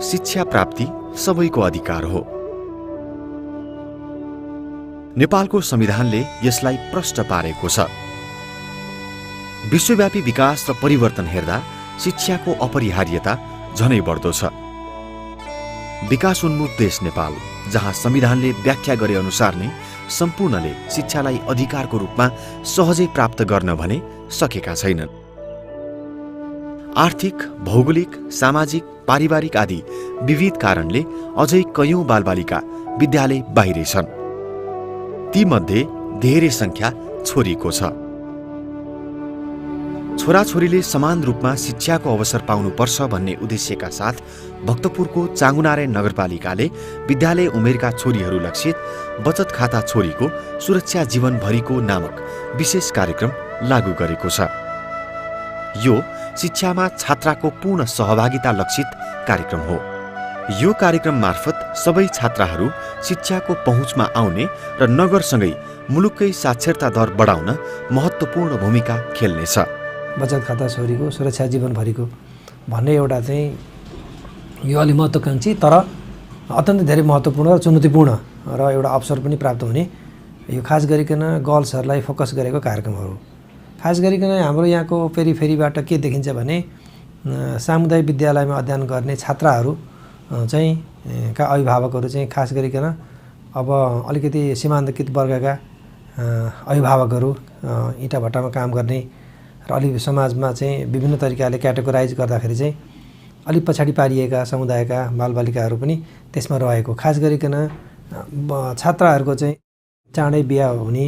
शिक्षा प्राप्ति सबैको अधिकार हो। नेपालको संविधानले यसलाई प्रष्ट पारेको छ। विश्वव्यापी विकास र परिवर्तन हेर्दा शिक्षाको अपरिहार्यता झनै बढ्दो छ। विकासोन्मुख देश नेपाल, जहाँ संविधानले व्याख्या गरे अनुसार नै सम्पूर्णले शिक्षालाई अधिकारको रूपमा सहजै प्राप्त गर्न भने सकेका छैनन्। आर्थिक, भौगोलिक, सामाजिक, पारिवारिक आदि विविध कारणले अझै कयौं बालबालिका विद्यालय बाहिरै छन्। तीमध्ये धेरै संख्या छोरीको छ। छोराछोरीले समान रूपमा शिक्षाको अवसर पाउनुपर्छ भन्ने उद्देश्यका साथ भक्तपुरको चाँगुनारायण नगरपालिकाले विद्यालय उमेरका छोरीहरू लक्षित बचत खाता छोरीको सुरक्षा जीवनभरिको नामक विशेष कार्यक्रम लागू गरेको छ। यो शिक्षामा छात्राको पूर्ण सहभागिता लक्षित कार्यक्रम हो। यो कार्यक्रम मार्फत सबै छात्राहरू शिक्षाको पहुँचमा आउने र नगरसँगै मुलुककै साक्षरता दर बढाउन महत्त्वपूर्ण भूमिका खेल्नेछ। बचत खाता छोरीको सुरक्षा जीवनभरिको भन्ने एउटा चाहिँ यो अलि महत्त्वकांक्षी तर अत्यन्त धेरै महत्त्वपूर्ण र चुनौतीपूर्ण र एउटा अवसर पनि प्राप्त हुने यो खास गरिकन गर्ल्सहरूलाई फोकस गरेको कार्यक्रमहरू। खास गरिकन हाम्रो यहाँको फेरिबाट के देखिन्छ भने सामुदायिक विद्यालयमा अध्ययन गर्ने छात्राहरू चाहिँ का अभिभावकहरू चाहिँ खास गरिकन अब अलिकति सीमान्तकृत वर्गका अभिभावकहरू इँटाभट्टामा काम गर्ने र अलि समाजमा चाहिँ विभिन्न तरिकाले क्याटेगोराइज गर्दाखेरि चाहिँ अलि पछाडि पारिएका समुदायका बालबालिकाहरू पनि त्यसमा रहेको। खास गरिकन छात्राहरूको चाहिँ चाँडै बिहा हुने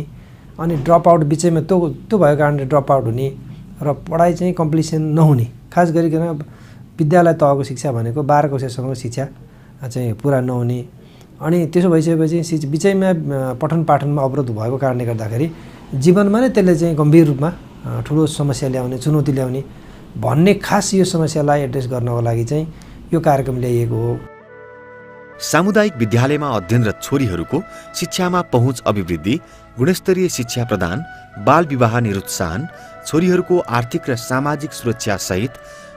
अनि ड्रप आउट बिचैमा त्यो भएको कारणले ड्रप आउट हुने र पढाइ चाहिँ कम्प्लिसन नहुने। खास गरिकन विद्यालय तहको शिक्षा भनेको 12 कक्षासम्मको शिक्षा चाहिँ पुरा नहुने अनि त्यसो भइसकेपछि बिचैमा पठन पाठनमा अवरोध भएको कारणले गर्दाखेरि जीवनमा नै त्यसले चाहिँ गम्भीर रूपमा ठुलो समस्या ल्याउने, चुनौती ल्याउने भन्ने खास यो समस्यालाई एड्रेस गर्नको लागि चाहिँ यो कार्यक्रम ल्याइएको हो। सामुदायिक विद्यालयमा अध्ययनरत छोरीहरूको शिक्षामा पहुँच अभिवृद्धि, गुणस्तरीय शिक्षा प्रदान, बाल विवाह निरुत्साहन, छोरीहरूको आर्थिक र सामाजिक सुरक्षा सहित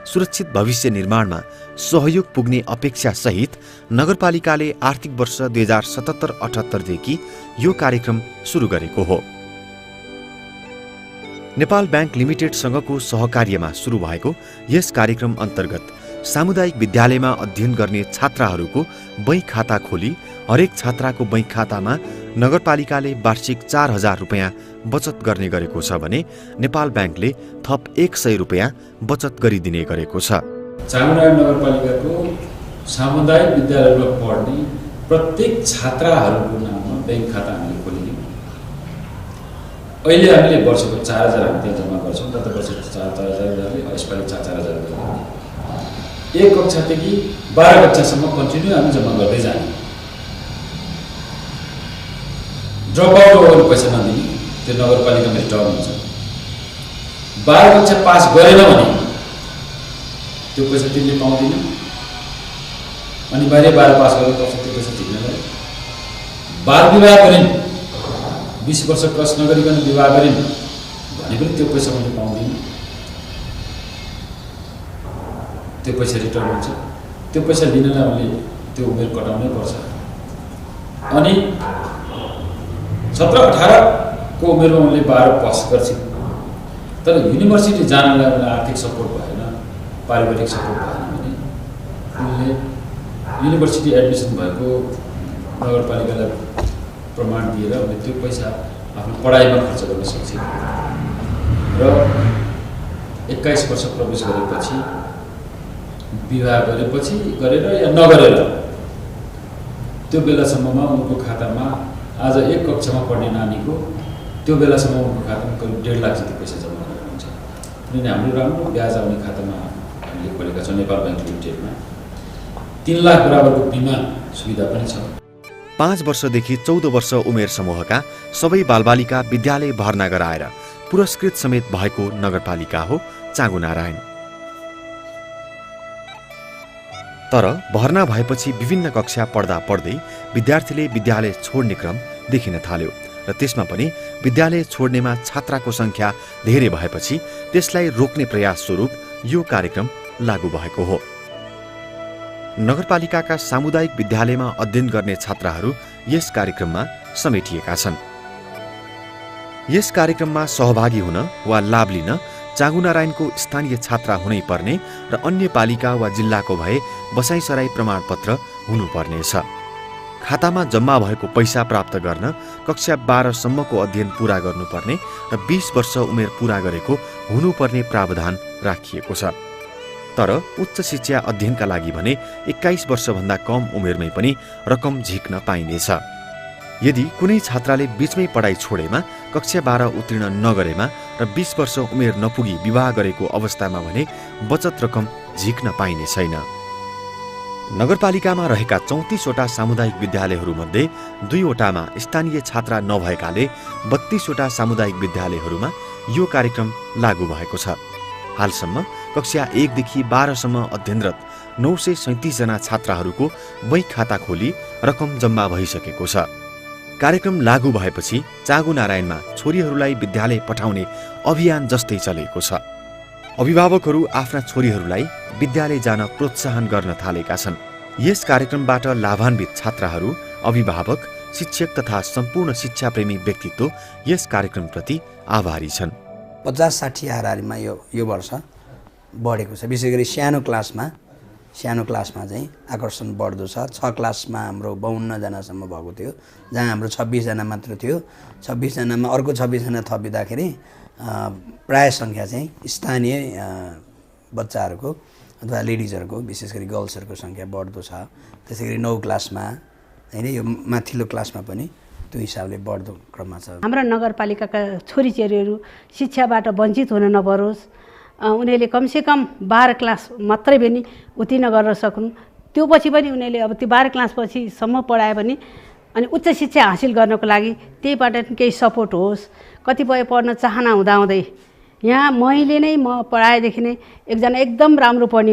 सुरक्षित भविष्य निर्माणमा सहयोग पुग्ने अपेक्षा सहित नगरपालिकाले आर्थिक वर्ष 2077-78 देखि यो कार्यक्रम सुरु गरेको हो। नेपाल बैंक लिमिटेडसँगको सहकार्यमा सुरु भएको यस कार्यक्रम अन्तर्गत सामुदायिक विद्यालयमा अध्ययन गर्ने छात्राहरूको बैंक खाता खोली हरेक छात्राको बैंक खातामा नगरपालिकाले वार्षिक 4000 रुपैयाँ बचत गर्ने गरेको छ भने नेपाल बैंकले थप 100 रुपैयाँ बचत गरिदिने गरेको छ। चाँगुनारायण नगरपालिकाको सामुदायिक विद्यालयमा पढ्ने प्रत्येक छात्राहरूको नाममा बैंक खाता हामीले खोलिदियौँ। अहिले हामीले वर्षको 4000 हामी त्यहाँ जम्मा गर्छौँ। गत वर्ष 4000 यसपालि 4000 एक कक्षादेखि 12 कक्षासम्म कन्टिन्यू हामी जम्मा गर्दै जाने। ड्रप आउट हो भने पैसा नदिने, त्यो नगरपालिकामा रिटर्न हुन्छ। 12 कक्षा पास गरेन भने त्यो पैसा तिमीले पाउँदैन। अनिवार्य 12 पास गरेपछि त्यो पैसा झिक्न पर्यो। बाल विवाह गरिन्, 20 वर्ष क्रस नगरिकन विवाह गरिन् भने पनि त्यो पैसा मैले पाउँदिनँ। त्यो पैसा रिटर्न हुन्छ। त्यो पैसा लिनलाई मैले त्यो उमेर कटाउनै पर्छ। अनि 17-18 को उमेरमा मैले 12 पास गर्छु, तर युनिभर्सिटी जानलाई मलाई आर्थिक सपोर्ट भएन, पारिवारिक सपोर्ट भएन भने उनले युनिभर्सिटी एडमिसन भएको नगरपालिकालाई प्रमाण दिएर उनले त्यो पैसा आफ्नो पढाइमा खर्च गर्न सक्छ। र 21 वर्ष प्रवेश गरेपछि विवाह गरेर या नगरेर त्यो बेलासम्ममा उनको खातामा आज 1 कक्षामा पढ्ने नानीको त्यो बेलासम्म उनको खातामा करिब 1.5 लाख जति पैसा जम्मा गरेर हुन्छ। किनभने हाम्रो राम्रो ब्याज आउने खातामा हामीले खोलेका छौँ। नेपाल बैंक लिमिटेडमा 3 लाख बराबरको बिमा सुविधा पनि छ। 5 वर्षदेखि 14 वर्ष उमेर समूहका सबै बालबालिका विद्यालय भर्ना गराएर पुरस्कृत समेत भएको नगरपालिका हो चाँगुनारायण। तर भर्ना भएपछि विभिन्न कक्षा पढ्दा पढ्दै विद्यार्थीले विद्यालय छोड्ने क्रम देखिन थाल्यो र त्यसमा पनि विद्यालय छोड्नेमा छात्राको संख्या धेरै भएपछि त्यसलाई रोक्ने प्रयास स्वरूप यो कार्यक्रम लागू भएको हो। नगरपालिकाका सामुदायिक विद्यालयमा अध्ययन गर्ने छात्राहरू यस कार्यक्रममा समेटिएका छन्। यस कार्यक्रममा सहभागी हुन वा लाभ लिन चाँगुनारायणको स्थानीय छात्रा हुनै पर्ने र अन्य पालिका वा जिल्लाको भए बसाइसराई प्रमाणपत्र हुनुपर्नेछ। खातामा जम्मा भएको पैसा प्राप्त गर्न कक्षा 12 सम्मको अध्ययन पूरा गर्नुपर्ने र 20 वर्ष उमेर पूरा गरेको हुनुपर्ने प्रावधान राखिएको छ। तर उच्च शिक्षा अध्ययनका लागि भने 21 वर्षभन्दा कम उमेरमै पनि रकम झिक्न पाइनेछ। यदि कुनै छात्राले बीचमै पढाइ छोडेमा, कक्षा 12 उत्तीर्ण नगरेमा र 20 वर्ष उमेर नपुगी विवाह गरेको अवस्थामा भने बचत रकम झिक्न पाइने छैन। नगरपालिकामा रहेका 34वटा सामुदायिक विद्यालयहरूमध्ये 2वटामा स्थानीय छात्रा नभएकाले 32वटा सामुदायिक विद्यालयहरूमा यो कार्यक्रम लागू भएको छ। हालसम्म कक्षा 1 देखि 12 सम्म अध्ययनरत 937 जना छात्राहरूको बैंक खाता खोली रकम जम्मा भइसकेको छ। कार्यक्रम लागू भएपछि चाँगुनारायणमा छोरीहरूलाई विद्यालय पठाउने अभियान जस्तै चलेको छ। अभिभावकहरू आफ्ना छोरीहरूलाई विद्यालय जान प्रोत्साहन गर्न थालेका छन्। यस कार्यक्रमबाट लाभान्वित छात्राहरू, अभिभावक, शिक्षक तथा सम्पूर्ण शिक्षाप्रेमी व्यक्तित्व यस कार्यक्रमप्रति आभारी छन्। 50-60 हाराहारीमा यो वर्ष बढेको छ। विशेष गरी सानो क्लासमा चाहिँ आकर्षण बढ्दो छ। 6 क्लासमा हाम्रो 52 जनासम्म भएको थियो, जहाँ हाम्रो 26 जना मात्र थियो। 26 जनामा अर्को 26 जना थपिँदाखेरि प्राय सङ्ख्या चाहिँ स्थानीय बच्चाहरूको अथवा लेडिजहरूको, विशेष गरी गर्ल्सहरूको सङ्ख्या बढ्दो छ। त्यसै गरी 9 क्लासमा होइन, यो माथिल्लो क्लासमा पनि त्यो हिसाबले बढ्दो क्रममा छ। हाम्रो नगरपालिकाका छोरीचेलीहरू शिक्षाबाट वञ्चित हुन नपरोस्, उनीहरूले कमसेकम 12 क्लास मात्रै पनि उत्तीर्ण गर्न सकुन्। त्यो पछि पनि उनीहरूले अब त्यो 12 क्लास पछिसम्म पढाए पनि अनि उच्च शिक्षा हासिल गर्नको लागि त्यहीबाट केही सपोर्ट होस्। कतिपय पढ्न चाहना हुँदाहुँदै यहाँ मैले नै म पढाएदेखि नै एकजना एकदम राम्रो पढ्ने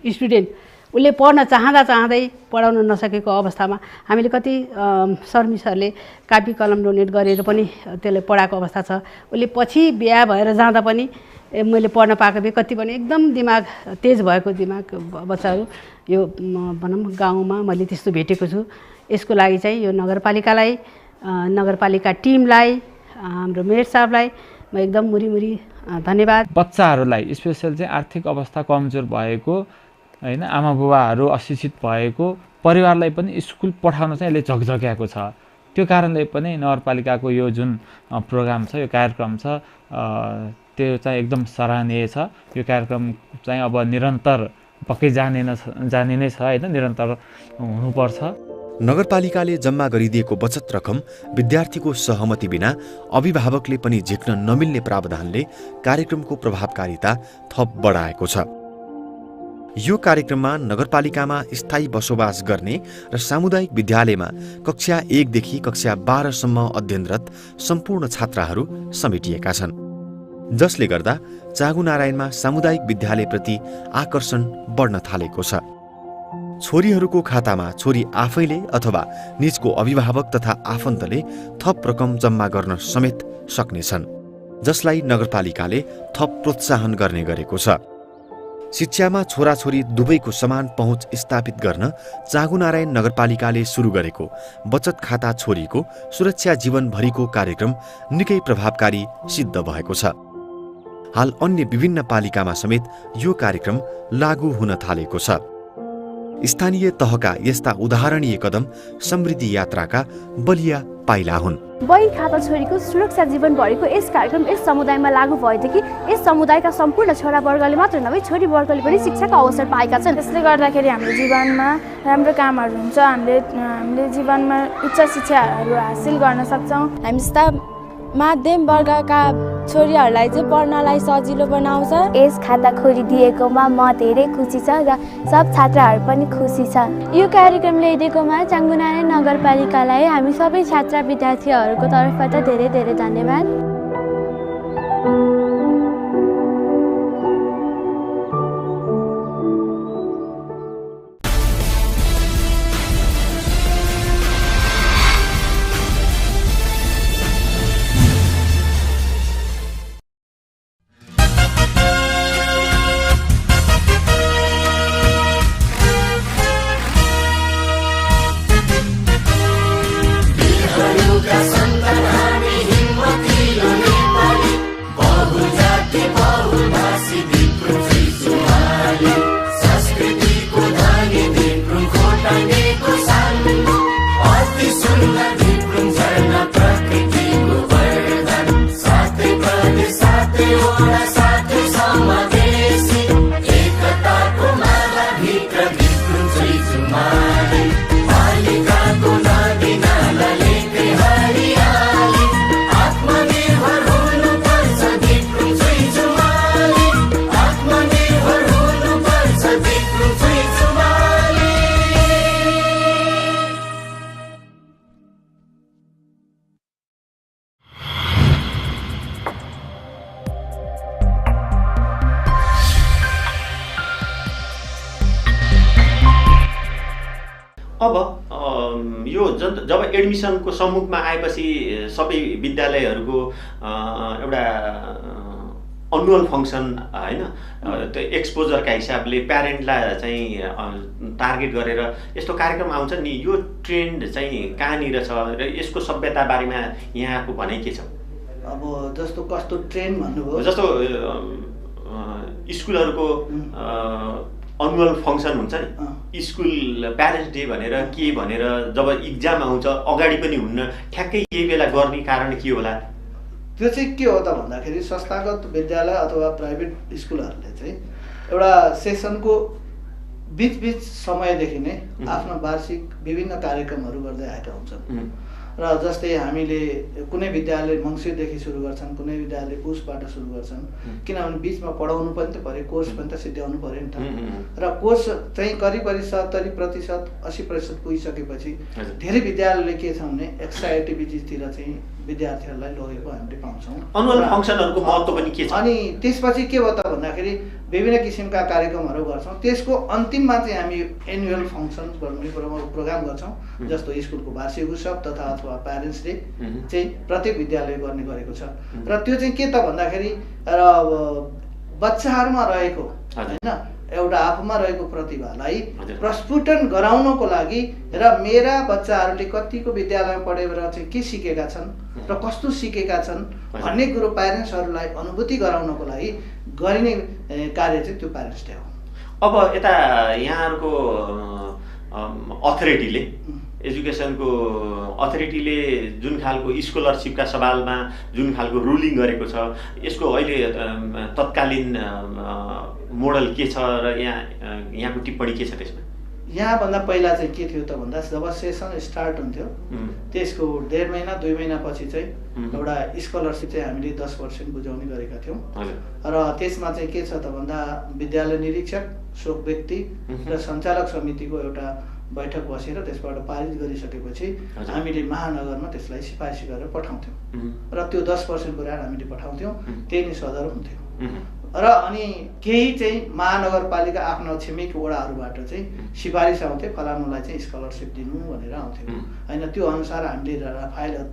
स्टुडेन्ट, उसले पढ्न चाहँदै पढाउन नसकेको अवस्थामा हामीले कति सरमिसहरूले कापी कलम डोनेट गरेर पनि त्यसले पढाएको अवस्था छ। उसले पछि बिहा भएर जाँदा पनि मैले पढ्न पाएको भए कति पनि एकदम दिमाग तेज भएको बच्चाहरू यो भनौँ गाउँमा मैले त्यस्तो भेटेको छु। यसको लागि चाहिँ यो नगरपालिकालाई, नगरपालिका टिमलाई, हाम्रो मेयर साहबलाई म एकदम मुरी धन्यवाद। बच्चाहरूलाई स्पेसल चाहिँ आर्थिक अवस्था कमजोर भएको हैन, आमा बुबाहरू अशिक्षित भएको परिवारलाई पनि स्कुल पठाउन चाहिँ यसले झकझक्याएको छ। त्यो कारणले पनि नगरपालिकाको यो जुन प्रोग्राम छ, यो कार्यक्रम छ, त्यो चाहिँ एकदम सराहनीय छ। यो कार्यक्रम चाहिँ अब निरन्तर पक्कै जाने नै छ हैन, निरन्तर हुनुपर्छ। नगरपालिकाले जम्मा गरिदिएको बचत रकम विद्यार्थीको सहमति बिना अभिभावकले पनि झिक्न नमिल्ने प्रावधानले कार्यक्रमको प्रभावकारिता थप बढाएको छ। यो कार्यक्रममा नगरपालिकामा स्थायी बसोबास गर्ने र सामुदायिक विद्यालयमा कक्षा 1 देखि कक्षा 12 सम्म अध्ययनरत सम्पूर्ण छात्राहरू समेटिएका छन्, जसले गर्दा चाँगुनारायणमा सामुदायिक विद्यालयप्रति आकर्षण बढ्न थालेको छ। छोरीहरूको खातामा छोरी आफैले अथवा निजको अभिभावक तथा आफन्तले थप रकम जम्मा गर्न समेत सक्नेछन्, जसलाई नगरपालिकाले थप प्रोत्साहन गर्ने गरेको छ। शिक्षामा छोराछोरी दुवैको समान पहुँच स्थापित गर्न चाँगुनारायण नगरपालिकाले सुरु गरेको बचत खाता छोरीको सुरक्षा जीवनभरिको कार्यक्रम निकै प्रभावकारी सिद्ध भएको छ। हाल अन्य विभिन्न पालिकामा समेत यो कार्यक्रम लागू हुन थालेको छ। स्थानीय तहका यस्ता उदाहरणीय कदम समृद्धि यात्राका बलिया पाइला हुन्। बैंक खाता छोरीको सुरक्षा जीवनभरिको यस कार्यक्रम यस समुदायमा लागू भएदेखि यस समुदायका सम्पूर्ण छोरावर्गले मात्र नभई छोरी वर्गले पनि शिक्षाको अवसर पाएका छन्। त्यसले गर्दाखेरि हाम्रो जीवनमा राम्रो कामहरू हुन्छ, हामीले जीवनमा उच्च शिक्षाहरू हासिल गर्न सक्छौँ। हामी जस्ता माध्यम वर्गका छोरीहरूलाई चाहिँ पढ्नलाई सजिलो बनाउँछ। यस खाता खोलिदिएकोमा म धेरै खुसी छ र सब छात्राहरू पनि खुसी छ। यो कार्यक्रम ल्याइदिएकोमा चाँगुनारायण नगरपालिकालाई हामी सबै छात्र विद्यार्थीहरूको तर्फबाट धेरै धेरै धन्यवाद। अब यो जब एडमिसनको सम्मुखमा आएपछि सबै विद्यालयहरूको एउटा एनुअल फङ्सन होइन त्यो एक्सपोजरका हिसाबले प्यारेन्टलाई चाहिँ टार्गेट गरेर यस्तो कार्यक्रम आउँछ नि, यो ट्रेन्ड चाहिँ कहाँनिर छ र यसको सभ्यता बारेमा यहाँको भनाइ के छ? अब जस्तो कस्तो ट्रेन्ड भन्नुभयो, जस्तो स्कुलहरूको एनुअल फङ्सन हुन्छ नि, स्कुल प्यारेन्ट्स डे भनेर के भनेर जब इक्जाम आउँछ अगाडि पनि हुन्न, ठ्याक्कै यही बेला गर्ने कारण के होला? त्यो चाहिँ के हो त भन्दाखेरि संस्थागत विद्यालय अथवा प्राइभेट स्कुलहरूले चाहिँ एउटा सेसनको बिच समयदेखि नै आफ्नो वार्षिक विभिन्न कार्यक्रमहरू गर्दै आएका हुन्छन्। र जस्तै हामीले कुनै विद्यालय मङ्सिरदेखि सुरु गर्छन्, कुनै विद्यालय पुसबाट सुरु गर्छन्, किनभने बिचमा पढाउनु पनि त पऱ्यो, कोर्स पनि त सिद्ध्याउनु पऱ्यो नि त। र कोर्स चाहिँ करिब 70% 80% पुगिसकेपछि धेरै विद्यालयले के छ भने एक्स्ट्रा एक्टिभिटिजतिर चाहिँ विद्यार्थीहरूलाई लगेको हामीले पाउँछौँ। एनुअल फङ्सनहरूको महत्त्व पनि के छ? अनि त्यसपछि के भयो त भन्दाखेरि विभिन्न किसिमका कार्यक्रमहरू गर्छौँ। त्यसको अन्तिममा चाहिँ हामी एनुअल फङ्सन गर्ने प्रोग्राम गर्छौँ, जस्तो स्कुलको वार्षिक उत्सव तथा अथवा प्यारेन्ट्स डे चाहिँ प्रत्येक विद्यालय गर्ने गरेको छ। र त्यो चाहिँ के त भन्दाखेरि र बच्चाहरूमा रहेको होइन एउटा आफूमा रहेको प्रतिभालाई प्रस्फुटन गराउनको लागि र मेरा बच्चाहरूले कतिको विद्यालयमा पढेर चाहिँ के सिकेका छन् र कस्तो सिकेका छन् भन्ने कुरो प्यारेन्ट्सहरूलाई अनुभूति गराउनको लागि गरिने कार्य चाहिँ त्यो प्यारेन्ट्स डे हो। अब यता यहाँहरूको अथोरिटीले, एजुकेसनको अथोरिटीले जुन खालको स्कलरसिपका सवालमा जुन खालको रुलिङ गरेको छ, यसको अहिले तत्कालीन मोडल के छ र यहाँको टिप्पणी के छ त्यसमा? यहाँभन्दा पहिला चाहिँ के थियो त भन्दा जब सेसन स्टार्ट हुन्थ्यो त्यसको 1.5 महिना 2 महिनापछि चाहिँ एउटा स्कलरसिप चाहिँ हामीले 10% बुझाउने गरेका थियौँ। र त्यसमा चाहिँ के छ त भन्दा विद्यालय निरीक्षक, शोक व्यक्ति र सञ्चालक समितिको एउटा बैठक बसेर त्यसबाट पारित गरिसकेपछि हामीले महानगरमा त्यसलाई सिफारिस गरेर पठाउँथ्यौँ र त्यो 10% पुऱ्याएर हामीले पठाउँथ्यौँ। त्यही नै सदर हुन्थ्यो। र अनि केही चाहिँ महानगरपालिका आफ्नो छिमेकी वडाहरूबाट चाहिँ सिफारिस आउँथ्यो, फलानुलाई चाहिँ स्कलरसिप दिनु भनेर आउँथ्यो होइन। त्यो अनुसार हामीले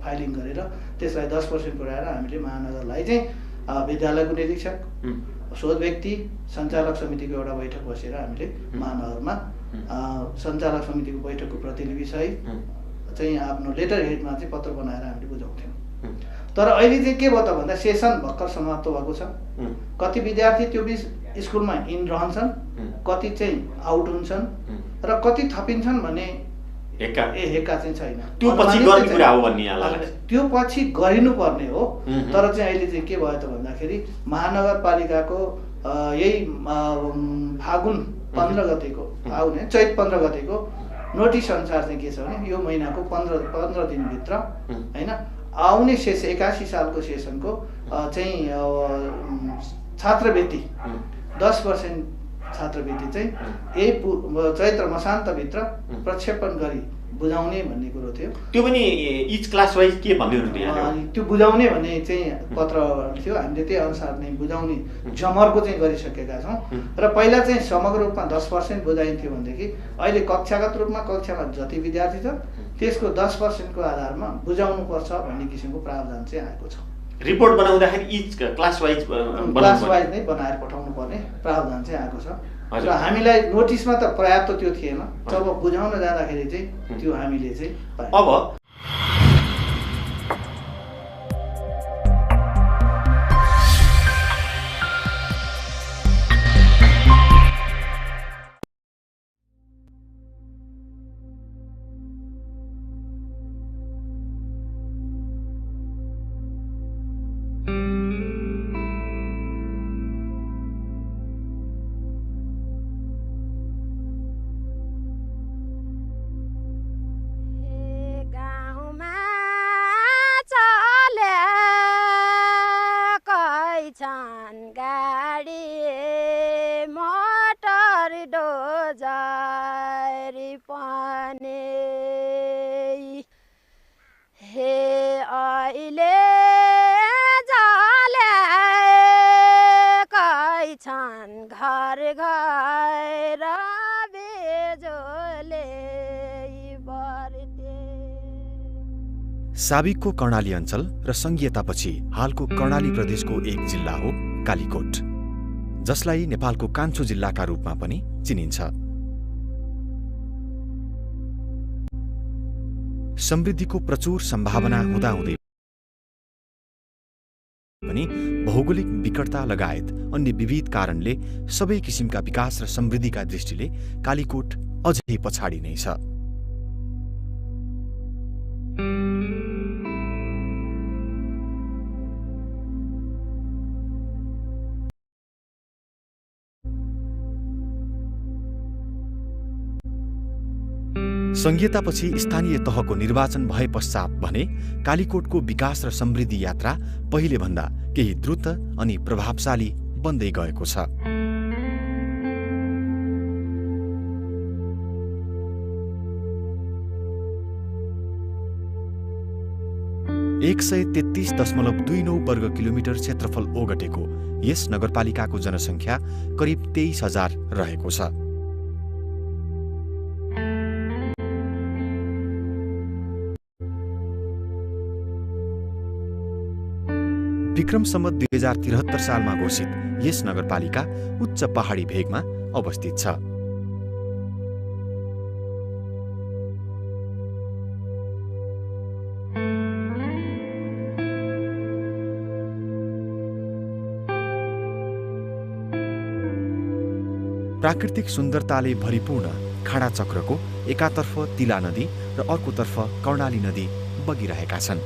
फाइलिङ गरेर त्यसलाई 10% पुऱ्याएर हामीले महानगरलाई चाहिँ विद्यालयको निरीक्षक, शोध व्यक्ति, सञ्चालक समितिको एउटा बैठक बसेर हामीले महानगरमा सञ्चालक समितिको बैठकको प्रतिलिपिसहित चाहिँ आफ्नो लेटर हेडमा चाहिँ पत्र बनाएर हामीले बुझाउँथ्यौँ। तर अहिले चाहिँ के भयो त भन्दा सेसन भर्खर समाप्त भएको छ। कति विद्यार्थी त्यो बिच स्कुलमा इन रहन्छन्, कति चाहिँ आउट हुन्छन् र कति थपिन्छन् भने हेक्का चाहिँ छैन। त्यो पछि गर्ने कुरा हो भन्ने यहाँलाई? त्यो पछि गरिनुपर्ने हो। तर चाहिँ अहिले चाहिँ के भयो त भन्दाखेरि महानगरपालिकाको यही फागुन 15 गतेको चैत 15 गतेको नोटिस अनुसार चाहिँ के छ भने यो महिनाको 15 दिनभित्र होइन आउने 81 सालको सेसनको चाहिँ छात्रवृत्ति 10% छात्रवृत्ति चाहिँ यही चैत्र मसान्तभित्र प्रक्षेपण गरी बुझाउने भन्ने कुरो थियो। त्यो पनि इच क्लास वाइज के भन्ने हुन्थ्यो? त्यो बुझाउने भन्ने चाहिँ पत्र थियो, हामीले त्यही अनुसार नै बुझाउने जमर्को चाहिँ गरिसकेका छौँ। र पहिला चाहिँ समग्र रूपमा 10% बुझाइन्थ्यो भनेदेखि अहिले कक्षागत रूपमा कक्षामा जति विद्यार्थी छ त्यसको 10%को आधारमा बुझाउनुपर्छ भन्ने किसिमको प्रावधान चाहिँ आएको छ। रिपोर्ट बनाउँदाखेरि इच क्लास वाइज नै बनाएर पठाउनु पर्ने प्रावधान चाहिँ आएको छ। र हामीलाई नोटिसमा त पर्याप्त त्यो थिएन, जब बुझाउन जाँदाखेरि चाहिँ त्यो हामीले चाहिँ अब घर घर बेजोले साबिकको कर्णाली अञ्चल र संघीयतापछि हालको कर्णाली प्रदेशको एक जिल्ला हो कालीकोट, जसलाई नेपालको कान्छो जिल्लाका रूपमा पनि चिनिन्छ। समृद्धिको प्रचुर सम्भावना हुँदाहुँदै पनि भौगोलिक विकटता लगायत अन्य विविध कारणले सबै किसिमका विकास र समृद्धिका दृष्टिले कालीकोट अझै पछाडि नै छ। संघीयतापछि स्थानीय तहको निर्वाचन भए पश्चात भने कालीकोटको विकास र समृद्धि यात्रा पहिले भन्दा केही द्रुत अनि प्रभावशाली बन्दै गएको छ। एक 133.29 वर्ग किलोमिटर क्षेत्रफल ओगटेको यस नगरपालिकाको जनसङ्ख्या करिब 23,000 रहेको छ। विक्रम सम्वत 2073 सालमा घोषित यस नगरपालिका उच्च पहाडी भेगमा अवस्थित छ। प्राकृतिक सुन्दरताले भरिपूर्ण खाडा चक्रको एकातर्फ तिला नदी र अर्कोतर्फ कर्णाली नदी बगिरहेका छन्।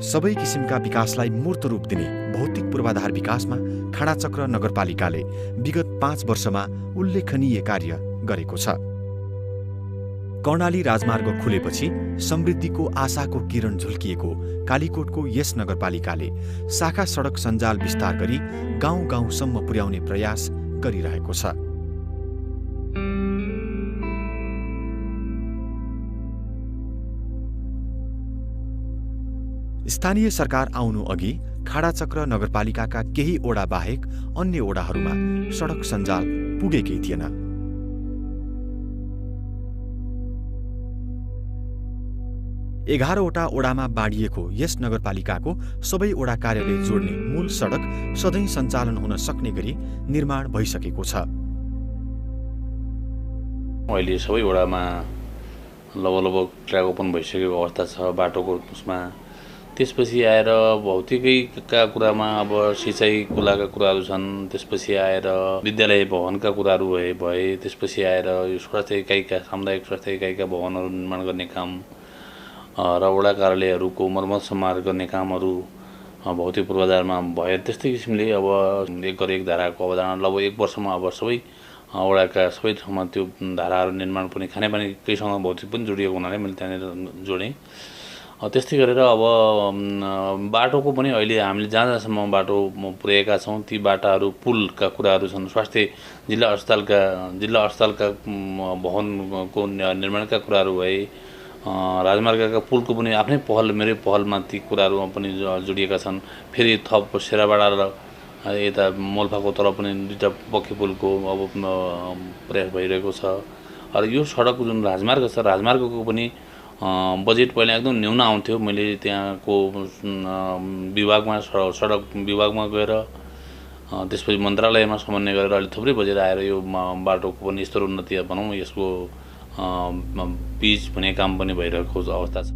सबै किसिमका विकासलाई मूर्त रूप दिने भौतिक पूर्वाधार विकासमा खाडाचक्र नगरपालिकाले विगत 5 वर्षमा उल्लेखनीय कार्य गरेको छ। कर्णाली राजमार्ग खुलेपछि समृद्धिको आशाको किरण झुल्किएको कालीकोटको यस नगरपालिकाले शाखा सडक सञ्जाल विस्तार गरी गाउँ गाउँसम्म पुर्याउने प्रयास गरिरहेको छ। स्थानीय सरकार आउनु अघि खाडाचक्र नगरपालिकाका केही ओडा बाहेक अन्य ओडाहरूमा सडक सञ्जाल पुगेकै थिएन। एघारवटा ओडामा बाँडिएको यस नगरपालिकाको सबै ओडा कार्यालय जोड्ने मूल सडक सधैँ सञ्चालन हुन सक्ने गरी निर्माण भइसकेको छ। अहिले सबै ओडामा लगभग ट्र्याक ओपन भइसकेको अवस्था छ बाटोको उसमा। त्यसपछि आएर भौतिकैका कुरामा अब सिँचाइ कुलाका कुराहरू छन्। त्यसपछि आएर विद्यालय भवनका कुराहरू भए त्यसपछि आएर यो स्वास्थ्य इकाइका सामुदायिक स्वास्थ्य इकाइका भवनहरू निर्माण गर्ने काम र वडा कार्यालयहरूको मर्मत सम्हार गर्ने कामहरू भौतिक पूर्वाधारमा भए। त्यस्तै किसिमले अब एक धाराको अवधारणा लगभग 1 वर्षमा अब सबै वडाका सबै ठाउँमा त्यो धाराहरू निर्माण पनि खानेपानीकैसँग भौतिक पनि जोडिएको हुनाले मैले त्यहाँनिर जोडेँ। त्यस्तै गरेर अब बाटोको पनि अहिले हामीले जहाँ जहाँसम्म बाटो पुर्याएका छौँ ती बाटाहरू पुलका कुराहरू छन्। स्वास्थ्य जिल्ला अस्पतालका भवनको निर्माणका कुराहरू भए। राजमार्गका पुलको पनि आफ्नै पहल मेरै पहलमा ती कुराहरूमा पनि जोडिएका छन्। फेरि थप शेराबाडा र यता मोल्पाको तरफ पनि 2टा पक्की पुलको अब प्रयास भइरहेको छ। र यो सडक जुन राजमार्ग छ राजमार्गको पनि बजेट पहिला एकदम न्यून आउँथ्यो। मैले त्यहाँको विभागमा सडक विभागमा गएर त्यसपछि मन्त्रालयमा समन्वय गरेर अलि थुप्रै बजेट आएर यो बाटोको पनि स्तर उन्नति बनाउँ यसको पिच हुने काम पनि भइरहेको अवस्था छ।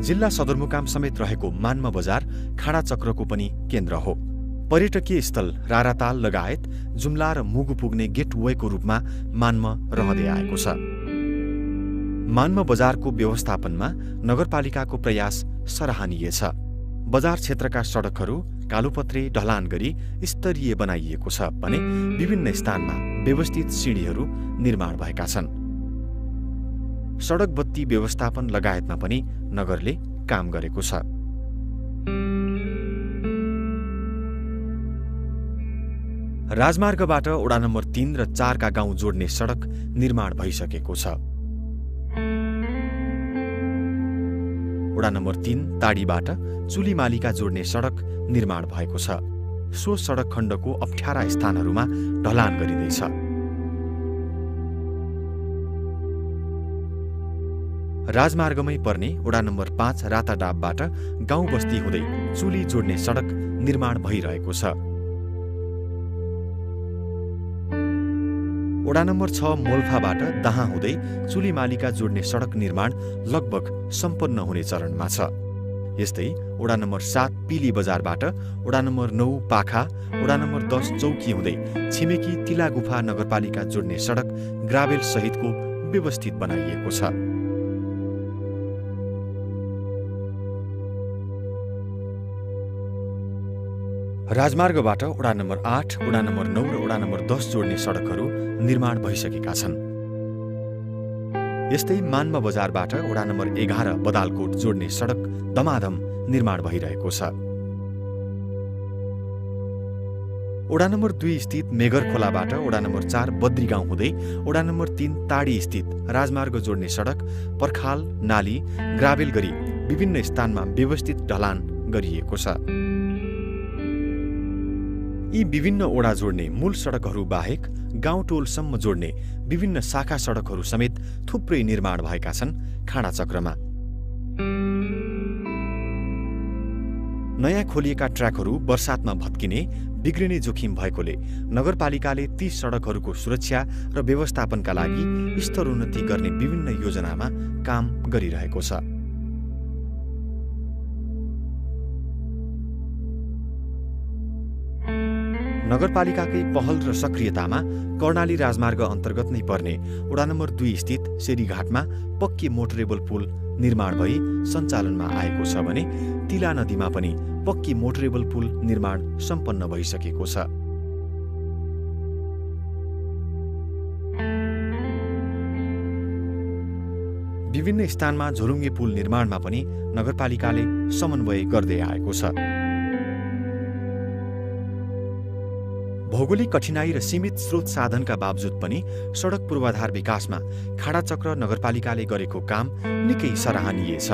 जिल्ला सदरमुकाम समेत रहेको मान्म बजार खाडाचक्रको पनि केन्द्र हो। पर्यटकीय स्थल राराताल लगायत जुम्ला र मुगु पुग्ने गेटवेको रूपमा मान्म रहँदै आएको छ। मान्म बजारको व्यवस्थापनमा नगरपालिकाको प्रयास सराहनीय छ। बजार क्षेत्रका सडकहरू कालोपत्रे ढलान गरी स्तरीय बनाइएको छ भने विभिन्न स्थानमा व्यवस्थित सिँढीहरू निर्माण भएका छन्। सडक बत्ती व्यवस्थापन लगायतमा पनि नगरले काम गरेको छ। राजमार्गबाट वडा नम्बर 3 र 4 का गाउँ जोड्ने सडक निर्माण भइसकेको छ। वडा नम्बर 3 ताडीबाट चुलीमालीका जोड्ने सडक निर्माण भएको छ। सो सडक खण्डको अप्ठ्यारा स्थानहरूमा ढलान गरिँदैछ। राजमार्गमै पर्ने वडा नम्बर 5 राताडाबबाट गाउँ बस्ती हुँदै चुली जोड्ने सडक निर्माण भइरहेको छ। वडा नम्बर 6 मोल्फाबाट दाहा हुँदै चुलीमालीका जोड्ने सडक निर्माण लगभग सम्पन्न हुने चरणमा छ। यस्तै वडा नम्बर 7 पिली बजारबाट वडा नम्बर 9 पाखा, वडा नम्बर 10 चौकी हुँदै छिमेकी तिलागुफा नगरपालिका जोड्ने सडक ग्राभेल सहितको व्यवस्थित बनाइएको छ। राजमार्गबाट वडा नम्बर 8, वडा नम्बर 9 र वडा नम्बर 10 जोड्ने सडकहरू निर्माण भइसकेका छन्। यस्तै मान्मा बजारबाट वडा नम्बर 11 बदालकोट जोड्ने सडक दमादम निर्माण भइरहेको छ। वडा नम्बर 2 स्थित मेगर खोलाबाट वडा नम्बर 4 बद्रीगाउँ हुँदै वडा नम्बर 3 ताडी स्थित राजमार्ग जोड्ने सडक पर्खाल, नाली, ग्राभेल गरी विभिन्न स्थानमा व्यवस्थित ढलान गरिएको छ। यी विभिन्न ओडा जोड्ने मूल सडकहरू बाहेक गाउँ टोलसम्म जोड्ने विभिन्न शाखा सडकहरू समेत थुप्रै निर्माण भएका छन् खाडाचक्रमा। नयाँ खोलिएका ट्र्याकहरू बर्सातमा भत्किने, बिग्रिने जोखिम भएकोले नगरपालिकाले ती सडकहरूको सुरक्षा र व्यवस्थापनका लागि स्तरोन्नति गर्ने विभिन्न योजनामा काम गरिरहेको छ। नगरपालिकाकै पहल र सक्रियतामा कर्णाली राजमार्ग अन्तर्गत नै पर्ने वडा नम्बर 2 स्थित सेरीघाटमा पक्की मोटरेबल पुल निर्माण भई सञ्चालनमा आएको छ भने तिला नदीमा पनि पक्की मोटरेबल पुल निर्माण सम्पन्न भइसकेको छ। विभिन्न स्थानमा झोलुङ्गे पुल निर्माणमा पनि नगरपालिकाले समन्वय गर्दै आएको छ। भौगोलिक कठिनाई र सीमित स्रोत साधनका बावजुद पनि सडक पूर्वाधार विकासमा खाडाचक्र नगरपालिकाले गरेको काम निकै सराहनीय छ।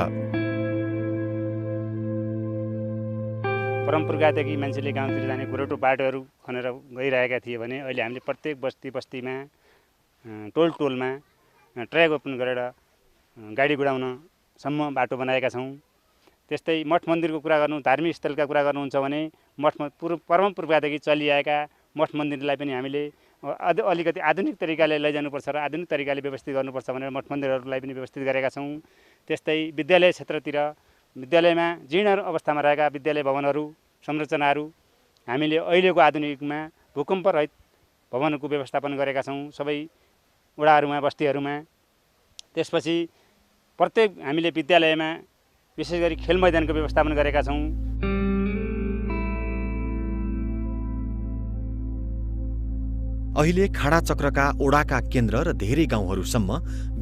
परम्परादेखि मान्छेले गाउँतिर जाने गोरेटो बाटोहरू खनेर गइरहेका थिए भने अहिले हामीले प्रत्येक बस्तीमा टोल टोलमा ट्र्याक ओपन गरेर गाडी गुडाउनसम्म बाटो बनाएका छौँ। त्यस्तै मठ मन्दिरको कुरा गर्नु, धार्मिक स्थलका कुरा गर्नुहुन्छ भने परम्परादेखि चलिआएका मठ मन्दिरलाई पनि हामीले अलिकति आधुनिक तरिकाले लैजानुपर्छ र आधुनिक तरिकाले व्यवस्थित गर्नुपर्छ भनेर मठ मन्दिरहरूलाई पनि व्यवस्थित गरेका छौँ। त्यस्तै विद्यालय क्षेत्रतिर विद्यालयमा जीर्ण अवस्थामा रहेका विद्यालय भवनहरू संरचनाहरू हामीले अहिलेको आधुनिकमा भूकम्प रहित भवनको व्यवस्थापन गरेका छौँ सबै वडाहरूमा, बस्तीहरूमा। त्यसपछि प्रत्येक हामीले विद्यालयमा विशेष गरी खेल मैदानको व्यवस्थापन गरेका छौँ। अहिले खाडाचक्रका ओडाका केन्द्र र धेरै गाउँहरूसम्म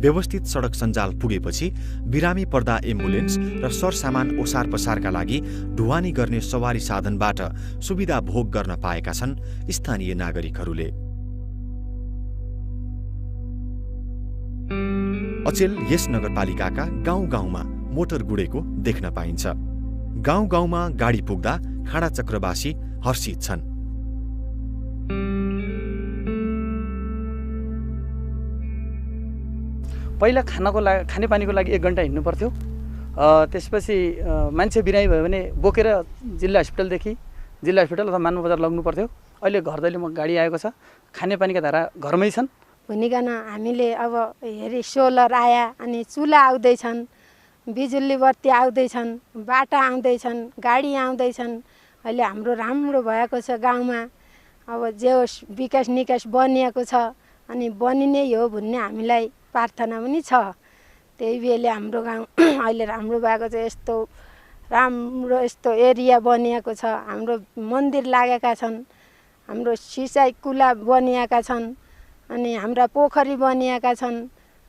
व्यवस्थित सडक सञ्जाल पुगेपछि बिरामी पर्दा एम्बुलेन्स र सरसामान ओसार पसारका लागि ढुवानी गर्ने सवारी साधनबाट सुविधा भोग गर्न पाएका छन् स्थानीय नागरिकहरूले। अचेल यस नगरपालिकाका गाउँ गाउँमा मोटर गुडेको देख्न पाइन्छ। गाउँ गाउँमा गाडी पुग्दा खाडाचक्रवासी हर्षित छन्। पहिला खानेपानीको लागि 1 घन्टा हिँड्नु पर्थ्यो। त्यसपछि मान्छे बिरामी भयो भने बोकेर जिल्ला हस्पिटल अथवा मान्नु बजार लग्नु पर्थ्यो। अहिले घर दैलोमा गाडी आएको छ। खानेपानीका धारा घरमै छन्। भनिकन हामीले अब हेरी सोलर आया अनि चुला आउँदैछन्, बिजुली बत्ती आउँदैछन्, बाटा आउँदैछन्, गाडी आउँदैछन्। अहिले हाम्रो राम्रो भएको छ गाउँमा। अब जे होस् विकास निकास बनिएको छ अनि बनिने हो भन्ने हामीलाई प्रार्थना पनि छ। त्यही बेले हाम्रो गाउँ अहिले राम्रो भएको छ। यस्तो राम्रो यस्तो एरिया बनिएको छ। हाम्रो मन्दिर लागेका छन्, हाम्रो सिँचाइ कुला बनिएका छन्, अनि हाम्रा पोखरी बनिएका छन्,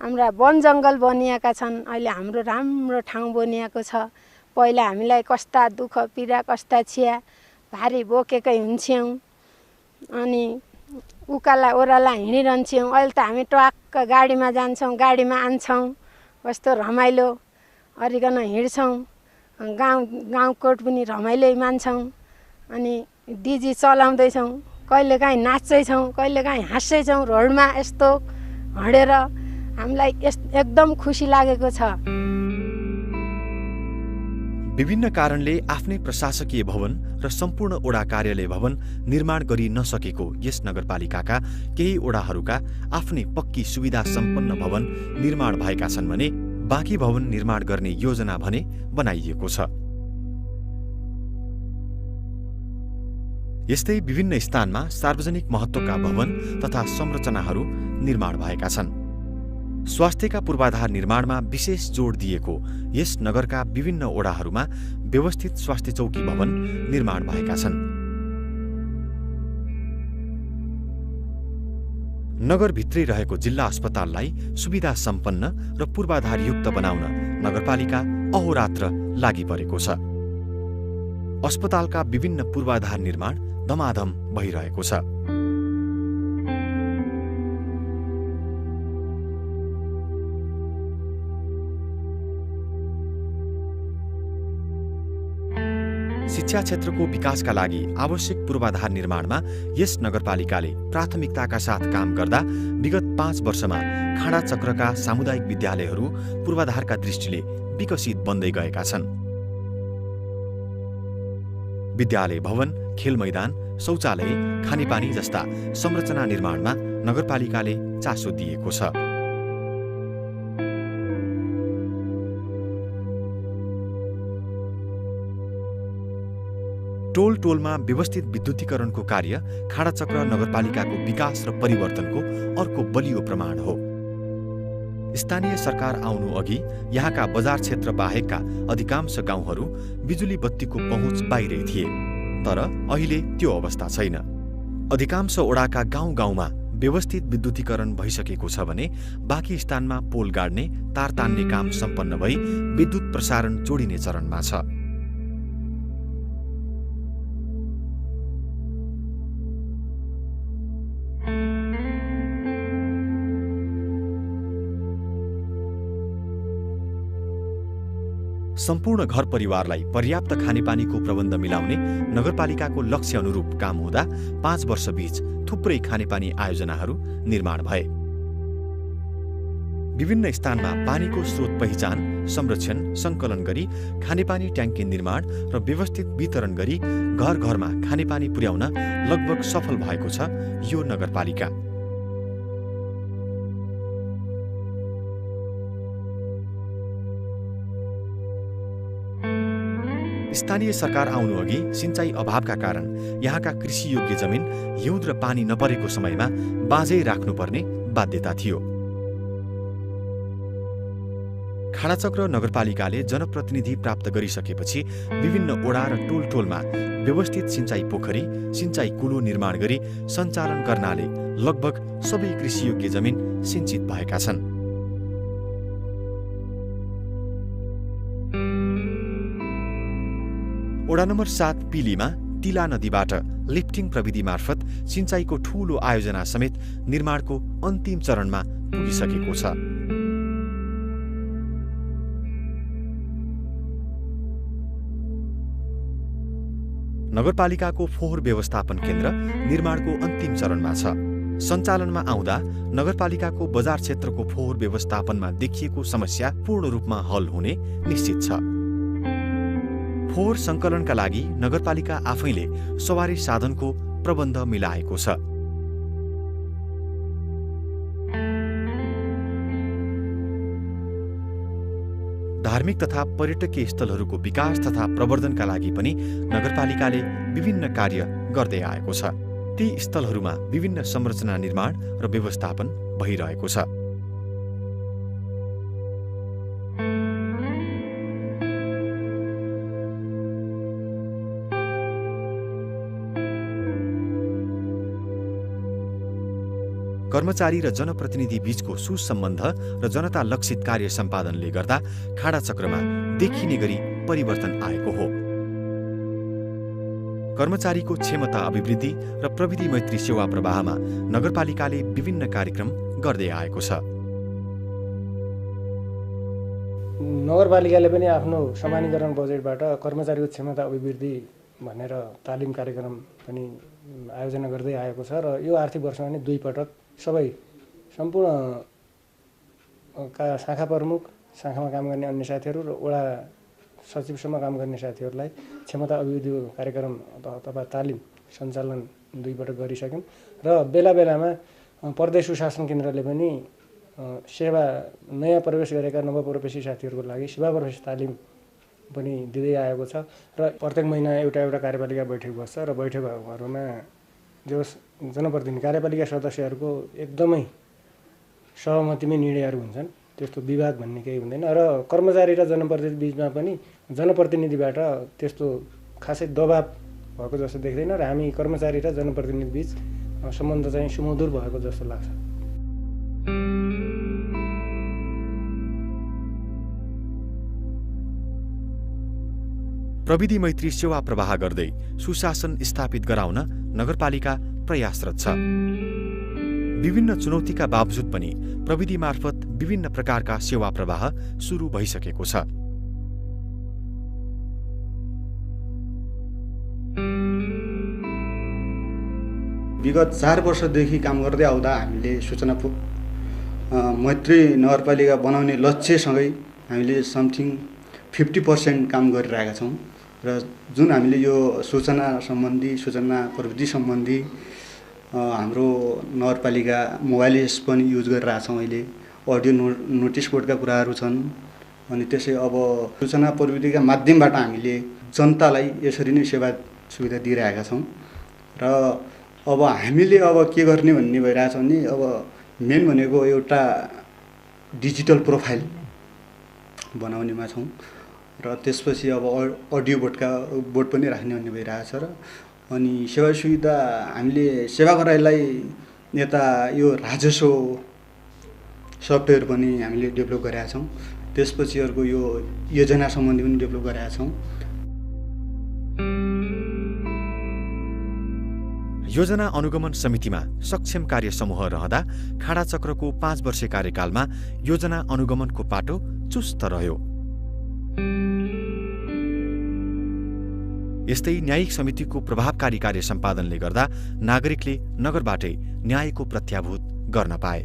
हाम्रा वन जङ्गल बनिएका छन्। अहिले हाम्रो राम्रो ठाउँ बनिएको छ। पहिला हामीलाई कस्ता दुःख पीडा कस्ता छिया भारी बोकेकै हुन्थ्यौँ अनि उकाला ओह्राला हिँडिरहन्छौँ। अहिले त हामी टक्क गाडीमा जान्छौँ, गाडीमा आन्छौँ, कस्तो रमाइलो अरिकन हिँड्छौँ। गाउँकोट पनि रमाइलो मान्छौँ अनि डिजी चलाउँदैछौँ, कहिलेकाहीँ नाच्दैछौँ, कहिलेकाहीँ हाँस्दैछौँ रोडमा यस्तो हिँडेर हामीलाई एकदम खुसी लागेको छ। विभिन्न कारणले आफ्नै प्रशासकीय भवन र सम्पूर्ण ओडा कार्यालय भवन निर्माण गरी नसकेको यस नगरपालिकाका केही ओडाहरूका आफ्नै पक्की सुविधा सम्पन्न भवन निर्माण भएका छन् भने बाँकी भवन निर्माण गर्ने योजना भने बनाइएको छ। यस्तै विभिन्न स्थानमा सार्वजनिक महत्त्वका भवन तथा संरचनाहरू निर्माण भएका छन्। स्वास्थ्यका पूर्वाधार निर्माणमा विशेष जोड दिएको यस नगरका विभिन्न ओडाहरूमा व्यवस्थित स्वास्थ्य चौकी भवन निर्माण भएका छन्। नगरभित्रै रहेको जिल्ला अस्पताललाई सुविधा सम्पन्न र पूर्वाधारयुक्त बनाउन नगरपालिका अहोरात्र लागि परेको छ। अस्पतालका विभिन्न पूर्वाधार निर्माण धमाधम भइरहेको छ। शिक्षा क्षेत्रको विकासका लागि आवश्यक पूर्वाधार निर्माणमा यस नगरपालिकाले प्राथमिकताका साथ काम गर्दा विगत 5 वर्षमा खाडा चक्रका सामुदायिक विद्यालयहरू पूर्वाधारका दृष्टिले विकसित बन्दै गएका छन्। विद्यालय भवन, खेल मैदान, शौचालय, खानेपानी जस्ता संरचना निर्माणमा नगरपालिकाले चासो दिएको छ। टोल टोलमा व्यवस्थित विद्युतीकरणको कार्य खाडाचक्र नगरपालिकाको विकास र परिवर्तनको अर्को बलियो प्रमाण हो। स्थानीय सरकार आउनु अघि यहाँका बजार क्षेत्र बाहेकका अधिकांश गाउँहरू बिजुली बत्तीको पहुँच बाहिरै थिए, तर अहिले त्यो अवस्था छैन। अधिकांश ओडाका गाउँ गाउँमा व्यवस्थित विद्युतीकरण भइसकेको छ भने बाँकी स्थानमा पोल गाड्ने, तार तान्ने काम सम्पन्न भई विद्युत प्रसारण जोडिने चरणमा छ। सम्पूर्ण घर परिवारलाई पर्याप्त खानेपानीको प्रबन्ध मिलाउने नगरपालिकाको लक्ष्य अनुरूप काम हुँदा 5 वर्षबीच थुप्रै खानेपानी आयोजनाहरू निर्माण भए। विभिन्न स्थानमा पानीको स्रोत पहिचान, संरक्षण, सङ्कलन गरी खानेपानी ट्याङ्की निर्माण र व्यवस्थित वितरण गरी घर घरमा खानेपानी पुर्याउन लगभग सफल भएको छ यो नगरपालिका। स्थानीय सरकार आउनु अघि सिंचाई अभावका कारण यहाँका कृषियोग्य जमिन हिउँद र पानी नपरेको समयमा बाँझै राख्नुपर्ने बाध्यता थियो। खाडाचक्र नगरपालिकाले जनप्रतिनिधि प्राप्त गरिसकेपछि विभिन्न ओडा र टोल टोलमा व्यवस्थित सिंचाई पोखरी, सिंचाई कुलो निर्माण गरी सञ्चालन गर्नाले लगभग सबै कृषियोग्य जमिन सिंचित भएका छन्। ओडा नम्बर 7 पिलीमा तिला नदीबाट लिफ्टिङ प्रविधि मार्फत सिंचाईको ठूलो आयोजना समेत निर्माणको अन्तिम चरणमा पुगिसकेको छ। नगरपालिकाको फोहोर व्यवस्थापन केन्द्र निर्माणको अन्तिम चरणमा छ। सञ्चालनमा आउँदा नगरपालिकाको बजार क्षेत्रको फोहोर व्यवस्थापनमा देखिएको समस्या पूर्ण रूपमा हल हुने निश्चित छ। फोहोर सङ्कलनका लागि नगरपालिका आफैले सवारी साधनको प्रबन्ध मिलाएको छ। धार्मिक तथा पर्यटकीय स्थलहरूको विकास तथा प्रवर्धनका लागि पनि नगरपालिकाले विभिन्न कार्य गर्दै आएको छ। ती स्थलहरूमा विभिन्न संरचना निर्माण र व्यवस्थापन भइरहेको छ। कर्मचारी र जनप्रतिनिधि बीचको सुसम्बन्ध र जनता लक्षित कार्य सम्पादनले गर्दा खाडाचक्रमा देखिने गरी परिवर्तन आएको हो। कर्मचारीको क्षमता अभिवृद्धि र प्रविधि मैत्री सेवा प्रवाहमा नगरपालिकाले विभिन्न कार्यक्रम गर्दै आएको छ। नगरपालिकाले पनि आफ्नो समानीकरण बजेटबाट कर्मचारीको क्षमता अभिवृद्धि भनेर तालिम कार्यक्रम पनि आयोजना गर्दै आएको छ र यो आर्थिक वर्षमा पनि 2 पटक सबै सम्पूर्ण शाखा प्रमुख, शाखामा काम गर्ने अन्य साथीहरू र वडा सचिवसम्म काम गर्ने साथीहरूलाई क्षमता अभिवृद्धि कार्यक्रम अथवा तालिम सञ्चालन 2 पटक गरिसक्यौँ र बेला बेलामा प्रदेश सुशासन केन्द्रले पनि सेवा नयाँ प्रवेश गरेका नवप्रवेशी साथीहरूको लागि सेवा प्रवेश तालिम पनि दिँदै आएको छ र प्रत्येक महिना एउटा कार्यपालिका बैठक बस्छ र बैठकहरूमा जो जनप्रतिनिधि कार्यपालिका सदस्यहरूको एकदमै सहमतिमै निर्णयहरू हुन्छन्। त्यस्तो विवाद भन्ने केही हुँदैन र कर्मचारी र जनप्रतिनिधि बिचमा पनि जनप्रतिनिधिबाट त्यस्तो खासै दबाब भएको जस्तो देख्दैन र हामी कर्मचारी र जनप्रतिनिधि बिच सम्बन्ध चाहिँ सुमधुर भएको जस्तो लाग्छ। प्रविधि मैत्री सेवा प्रवाह गर्दै सुशासन स्थापित गराउन नगरपालिका प्रयासरत छ। विभिन्न चुनौतीका बावजुद पनि प्रविधि मार्फत विभिन्न प्रकारका सेवा प्रवाह सुरु भइसकेको छ। विगत 4 वर्षदेखि काम गर्दै आउँदा हामीले सूचना मैत्री नगरपालिका बनाउने लक्ष्यसँगै हामीले समथिङ 50% काम गरिरहेका छौँ र जुन हामीले यो सूचना प्रविधि सम्बन्धी हाम्रो नगरपालिका मोबाइल एप्स पनि युज गरिरहेछौँ। अहिले अडियो नोटिस बोर्डका कुराहरू छन् अनि त्यसै अब सूचना प्रविधिका माध्यमबाट हामीले जनतालाई यसरी नै सेवा सुविधा दिइरहेका छौँ र अब हामीले अब के गर्ने भन्ने भइरहेछ भने अब मेन भनेको एउटा डिजिटल प्रोफाइल बनाउनेमा छौँ र त्यसपछि अब अडियो बोर्ड पनि राख्ने भन्ने भइरहेछ र अनि सेवा सुविधा हामीले सेवा गराइलाई यता यो राजस्व सफ्टवेयर पनि हामीले डेभलप गरेका छौँ। त्यसपछि अर्को यो योजना सम्बन्धी पनि डेभलप गरेका छौँ। योजना अनुगमन समितिमा सक्षम कार्य समूह रहँदा खाडा चक्रको 5 वर्षे कार्यकालमा योजना अनुगमनको पाटो चुस्त रह्यो। यस्तै न्यायिक समितिको प्रभावकारी कार्य सम्पादनले गर्दा नागरिकले नगरबाटै न्यायको प्रत्याभूत गर्न पाए।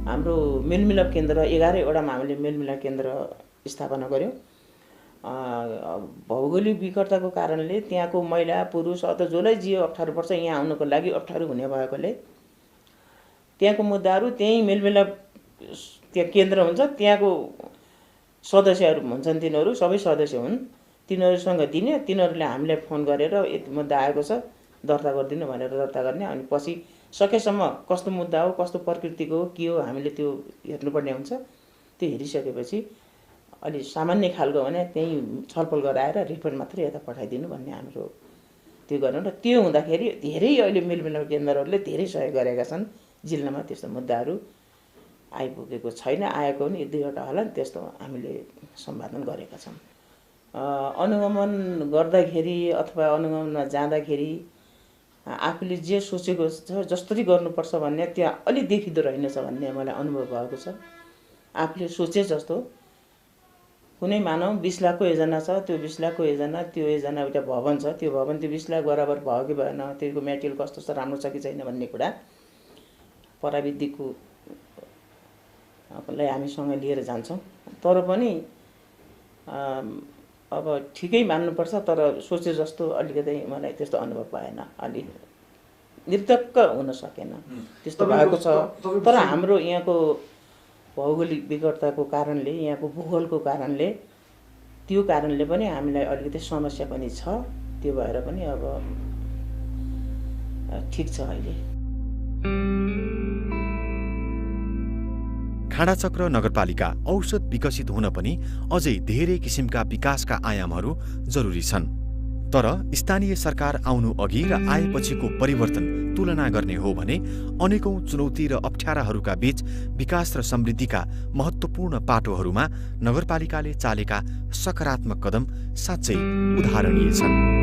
हाम्रो मेलमिलाप केन्द्र 11वटामा हामीले मेलमिलाप केन्द्र स्थापना गर्यौँ। भौगोलिक विकटताको कारणले त्यहाँको महिला पुरुष अथवा जसलाई जे अप्ठ्यारो पर्छ यहाँ आउनको लागि अप्ठ्यारो हुने भएकोले त्यहाँको मुद्दाहरू त्यहीँ मेलमिलाप त्यहाँ केन्द्र हुन्छ, त्यहाँको सदस्यहरू हुन्छन्, तिनीहरू सबै सदस्य हुन्, तिनीहरूसँग दिने, तिनीहरूले हामीलाई फोन गरेर यति मुद्दा आएको छ दर्ता गरिदिनु भनेर दर्ता गर्ने। अनि पछि सकेसम्म कस्तो मुद्दा हो, कस्तो प्रकृतिको हो, के हो, हामीले त्यो हेर्नुपर्ने हुन्छ। त्यो हेरिसकेपछि अलि सामान्य खालको भने त्यहीँ छलफल गराएर रिपोर्ट मात्रै यता पठाइदिनु भन्ने हाम्रो त्यो गर्नु। र त्यो हुँदाखेरि धेरै अहिले मेलमिलाप केन्द्रहरूले धेरै सहयोग गरेका छन्। जिल्लामा त्यस्तो मुद्दाहरू आइपुगेको छैन, आएको पनि 1-2वटा होला, त्यस्तो हामीले सम्पादन गरेका छौँ। अनुगमन गर्दाखेरि अथवा अनुगमनमा जाँदाखेरि आफूले जे सोचेको छ जसरी गर्नुपर्छ भन्ने त्यहाँ अलि देखिँदो रहेनछ भन्ने मलाई अनुभव भएको छ। आफूले सोचे जस्तो कुनै मानव 20 लाखको योजना छ, त्यो 20 लाखको योजना, त्यो योजना एउटा भवन छ, त्यो भवन त्यो 20 लाख बराबर भयो कि भएन, त्यसको मेटेरियल कस्तो छ, राम्रो छ कि छैन भन्ने कुरा प्राविधिकको लाई हामीसँग लिएर जान्छौँ। तर पनि अब ठिकै मान्नुपर्छ, तर सोचे जस्तो अलिकति मलाई त्यस्तो अनुभव भएन, अलि निर्धक्क हुन सकेन, त्यस्तो भएको छ। तर हाम्रो यहाँको भौगोलिक विकटताको कारणले, यहाँको भूगोलको कारणले, त्यो कारणले पनि हामीलाई अलिकति समस्या पनि छ। त्यो भएर पनि अब ठिक छ अहिले। खाडाचक्र नगरपालिका औषध विकसित हुन पनि अझै धेरै किसिमका विकासका आयामहरू जरुरी छन्। तर स्थानीय सरकार आउनु अघि र आएपछिको परिवर्तन तुलना गर्ने हो भने अनेकौं चुनौती र अप्ठ्याराहरूका बीच विकास र समृद्धिका महत्त्वपूर्ण पाटोहरूमा नगरपालिकाले चालेका सकारात्मक कदम साँच्चै उदाहरणीय छन्।